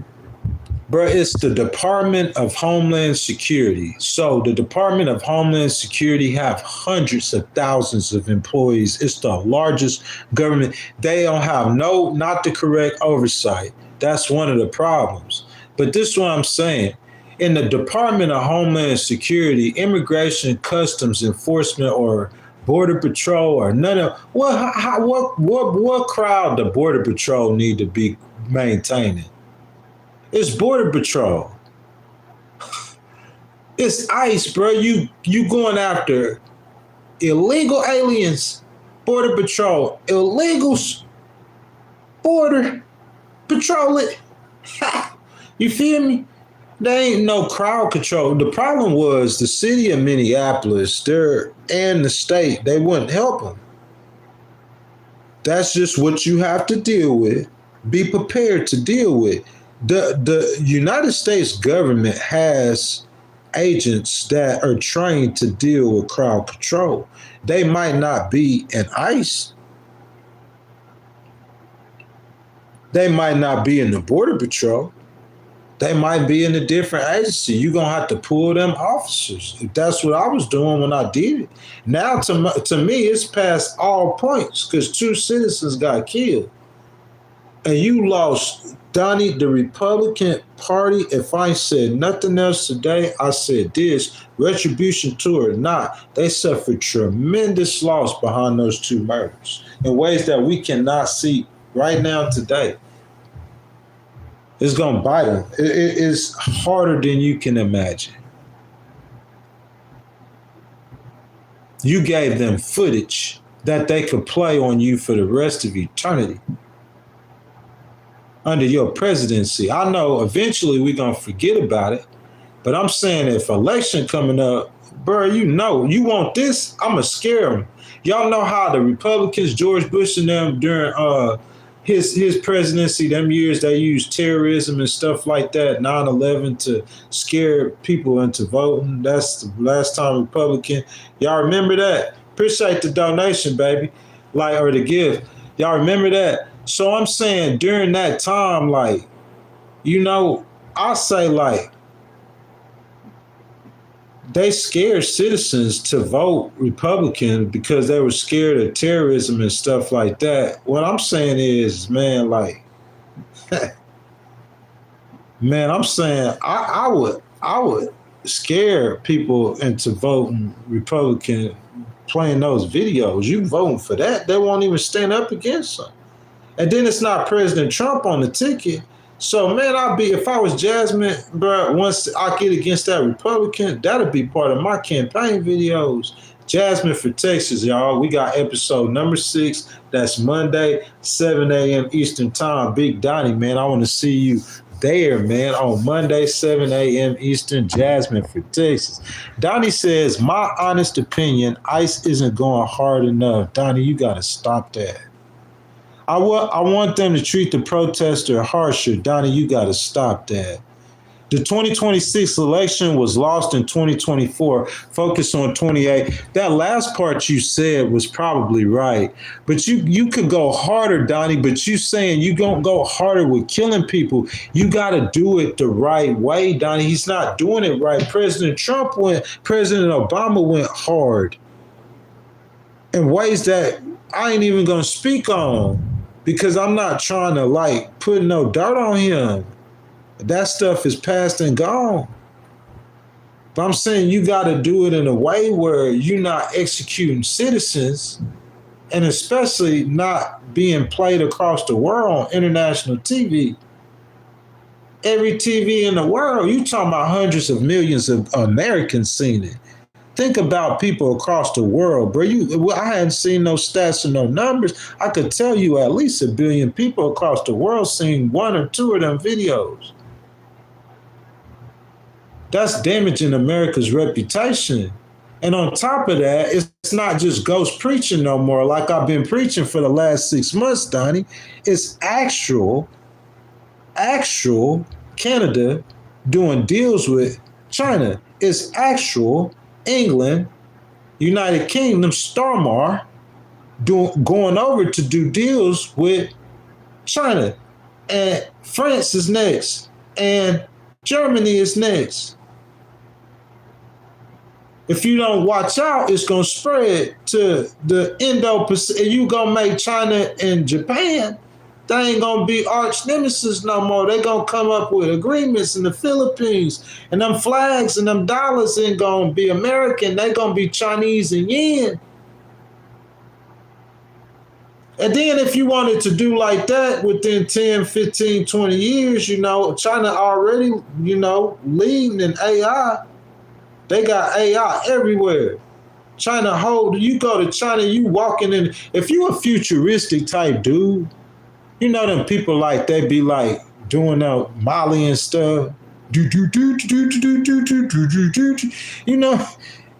Bro, it's the Department of Homeland Security. So the Department of Homeland Security have hundreds of thousands of employees. It's the largest government. They don't have not the correct oversight. That's one of the problems. But this is what I'm saying. In the Department of Homeland Security, Immigration Customs Enforcement or Border Patrol or none of what crowd the Border Patrol need to be maintaining? It's Border Patrol. It's ICE, bro. You going after illegal aliens, Border Patrol, illegals, Border Patrol it. You feel me? There ain't no crowd control. The problem was the city of Minneapolis, and the state, they wouldn't help them. That's just what you have to deal with. Be prepared to deal with. The United States government has agents that are trained to deal with crowd control. They might not be in ICE. They might not be in the Border Patrol. They might be in a different agency. You're going to have to pull them officers. If that's what I was doing when I did it. Now, to me, it's past all points because 2 citizens got killed. And you lost, Donnie, the Republican Party. If I said nothing else today, I said this. Retribution Tour or not, they suffered tremendous loss behind those 2 murders in ways that we cannot see right now today. It's going to bite them. It's harder than you can imagine. You gave them footage that they could play on you for the rest of eternity. Under your presidency. I know eventually we're going to forget about it, but I'm saying if election coming up, bro, you want this, I'm going to scare them. Y'all know how the Republicans, George Bush and them during his presidency, them years they used terrorism and stuff like that, 9/11 to scare people into voting. That's the last time Republican. Y'all remember that? Appreciate the donation, baby. Or the gift. Y'all remember that? So I'm saying during that time, I say they scared citizens to vote Republican because they were scared of terrorism and stuff like that. What I'm saying is, man, I'm saying I would scare people into voting Republican, playing those videos. You voting for that, they won't even stand up against them. And then it's not President Trump on the ticket. So, man, if I was Jasmine, bro, once I get against that Republican, that'll be part of my campaign videos. Jasmine for Texas, y'all. We got episode number 6. That's Monday, 7 a.m. Eastern time. Big Donnie, man, I want to see you there, man, on Monday, 7 a.m. Eastern, Jasmine for Texas. Donnie says, my honest opinion, ICE isn't going hard enough. Donnie, you got to stop that. I want them to treat the protester harsher. Donnie, you got to stop that. The 2026 election was lost in 2024. Focus on 28. That last part you said was probably right. But you could go harder, Donnie, but you saying you don't go harder with killing people. You got to do it the right way, Donnie. He's not doing it right. President Obama went hard in ways that I ain't even going to speak on. Because I'm not trying to put no dirt on him. That stuff is past and gone. But I'm saying you got to do it in a way where you're not executing citizens and especially not being played across the world on international TV. Every TV in the world, you talking about hundreds of millions of Americans seen it. Think about people across the world, bro. I hadn't seen no stats or no numbers. I could tell you at least 1 billion people across the world seen 1 or 2 of them videos. That's damaging America's reputation. And on top of that, it's not just ghost preaching no more, like I've been preaching for the last 6 months, Donnie. It's actual Canada doing deals with China. It's actual England, United Kingdom, Starmer going over to do deals with China. And France is next. And Germany is next. If you don't watch out, it's going to spread to the Indo-Pacific. You going to make China and Japan, they ain't going to be arch nemesis no more. They going to come up with agreements in the Philippines. And them flags and them dollars ain't going to be American. They going to be Chinese and yen. And then if you wanted to do like that within 10, 15, 20 years, China already, leading in AI. They got AI everywhere. You go to China, you walking in. If you a futuristic type dude, them people like, they be like doing that Molly and stuff. If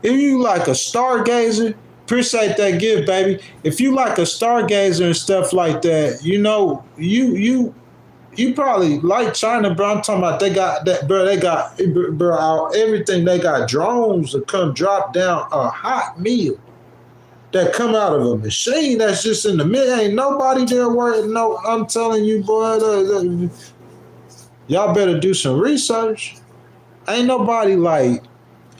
you like a stargazer, appreciate that gift, baby. If you like a stargazer and stuff like that, you probably like China, bro. I'm talking about they got that, bro. They got, bro, everything. They got drones that come drop down a hot meal that come out of a machine that's just in the middle. Ain't nobody there working. No, I'm telling you, boy, y'all better do some research. Ain't nobody like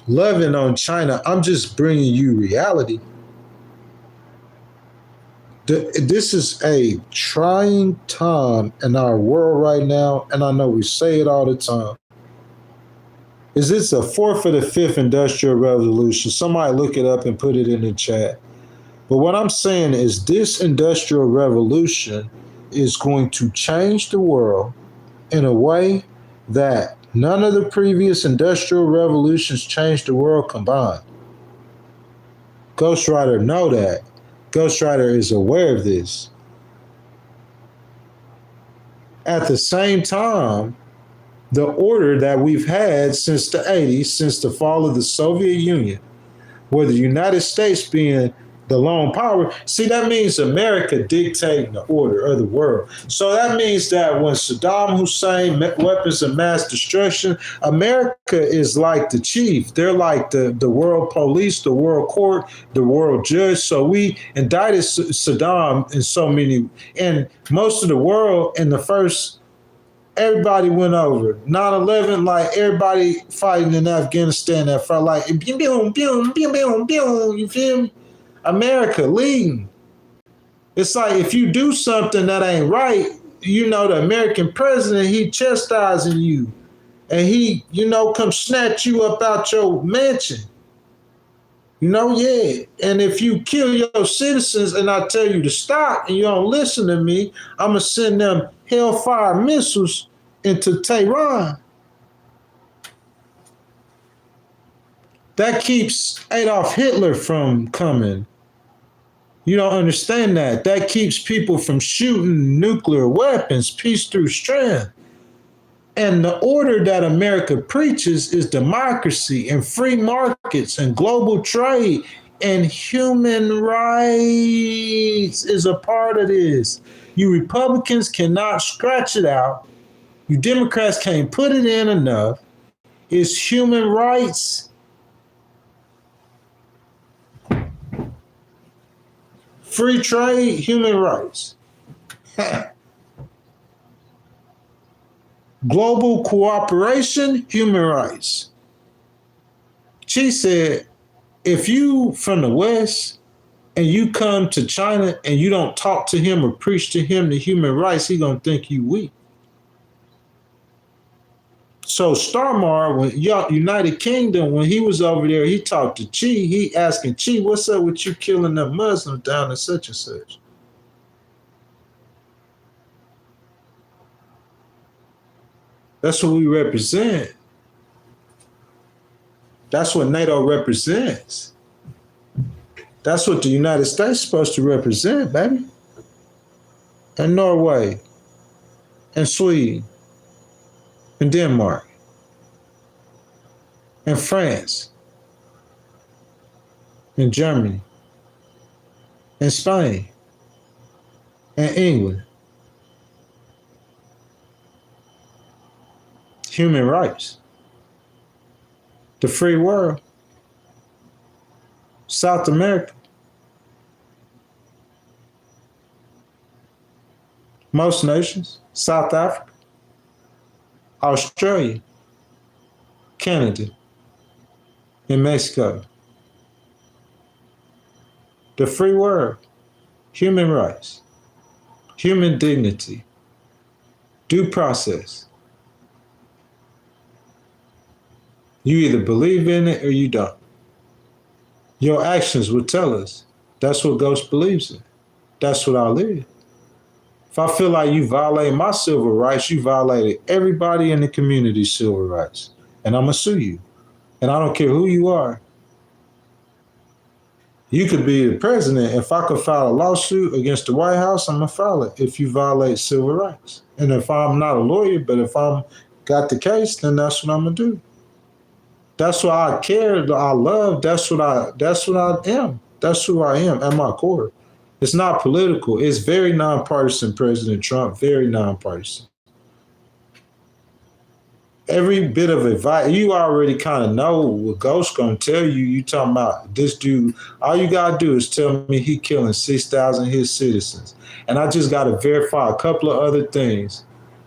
loving on China. I'm just bringing you reality. This is a trying time in our world right now, and I know we say it all the time. Is this the fourth or the fifth industrial revolution? Somebody look it up and put it in the chat. But what I'm saying is this industrial revolution is going to change the world in a way that none of the previous industrial revolutions changed the world combined. Ghostwriter know that. Ghostwriter is aware of this. At the same time, the order that we've had since the 80s, since the fall of the Soviet Union, where the United States being the lone power, see, that means America dictating the order of the world. So that means that when Saddam Hussein, weapons of mass destruction, America is like the chief. They're like the world police, the world court, the world judge. So we indicted Saddam in so many, and most of the world in the first, everybody went over. 9/11, like everybody fighting in Afghanistan that felt like, you feel me? America leading. It's like if you do something that ain't right, the American president, he chastising you. And he, come snatch you up out your mansion. Yeah. And if you kill your citizens and I tell you to stop and you don't listen to me, I'm going to send them Hellfire missiles into Tehran. That keeps Adolf Hitler from coming. You don't understand that. That keeps people from shooting nuclear weapons, peace through strength. And the order that America preaches is democracy and free markets and global trade, and human rights is a part of this. You Republicans cannot scratch it out. You Democrats can't put it in enough. It's human rights. Free trade, human rights. Global cooperation, human rights. She said, if you from the West and you come to China and you don't talk to him or preach to him the human rights, he gonna think you weak. So Starmer, when United Kingdom, when he was over there, he talked to Chi. He asking Chi, what's up with you killing them Muslims down in such and such? That's what we represent. That's what NATO represents. That's what the United States is supposed to represent, baby. And Norway, and Sweden, and Denmark. and France and Germany and Spain and England. Human rights. The free world. South America. Most nations. South Africa. Australia. Canada. And Mexico. The free world. Human rights. Human dignity. Due process. You either believe in it or you don't. Your actions will tell us. That's what Ghost believes in. That's what I live. If I feel like you violate my civil rights, you violated everybody in the community's civil rights. And I'm going to sue you. And I don't care who you are. You could be the president. If I could file a lawsuit against the White House, I'm going to file it if you violate civil rights. And if I'm not a lawyer, but if I'm got the case, then that's what I'm going to do. That's why I care. I love. That's what I am. That's who I am at my core. It's not political. It's very nonpartisan, President Trump. Very nonpartisan. Every bit of advice, you already kind of know what Ghost gonna tell you. You talking about this dude. All you gotta do is tell me he killing 6,000 of his citizens. And I just gotta verify a couple of other things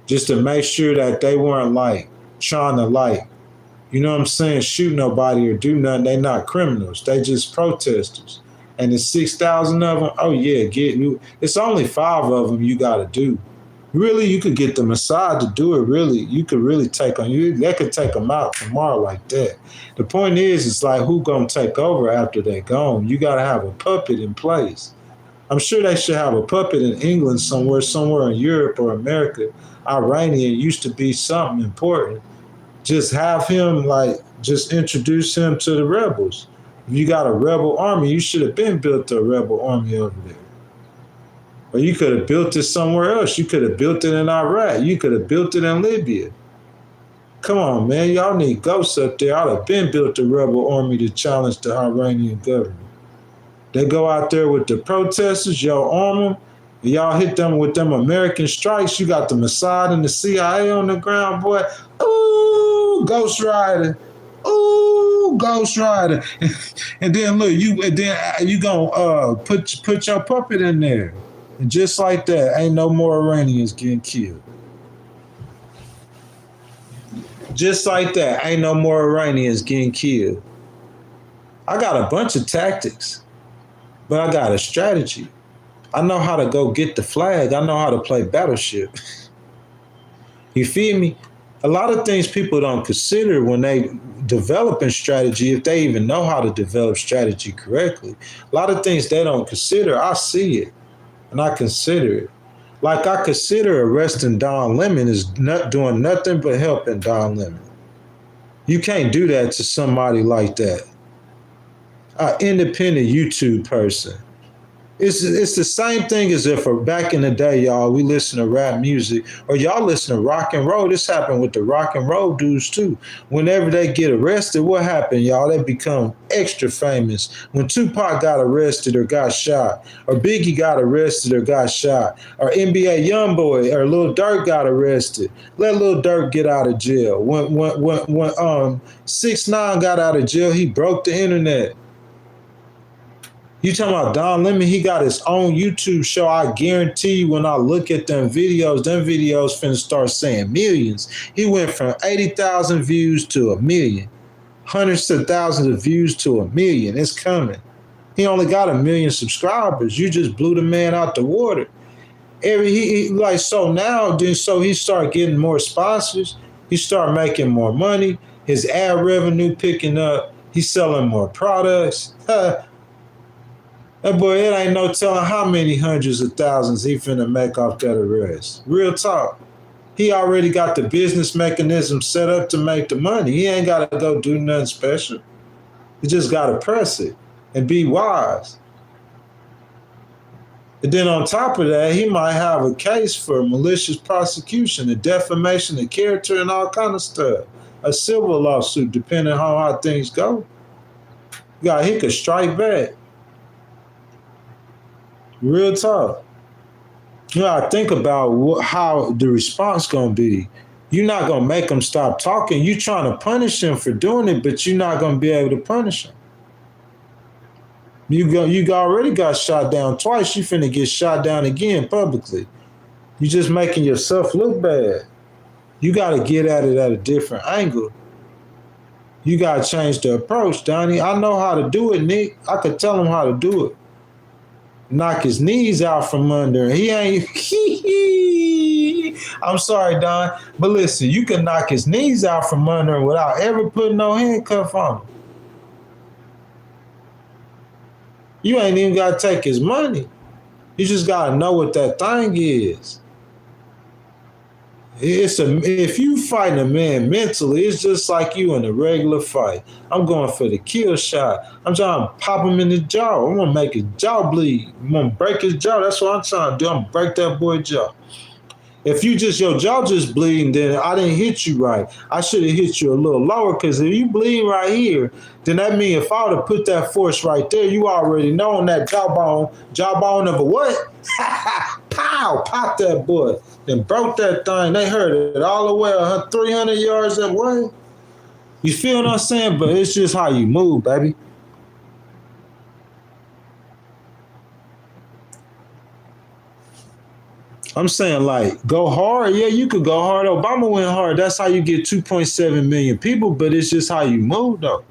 just to make sure that they weren't like trying to like, you know what I'm saying, shoot nobody or do nothing. They not criminals. They just protesters. And the 6,000 of them, oh yeah, get you. It's only 5 of them you got to do. Really, you could get the Mossad to do it. Really, you could really take on you. They could take them out tomorrow like that. The point is, it's like who gonna take over after they're gone? You got to have a puppet in place. I'm sure they should have a puppet in England somewhere in Europe or America. Iranian used to be something important. Just have him just introduce him to the rebels. If you got a rebel army, you should have been built a rebel army over there. Or you could have built it somewhere else. You could have built it in Iraq. You could have built it in Libya. Come on, man. Y'all need ghosts up there. I'd have been built a rebel army to challenge the Iranian government. They go out there with the protesters, y'all arm them, and y'all hit them with them American strikes. You got the Mossad and the CIA on the ground, boy. Ooh, Ghost Rider. Ooh, Ghost Rider. And then look, you gonna put your puppet in there. And just like that, ain't no more Iranians getting killed. Just like that, ain't no more Iranians getting killed. I got a bunch of tactics, but I got a strategy. I know how to go get the flag. I know how to play battleship. You feel me? A lot of things people don't consider when they developing strategy, if they even know how to develop strategy correctly. A lot of things they don't consider, I see it. And I consider it. Like I consider arresting Don Lemon is not doing nothing but helping Don Lemon. You can't do that to somebody like that. An independent YouTube person. It's the same thing as if back in the day, y'all, we listen to rap music or y'all listen to rock and roll. This happened with the rock and roll dudes too. Whenever they get arrested, what happened, y'all? They become extra famous. When Tupac got arrested or got shot, or Biggie got arrested or got shot, or NBA Youngboy or Lil Durk got arrested, let Lil Durk get out of jail. When 6ix9ine got out of jail, he broke the internet. You talking about Don Lemon, he got his own YouTube show. I guarantee you when I look at them videos finna start saying millions. He went from 80,000 views to 1 million. Hundreds of thousands of views to 1 million. It's coming. He only got 1 million subscribers. You just blew the man out the water. So he started getting more sponsors. He started making more money. His ad revenue picking up. He's selling more products. That boy, it ain't no telling how many hundreds of thousands he finna make off that arrest. Real talk. He already got the business mechanism set up to make the money. He ain't got to go do nothing special. He just got to press it and be wise. And then on top of that, he might have a case for malicious prosecution and defamation of character and all kind of stuff. a civil lawsuit, depending on how things go. He could strike back. Real talk. I think about how the response gonna be. You're not gonna make them stop talking. You trying to punish them for doing it, but you're not gonna be able to punish them. You already got shot down twice. You finna get shot down again publicly. You just making yourself look bad. You got to get at it at a different angle. You got to change the approach, Donnie. I know how to do it, Nick. I could tell him how to do it. Knock his knees out from under. He ain't. I'm sorry, Don, but listen, you can knock his knees out from under him without ever putting no handcuff on him. You ain't even got to take his money. You just got to know what that thing is. If you fighting a man mentally, it's just like you in a regular fight. I'm going for the kill shot. I'm trying to pop him in the jaw. I'm going to make his jaw bleed. I'm going to break his jaw. That's what I'm trying to do. I'm going to break that boy's jaw. If your jaw just bleeding, then I didn't hit you right. I should have hit you a little lower, because if you bleed right here, then that means if I would have put that force right there, you already know on that jawbone of a what? Pow, pop that boy. Then broke that thing. They heard it all the way 300 yards that way. You feel what I'm saying? But it's just how you move, baby. I'm saying, like, go hard. Yeah, you could go hard. Obama went hard. That's how you get 2.7 million people, but it's just how you move, though.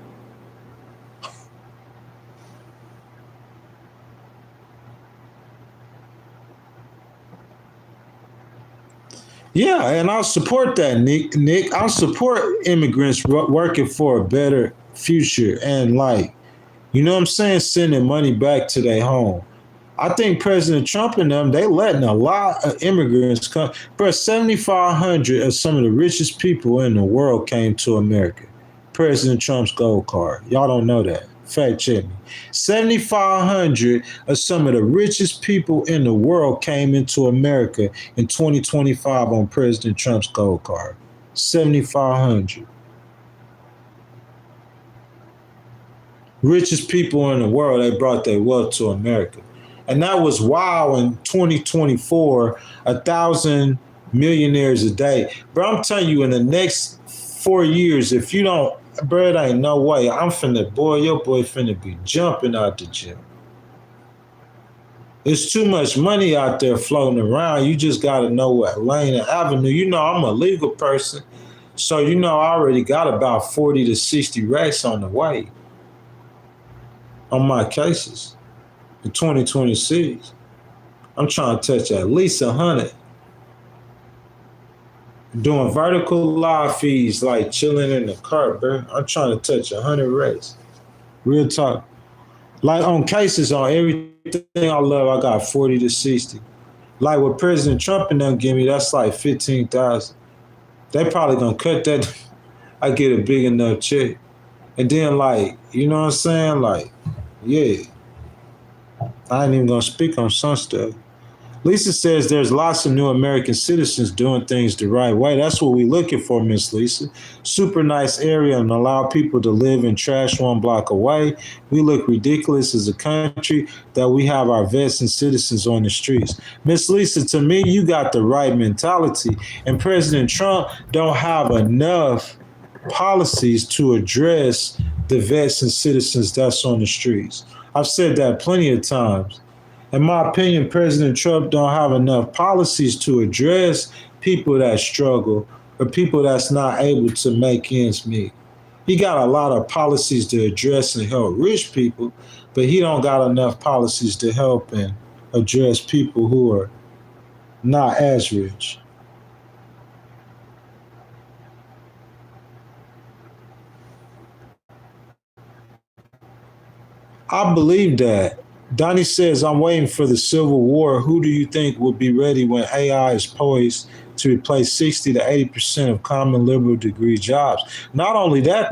Yeah, and I'll support that, Nick. I'll support immigrants working for a better future and, like, you know what I'm saying, sending money back to their home. I think President Trump and them, they letting a lot of immigrants come. Bro, 7,500 of some of the richest people in the world came to America. President Trump's gold card. Y'all don't know that. Fact check me. 7,500 of some of the richest people in the world came into America in 2025 on President Trump's gold card. 7,500. Richest people in the world, they brought their wealth to America. And that was wow in 2024, 1,000 millionaires a day. Bro, I'm telling you, in the next 4 years, if you don't, bro, it ain't no way. Your boy finna be jumping out the gym. There's too much money out there floating around. You just got to know what lane and avenue. You know, I'm a legal person. So, you know, I already got about 40 to 60 racks on the way on my cases. In 2026, I'm trying to touch at least 100. Doing vertical live feeds, like chilling in the cart, bro. I'm trying to touch 100 racks. Real talk. Like on cases, on everything I love, I got 40 to 60. Like what President Trump and them give me, that's like 15,000. They probably gonna cut that. I get a big enough check. And then, like, you know what I'm saying? Like, yeah. I ain't even gonna speak on some stuff. Lisa says there's lots of new American citizens doing things the right way. That's what we're looking for, Miss Lisa. Super nice area and allow people to live in trash 1 block away. We look ridiculous as a country that we have our vets and citizens on the streets. Miss Lisa, to me, you got the right mentality. And President Trump don't have enough policies to address the vets and citizens that's on the streets. I've said that plenty of times. In my opinion, President Trump don't have enough policies to address people that struggle or people that's not able to make ends meet. He got a lot of policies to address and help rich people, but he don't got enough policies to help and address people who are not as rich. I believe that. Donnie says, I'm waiting for the Civil War. Who do you think will be ready when AI is poised to replace 60 to 80% of common liberal degree jobs? Not only that,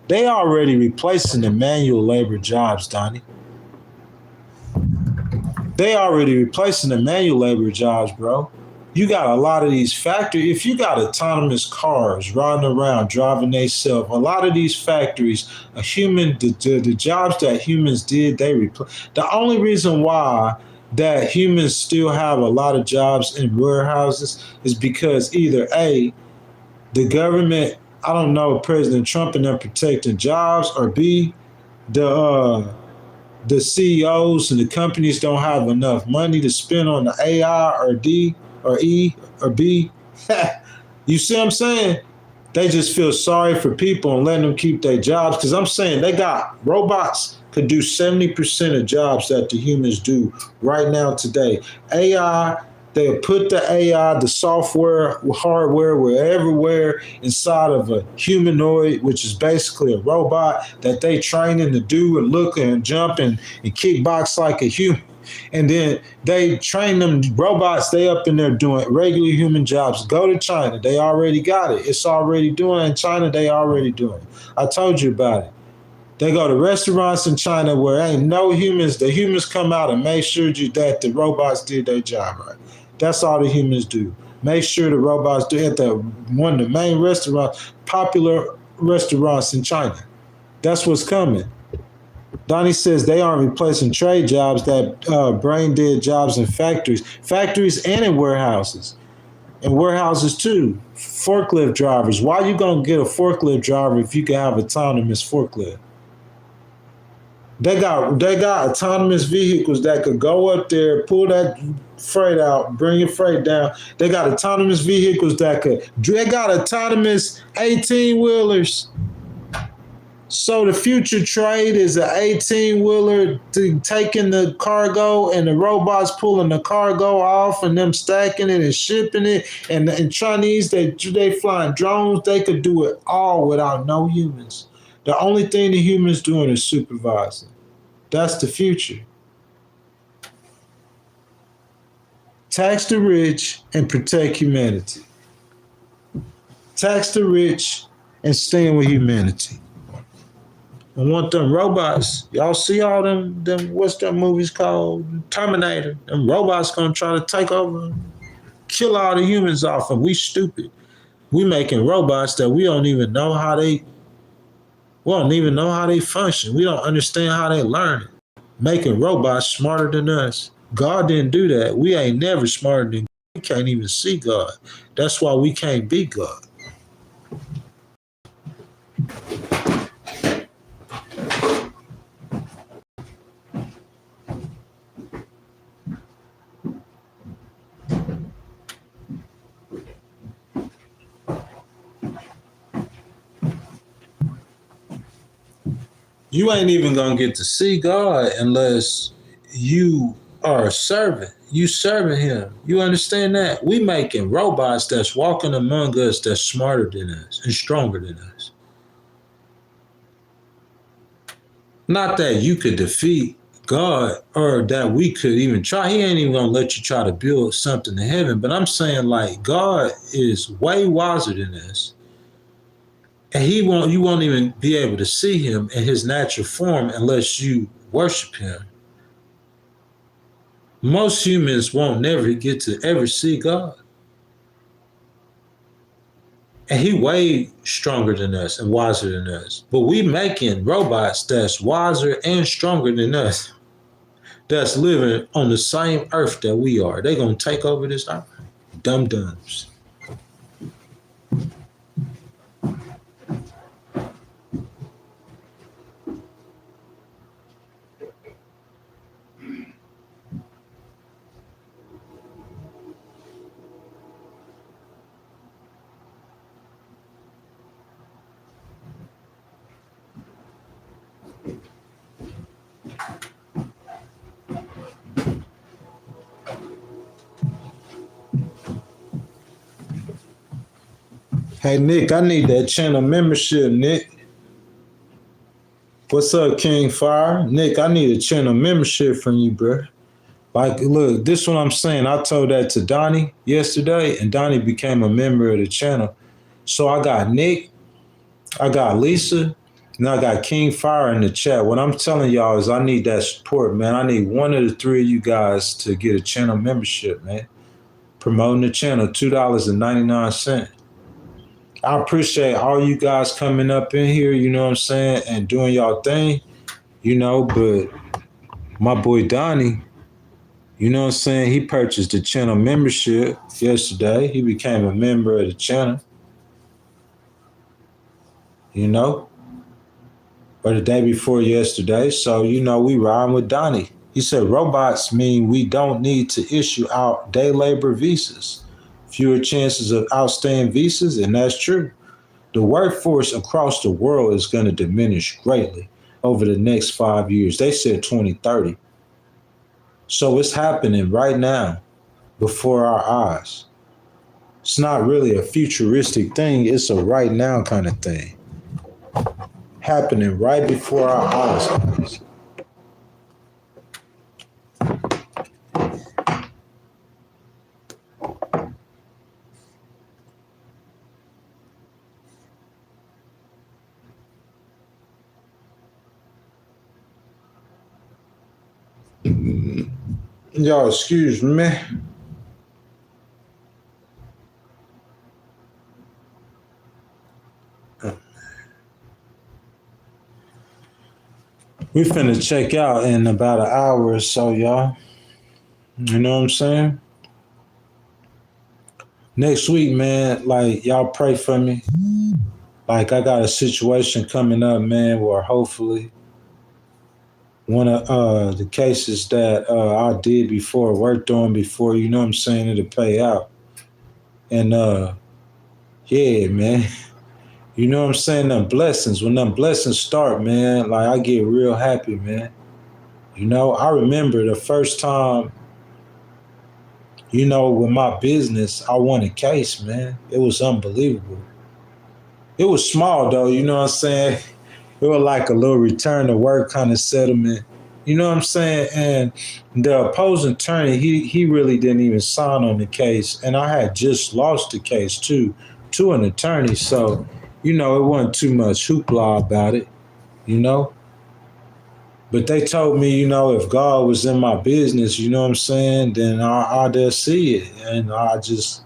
they already replacing the manual labor jobs, Donnie. They already replacing the manual labor jobs, bro. You got a lot of these factories. If you got autonomous cars riding around driving themselves, a lot of these factories, the jobs that humans did, they replace. The only reason why that humans still have a lot of jobs in warehouses is because either A, the government, I don't know, President Trump and them protecting jobs, or B, the CEOs and the companies don't have enough money to spend on the AI, or D or E or B. You see what I'm saying? They just feel sorry for people and letting them keep their jobs. Because I'm saying they got robots could do 70% of jobs that the humans do right now today. AI, they'll put the AI, the software, hardware, everywhere inside of a humanoid, which is basically a robot that they training to do and look and jump and kickbox like a human. And then they train them robots, they up in there doing regular human jobs. Go to China, they already got it. It's already doing in China, they already doing it. I told you about it. They go to restaurants in China where ain't no humans. The humans come out and make sure that the robots did their job right. That's all the humans do. Make sure the robots do at one of the main restaurants, popular restaurants in China. That's what's coming. Donnie says they aren't replacing trade jobs, that brain dead jobs in factories and in warehouses. And warehouses too. Forklift drivers. Why you gonna get a forklift driver if you can have autonomous forklift? They got autonomous vehicles that could go up there, pull that freight out, bring your freight down. They got autonomous vehicles they got autonomous 18-wheelers. So the future trade is an 18-wheeler taking the cargo and the robots pulling the cargo off and them stacking it and shipping it. And Chinese, they flying drones. They could do it all without no humans. The only thing the humans doing is supervising. That's the future. Tax the rich and protect humanity. Tax the rich and stand with humanity. I want them robots. Y'all see all them what's them movies called? Terminator. Them robots gonna try to take over, kill all the humans off, and we stupid. We making robots that we don't even know how they function. We don't understand how they learn it. Making robots smarter than us. God didn't do that. We ain't never smarter than God. We can't even see God. That's why we can't be God. You ain't even gonna get to see God unless you are a servant. You serving him. You understand that? We making robots that's walking among us that's smarter than us and stronger than us. Not that you could defeat God or that we could even try. He ain't even gonna let you try to build something in heaven. But I'm saying, like, God is way wiser than us. And you won't even be able to see him in his natural form unless you worship him. Most humans won't never get to ever see God. And he way stronger than us and wiser than us. But we making robots that's wiser and stronger than us, that's living on the same earth that we are. They're going to take over this earth. Dum-dums. Hey, Nick, I need that channel membership, Nick. What's up, King Fire? Nick, I need a channel membership from you, bro. Like, look, this is what I'm saying. I told that to Donnie yesterday, and Donnie became a member of the channel. So I got Nick, I got Lisa, and I got King Fire in the chat. What I'm telling y'all is I need that support, man. I need one of the three of you guys to get a channel membership, man. promoting the channel, $2.99. I appreciate all you guys coming up in here, you know what I'm saying, and doing y'all thing, you know, but my boy Donnie, you know what I'm saying, he purchased the channel membership yesterday. He became a member of the channel, you know, or the day before yesterday. So, you know, we riding with Donnie. He said robots mean we don't need to issue out day labor visas. Fewer chances of outstaying visas, and that's true. The workforce across the world is going to diminish greatly over the next 5 years. They said 2030. So it's happening right now before our eyes. It's not really a futuristic thing. It's a right now kind of thing. Happening right before our eyes. Y'all, excuse me. We finna check out in about an hour or so, y'all. You know what I'm saying? Next week, man, like, y'all pray for me. Like, I got a situation coming up, man, where hopefully one of the cases that I did before, worked on before, you know what I'm saying, it'll pay out. And yeah, man. You know what I'm saying? Them blessings. When them blessings start, man, like, I get real happy, man. You know, I remember the first time, you know, with my business, I won a case, man. It was unbelievable. It was small, though, you know what I'm saying? It was like a little return to work kind of settlement. You know what I'm saying? And the opposing attorney, he really didn't even sign on the case. And I had just lost the case, too, to an attorney. So, you know, it wasn't too much hoopla about it, you know? But they told me, you know, if God was in my business, you know what I'm saying, then I'd see it. And I just,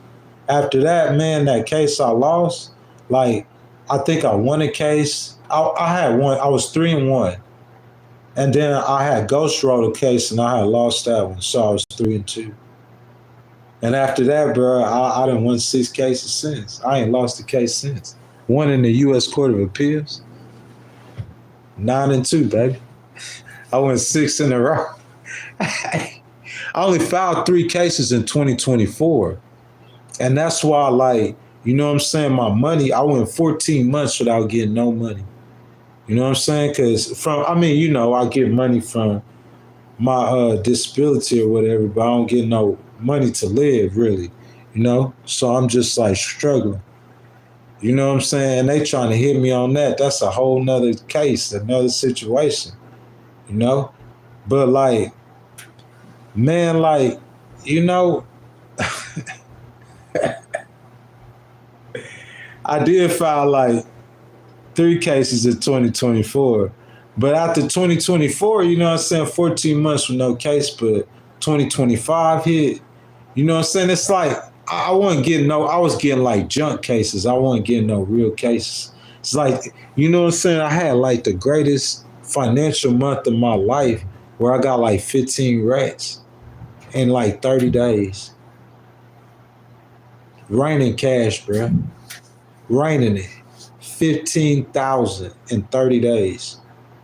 after that, man, that case I lost, like, I think I won a case. I had one, I was 3-1. And then I had ghost rolled a case and I had lost that one. So I was 3-2. And after that, bro, I done won 6 cases since. I ain't lost a case since. One in the U.S. Court of Appeals. 9-2, baby. I went 6 in a row. I only filed 3 cases in 2024. And that's why, like, you know what I'm saying, my money, I went 14 months without getting no money. You know what I'm saying? Because you know, I get money from my disability or whatever, but I don't get no money to live, really. You know? So I'm just, like, struggling. You know what I'm saying? And they trying to hit me on that. That's a whole nother case, another situation, you know? But, like, man, like, you know, I did file, like, 3 cases in 2024. But after 2024, you know what I'm saying, 14 months with no case, but 2025 hit, you know what I'm saying? It's like, I was getting like junk cases. I wasn't getting no real cases. It's like, you know what I'm saying? I had like the greatest financial month of my life where I got like 15 racks in like 30 days. Raining cash, bro. Raining it. 15,000 in 30 days.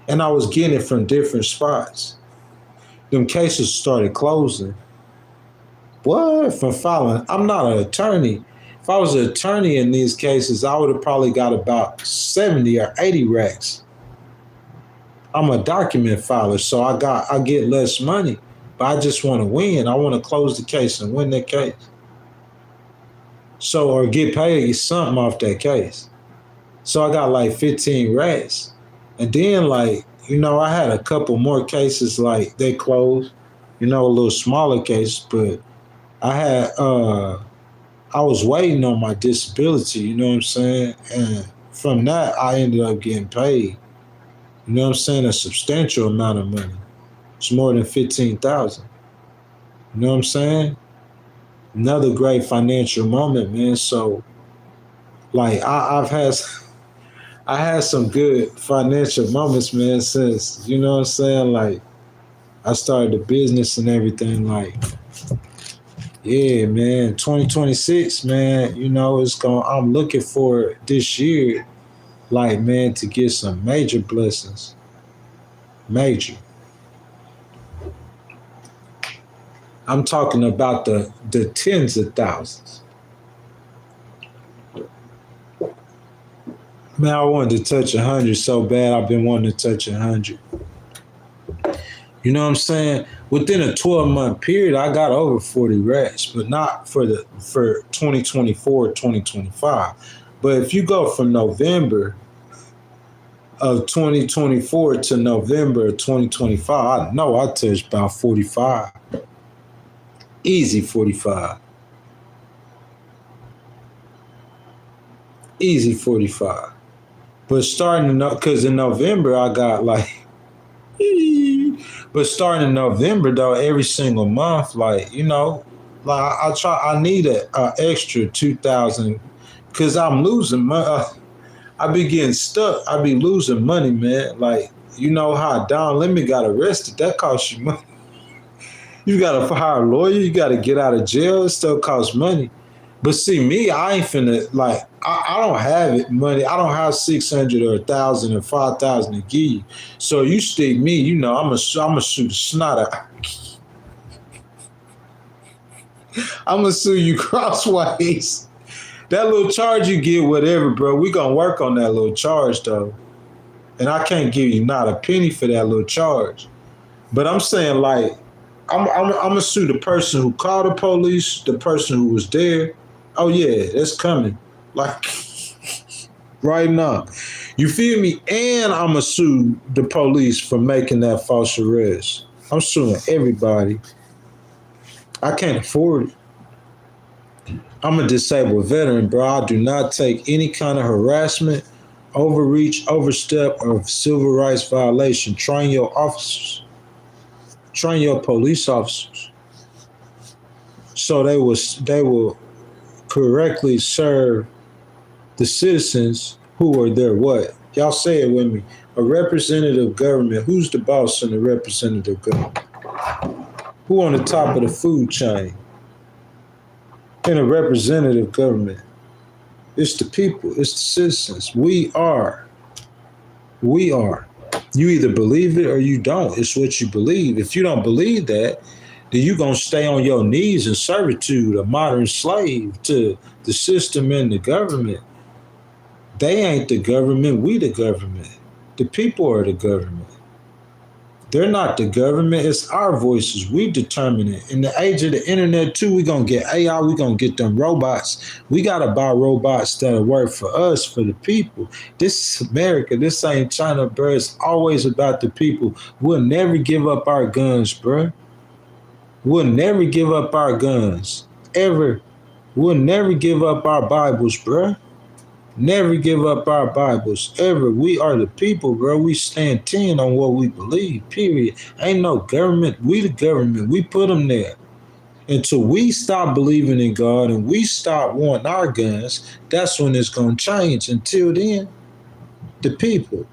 And I was getting it from different spots. Them cases started closing. What? From filing? I'm not an attorney. If I was an attorney in these cases, I would have probably got about 70 or 80 racks. I'm a document filer, so I get less money, but I just want to win. I want to close the case and win that case. So, or get paid something off that case. So I got like 15 racks. And then, like, you know, I had a couple more cases, like, they closed, you know, a little smaller case, but I was waiting on my disability, you know what I'm saying? And from that, I ended up getting paid, you know what I'm saying, a substantial amount of money. It's more than 15,000. You know what I'm saying? Another great financial moment, man. So like I had some good financial moments, man, since, you know what I'm saying? Like I started the business and everything. Like, yeah, man, 2026, man, you know, I'm looking for this year, like, man, to get some major blessings. Major. I'm talking about the tens of thousands. Man, I wanted to touch 100 so bad. I've been wanting to touch 100. You know what I'm saying? Within a 12-month period, I got over 40 racks, but not for 2024, 2025. But if you go from November of 2024 to November of 2025, I know I touched about 45. Easy 45. Easy 45. But starting to because in November I got like but starting in November though, every single month, like, you know, like I need a extra 2,000 because I'm losing money. I be getting stuck. I be losing money, man. Like, you know how Don Lemon got arrested? That costs you money. You gotta hire a lawyer. You gotta get out of jail. It still costs money. But see, me, I ain't finna like. I don't have it money. I don't have 600 or 1,000 or 5,000 to give you. So you stick me, you know, I'm gonna shoot the snot out. I'm gonna sue you crossways. That little charge you get, whatever, bro. We gonna work on that little charge though, and I can't give you not a penny for that little charge. But I'm saying like, I'm gonna sue the person who called the police, the person who was there. Oh yeah, that's coming. Like right now. You feel me? And I'm gonna sue the police for making that false arrest. I'm suing everybody. I can't afford it. I'm a disabled veteran, bro. I do not take any kind of harassment, overreach, overstep, or civil rights violation. Train your officers. Train your police officers. So they will correctly serve the citizens who are their what? Y'all say it with me. A representative government. Who's the boss in the representative government? Who on the top of the food chain? In a representative government. It's the people. It's the citizens. We are. We are. You either believe it or you don't. It's what you believe. If you don't believe that, then you're going to stay on your knees in servitude, a modern slave to the system and the government. They ain't the government. We the government. The people are the government. They're not the government. It's our voices. We determine it. In the age of the internet, too, we're going to get AI. We're going to get them robots. We got to buy robots that'll work for us, for the people. This is America. This ain't China, bro. It's always about the people. We'll never give up our guns, bro. We'll never give up our guns. Ever. We'll never give up our Bibles, bro. Never give up our Bibles, ever. We are the people, bro. We stand 10 on what we believe, period. Ain't no government. We the government. We put them there. Until we stop believing in God and we stop wanting our guns, that's when it's going to change. Until then, the people.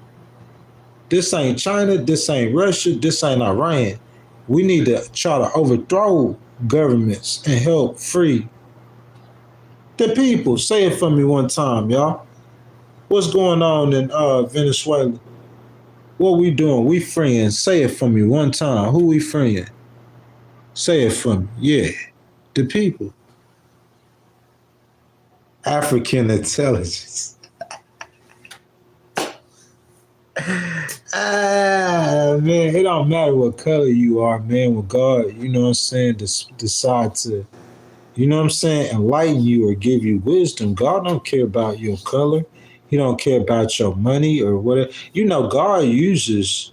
This ain't China. This ain't Russia. This ain't Iran. We need to try to overthrow governments and help free the people. Say it for me one time, y'all. What's going on in Venezuela? What we doing? We freeing. Say it for me one time. Who we freeing? Say it for me. Yeah. The people. African intelligence. Man, it don't matter what color you are, man. When God, you know what I'm saying, decide to, you know what I'm saying, enlighten you or give you wisdom. God don't care about your color. He don't care about your money or whatever. You know, God uses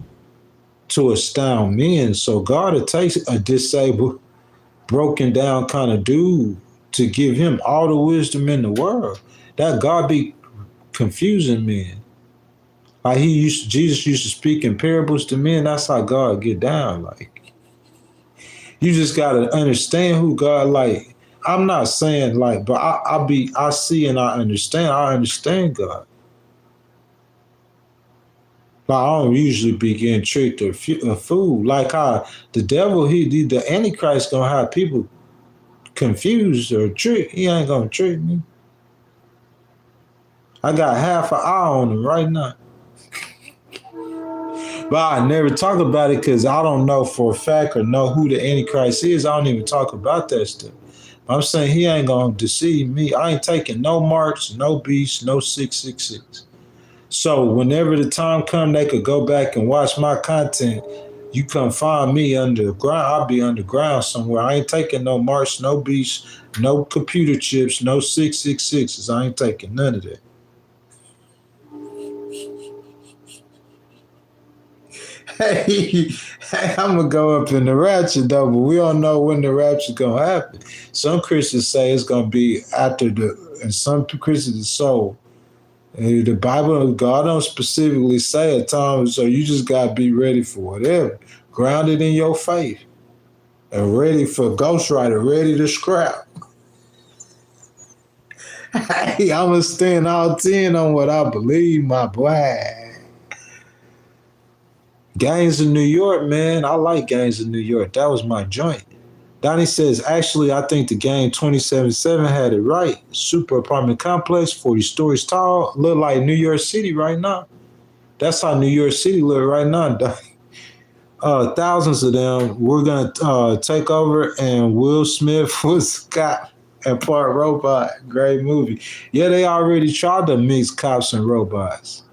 to astound men. So God will take a disabled, broken down kind of dude to give him all the wisdom in the world. That God be confusing men. Like Jesus used to speak in parables to men. That's how God get down. Like, you just gotta understand who God like. I'm not saying like, but I see and I understand. I understand God. Like I don't usually be getting tricked or fooled. Like how the devil, the Antichrist gonna have people confused or tricked. He ain't gonna trick me. I got half an eye on him right now. But I never talk about it because I don't know for a fact or know who the Antichrist is. I don't even talk about that stuff. I'm saying he ain't gonna deceive me. I ain't taking no marks, no beasts, no 666. So whenever the time come, they could go back and watch my content. You come find me underground. I'll be underground somewhere. I ain't taking no marks, no beasts, no computer chips, no 666s. I ain't taking none of that. Hey, I'm gonna go up in the rapture though, but we don't know when the rapture gonna happen. Some Christians say it's gonna be after and some Christians so. The Bible, God don't specifically say a time, so you just gotta be ready for whatever, grounded in your faith, and ready for ghostwriter, ready to scrap. Hey, I'ma stand all 10 on what I believe, my boy. Gangs in New York, man. I like Gangs in New York. That was my joint. Donnie says, actually, I think the game 277 had it right. Super apartment complex, 40 stories tall. Look like New York City right now. That's how New York City look right now, Donnie. Thousands of them. We're gonna take over, and Will Smith was Scott and part robot. Great movie. Yeah, they already tried to mix cops and robots.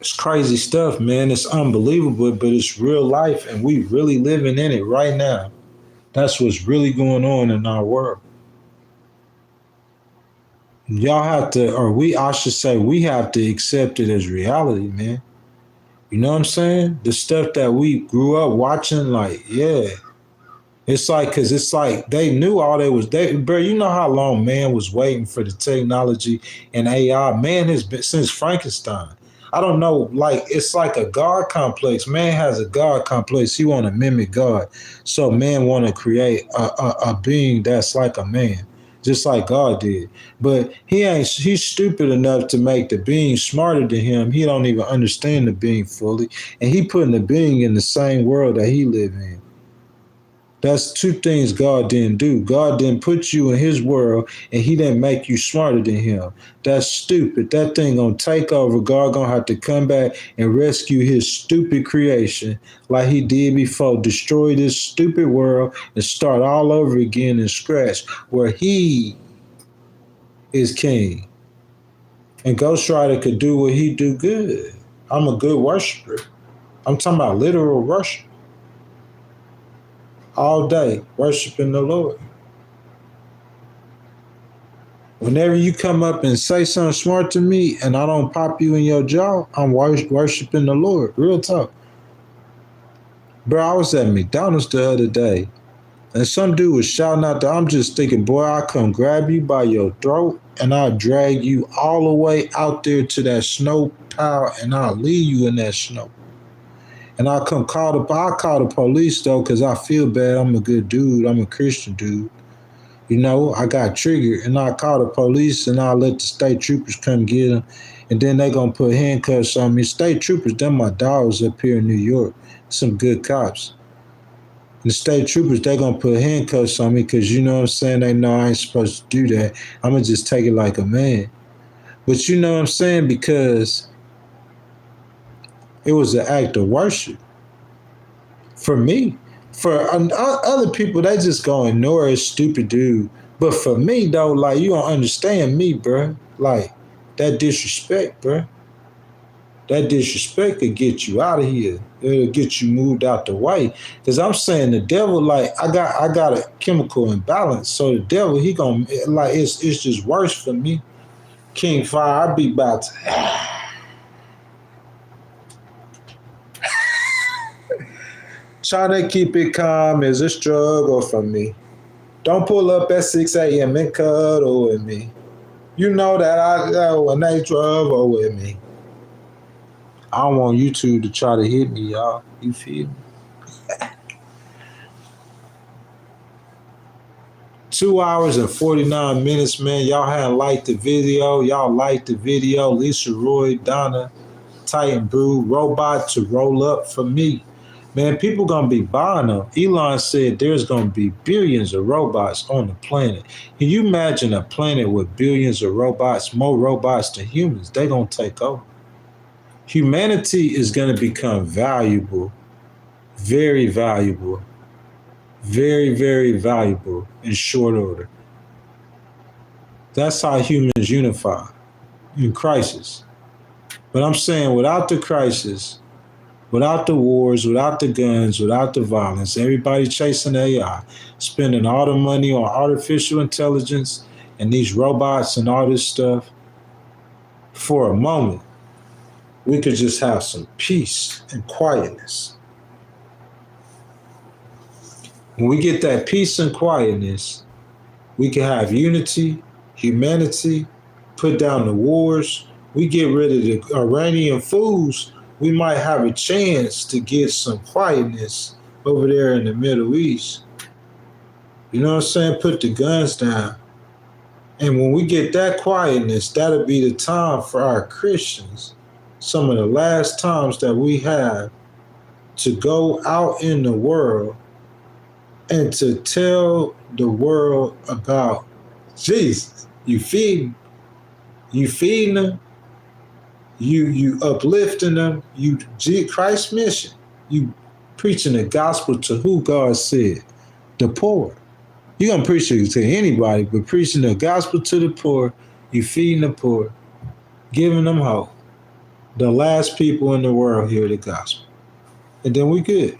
It's crazy stuff, man. It's unbelievable, but it's real life, and we really living in it right now. That's what's really going on in our world. Y'all have to, or I should say, we have to accept it as reality, man. You know what I'm saying? The stuff that we grew up watching, like, yeah. It's like, cause it's like they knew all they was, bro, you know how long man was waiting for the technology and AI? Man has been since Frankenstein. I don't know, like, it's like a God complex. Man has a God complex. He want to mimic God. So man want to create a being that's like a man, just like God did. But he's stupid enough to make the being smarter than him. He don't even understand the being fully. And he putting the being in the same world that he live in. That's two things God didn't do. God didn't put you in his world and he didn't make you smarter than him. That's stupid. That thing gonna take over. God gonna have to come back and rescue his stupid creation like he did before. Destroy this stupid world and start all over again and scratch where he is king. And Ghost Rider could do what he do good. I'm a good worshiper. I'm talking about literal worship. All day worshiping the Lord. Whenever you come up and say something smart to me and I don't pop you in your jaw, I'm worshiping the Lord. Real talk. Bro, I was at McDonald's the other day and some dude was shouting out there. I'm just thinking, boy, I'll come grab you by your throat and I'll drag you all the way out there to that snow pile and I'll leave you in that snow. And I'll call the police though, because I feel bad. I'm a good dude. I'm a Christian dude. You know, I got triggered and I call the police and I'll let the state troopers come get them. And then they going to put handcuffs on me. State troopers, them my dogs up here in New York. Some good cops. And the state troopers, they going to put handcuffs on me because, you know what I'm saying, they know I ain't supposed to do that. I'm going to just take it like a man. But you know what I'm saying, because it was an act of worship. For me. For other people, they just gonna ignore a stupid dude. But for me, though, like, you don't understand me, bruh. Like, that disrespect, bruh. That disrespect could get you out of here. It'll get you moved out the way. Because I'm saying the devil, like, I got a chemical imbalance. So the devil, he gonna, like, it's just worse for me. King Fire, I be about to, trying to keep it calm is a struggle for me. Don't pull up at 6 a.m. and cuddle with me. You know that I know when they trouble with me. I don't want YouTube to try to hit me, y'all. You feel me? 2 hours and 49 minutes, man. Y'all hadn't liked the video. Y'all liked the video. Lisa Roy, Donna, Titan Brew, robot to roll up for me. Man, people gonna be buying them. Elon said there's gonna be billions of robots on the planet. Can you imagine a planet with billions of robots, more robots than humans? They gonna take over. Humanity is gonna become valuable, very valuable, very, very valuable in short order. That's how humans unify in crisis. But I'm saying without the crisis, without the wars, without the guns, without the violence, everybody chasing AI, spending all the money on artificial intelligence and these robots and all this stuff, for a moment, we could just have some peace and quietness. When we get that peace and quietness, we can have unity, humanity, put down the wars. We get rid of the Iranian fools, we might have a chance to get some quietness over there in the Middle East. You know what I'm saying? Put the guns down. And when we get that quietness, that'll be the time for our Christians, some of the last times that we have to go out in the world and to tell the world about Jesus. You feed them. You feeding them. You uplifting them. You Christ's mission. You preaching the gospel to who God said, the poor. You're gonna preach it to anybody, but preaching the gospel to the poor, you feeding the poor, giving them hope. The last people in the world hear the gospel. And then we good.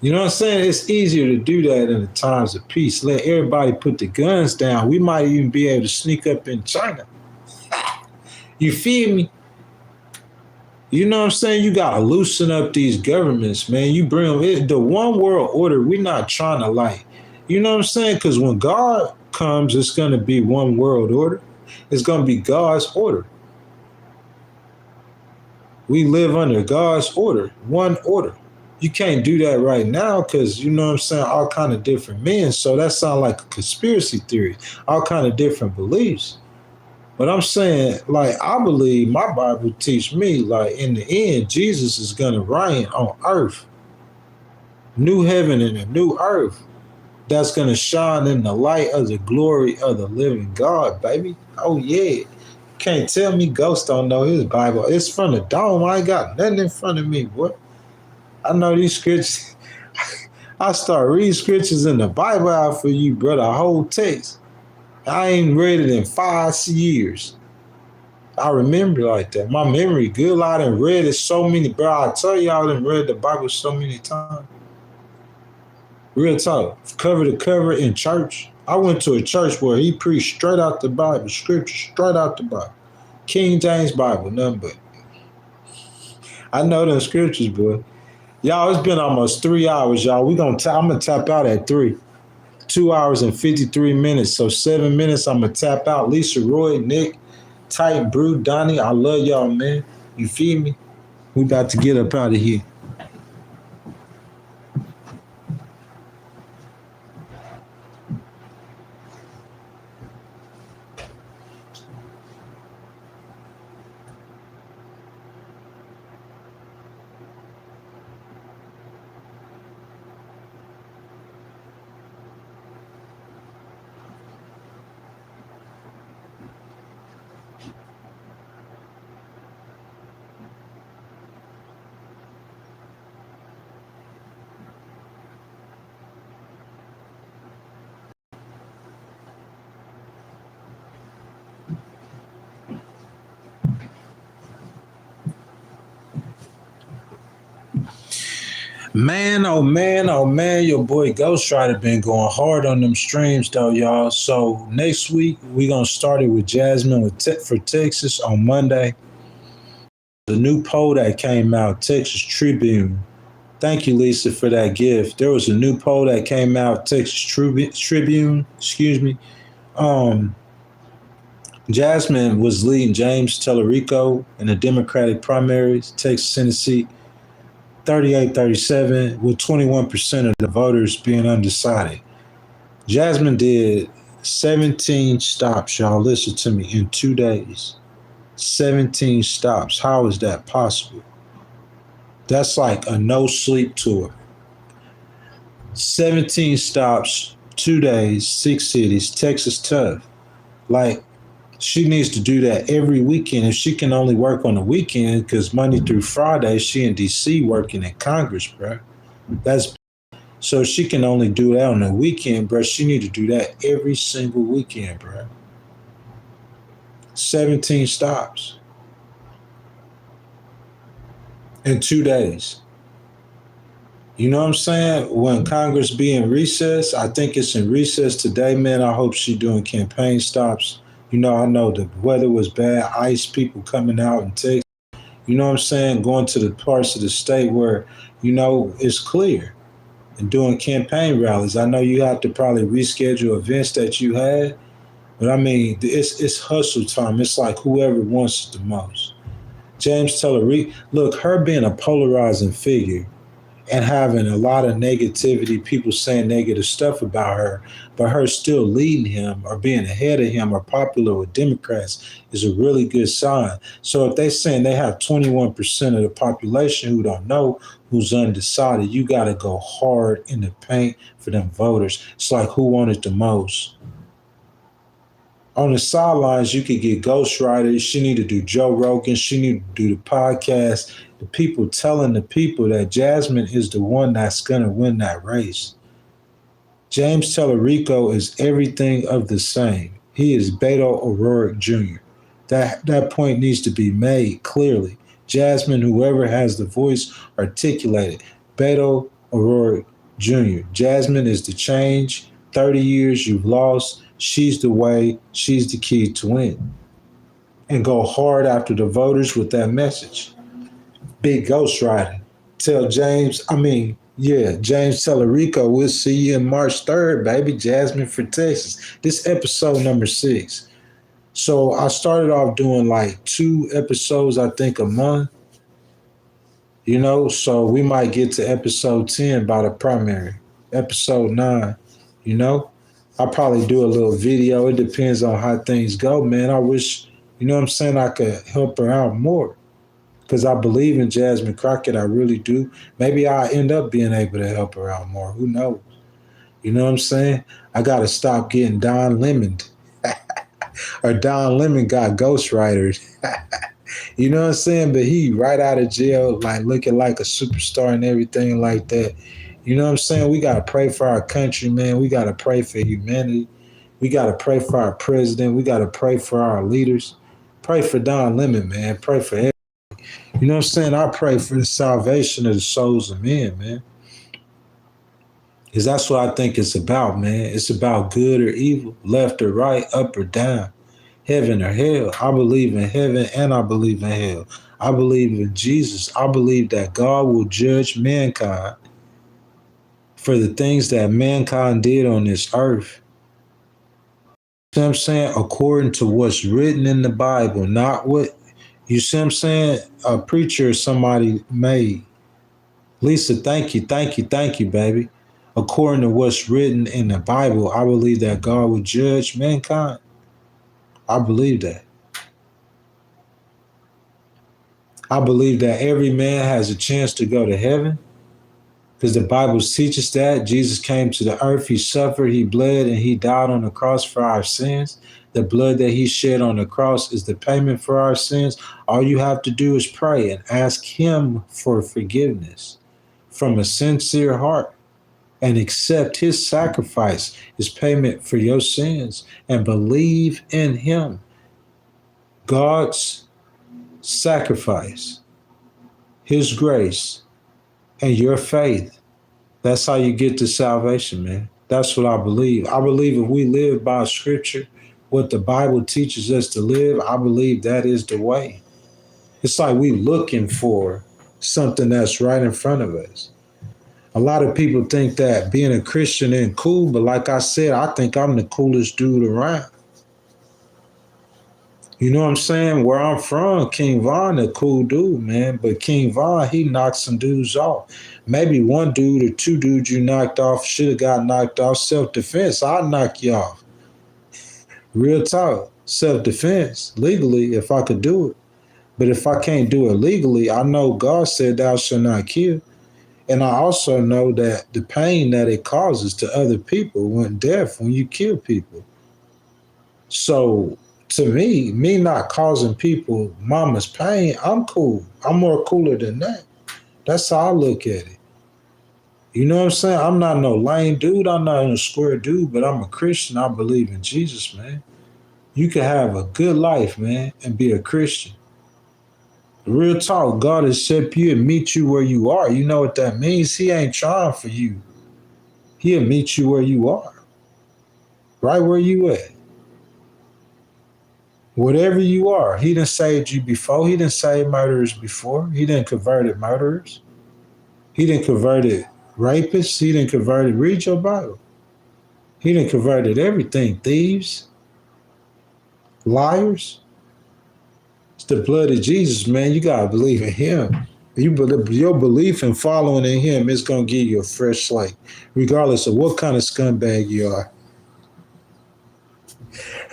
You know what I'm saying? It's easier to do that in the times of peace. Let everybody put the guns down. We might even be able to sneak up in China. You feel me? You know what I'm saying? You got to loosen up these governments, man. You bring them in. The one world order, we're not trying to like. You know what I'm saying? Because when God comes, it's going to be one world order. It's going to be God's order. We live under God's order, one order. You can't do that right now because, you know what I'm saying, all kind of different men. So that sounds like a conspiracy theory, all kind of different beliefs. But I'm saying, like, I believe my Bible teach me, like, in the end, Jesus is going to reign on earth. New heaven and a new earth that's going to shine in the light of the glory of the living God, baby. Oh, yeah. Can't tell me Ghost don't know his Bible. It's from the dome. I ain't got nothing in front of me, boy. I know these scriptures. I start reading scriptures in the Bible out for you, brother. A whole text. I ain't read it in 5 years. I remember like that. My memory good. I done read it so many, bro. I tell you, I done read the Bible so many times. Real talk. Cover to cover in church. I went to a church where he preached straight out the Bible, scripture straight out the Bible. King James Bible, nothing but. I know them scriptures, boy. Y'all, it's been almost 3 hours, y'all. I'm gonna tap out at 3. 2 hours and 53 minutes. So 7 minutes, I'm gonna tap out. Lisa Roy, Nick, Titan Brew, Donnie, I love y'all, man. You feel me? We about to get up out of here. Man, oh man, your boy Ghostwriter been going hard on them streams though, y'all. So next week we gonna start it with Jasmine for Texas on Monday. The new poll that came out, Texas Tribune. Thank you, Lisa, for that gift. There was a new poll that came out, Texas Tribune. Jasmine was leading James Tellerico in the Democratic primaries, Texas Senate seat. 38-37, with 21% of the voters being undecided. Jasmine did 17 stops, y'all. Listen to me, in 2 days. 17 stops. How is that possible? That's like a no sleep tour. 17 stops, 2 days, 6 cities. Texas tough. Like, she needs to do that every weekend. If she can only work on the weekend, because Monday through Friday, she in DC working in Congress, bro. That's so she can only do that on the weekend, bro. She need to do that every single weekend, bro. 17 stops in 2 days. You know what I'm saying? When Congress be in recess, I think it's in recess today, man. I hope she doing campaign stops. You know, I know the weather was bad, ice, people coming out and Texas. You know what I'm saying? Going to the parts of the state where, you know, it's clear and doing campaign rallies. I know you have to probably reschedule events that you had, but I mean, it's hustle time. It's like whoever wants it the most. James Tellerico, look, her being a polarizing figure and having a lot of negativity, people saying negative stuff about her, but her still leading him or being ahead of him or popular with Democrats is a really good sign. So if they saying they have 21% of the population who don't know, who's undecided, you got to go hard in the paint for them voters. It's like who wanted the most. On the sidelines, you could get ghostwriters. She need to do Joe Rogan. She need to do the podcast. The people telling the people that Jasmine is the one that's going to win that race. James Tellerico is everything of the same. He is Beto O'Rourke Jr. That point needs to be made clearly. Jasmine, whoever has the voice, articulated. Beto O'Rourke Jr. Jasmine is the change. 30 years you've lost. She's the way. She's the key to win. And go hard after the voters with that message. Big ghostwriting. Tell James Tellerico, we'll see you in March 3rd, baby. Jasmine for Texas. This episode number 6. So I started off doing like 2 episodes, I think, a month. You know, so we might get to episode 10 by the primary. Episode 9, you know. I'll probably do a little video. It depends on how things go, man. I wish, you know what I'm saying, I could help her out more. Because I believe in Jasmine Crockett, I really do. Maybe I'll end up being able to help her out more. Who knows? You know what I'm saying? I got to stop getting Don Lemon. Or Don Lemon got ghostwritered. You know what I'm saying? But he right out of jail, like looking like a superstar and everything like that. You know what I'm saying? We got to pray for our country, man. We got to pray for humanity. We got to pray for our president. We got to pray for our leaders. Pray for Don Lemon, man. Pray for everyone. You know what I'm saying? I pray for the salvation of the souls of men, man. Because that's what I think it's about, man. It's about good or evil, left or right, up or down, heaven or hell. I believe in heaven and I believe in hell. I believe in Jesus. I believe that God will judge mankind for the things that mankind did on this earth. You know what I'm saying? According to what's written in the Bible, not what, you see what I'm saying? A preacher or somebody made. Lisa, thank you, baby. According to what's written in the Bible, I believe that God will judge mankind. I believe that. I believe that every man has a chance to go to heaven because the Bible teaches that. Jesus came to the earth, he suffered, he bled, and he died on the cross for our sins. The blood that he shed on the cross is the payment for our sins. All you have to do is pray and ask him for forgiveness from a sincere heart and accept his sacrifice, his payment for your sins, and believe in him. God's sacrifice, his grace, and your faith. That's how you get to salvation, man. That's what I believe. I believe if we live by scripture, what the Bible teaches us to live, I believe that is the way. It's like we looking for something that's right in front of us. A lot of people think that being a Christian ain't cool, but like I said, I think I'm the coolest dude around. You know what I'm saying? Where I'm from, King Von, a cool dude, man. But King Von, he knocked some dudes off. Maybe one dude or two dudes you knocked off should have got knocked off. Self-defense, I'll knock you off. Real talk. Self-defense, legally, if I could do it. But if I can't do it legally, I know God said thou shalt not kill. And I also know that the pain that it causes to other people when death, when you kill people. So to me not causing people mama's pain, I'm cool. I'm more cooler than that. That's how I look at it. You know what I'm saying? I'm not no lame dude. I'm not a square dude, but I'm a Christian. I believe in Jesus, man. You can have a good life, man, and be a Christian. Real talk, God has set you and meet you where you are. You know what that means? He ain't trying for you. He'll meet you where you are. Right where you at. Whatever you are. He done saved you before. He done saved murderers before. He done converted murderers. He done converted rapists. He done converted, read your Bible. He done converted everything. Thieves. Liars. It's the blood of Jesus, man. You gotta believe in him. Your belief in following in him is gonna give you a fresh slate, regardless of what kind of scumbag you are.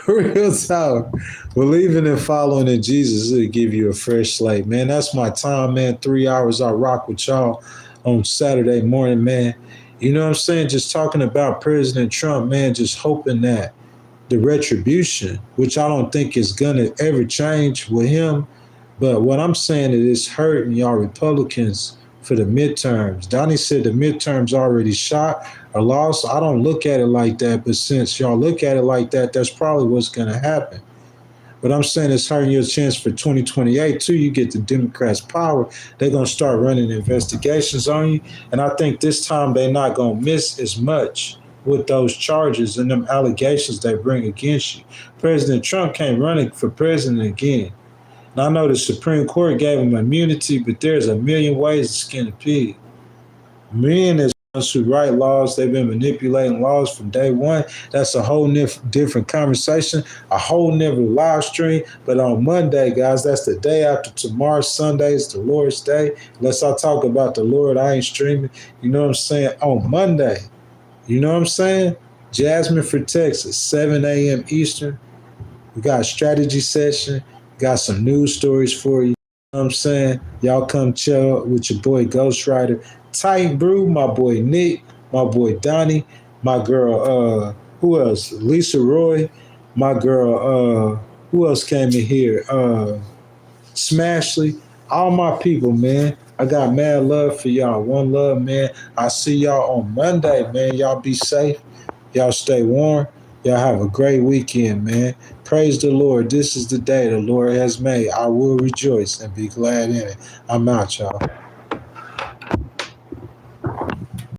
Real talk. Believing and following in Jesus will give you a fresh slate, man. That's my time, man. 3 hours I rock with y'all on Saturday morning, man. You know what I'm saying? Just talking about President Trump, man, just hoping that the retribution, which I don't think is gonna ever change with him. But what I'm saying is it's hurting y'all Republicans for the midterms. Donnie said the midterms already shot or lost. I don't look at it like that, but since y'all look at it like that, that's probably what's gonna happen. But I'm saying it's hurting your chance for 2028 too. You get the Democrats power, they're gonna start running investigations on you. And I think this time they're not gonna miss as much with those charges and them allegations they bring against you. President Trump can't run for president again. And I know the Supreme Court gave him immunity, but there's a million ways to skin a pig. Men is ones who write laws. They've been manipulating laws from day one. That's a whole different conversation, a whole different live stream. But on Monday, guys, that's the day after tomorrow. Sunday is the Lord's Day. Unless I talk about the Lord, I ain't streaming. You know what I'm saying? On Monday. You know what I'm saying? Jasmine for Texas, 7 a.m. Eastern. We got a strategy session. Got some news stories for you. You know what I'm saying? Y'all come chill with your boy Ghostwriter. Tight Brew, my boy Nick, my boy Donnie, my girl, who else? Lisa Roy, my girl, who else came in here? Smashley, all my people, man. I got mad love for y'all. One love, man. I see y'all on Monday, man. Y'all be safe. Y'all stay warm. Y'all have a great weekend, man. Praise the Lord. This is the day the Lord has made. I will rejoice and be glad in it. I'm out, y'all.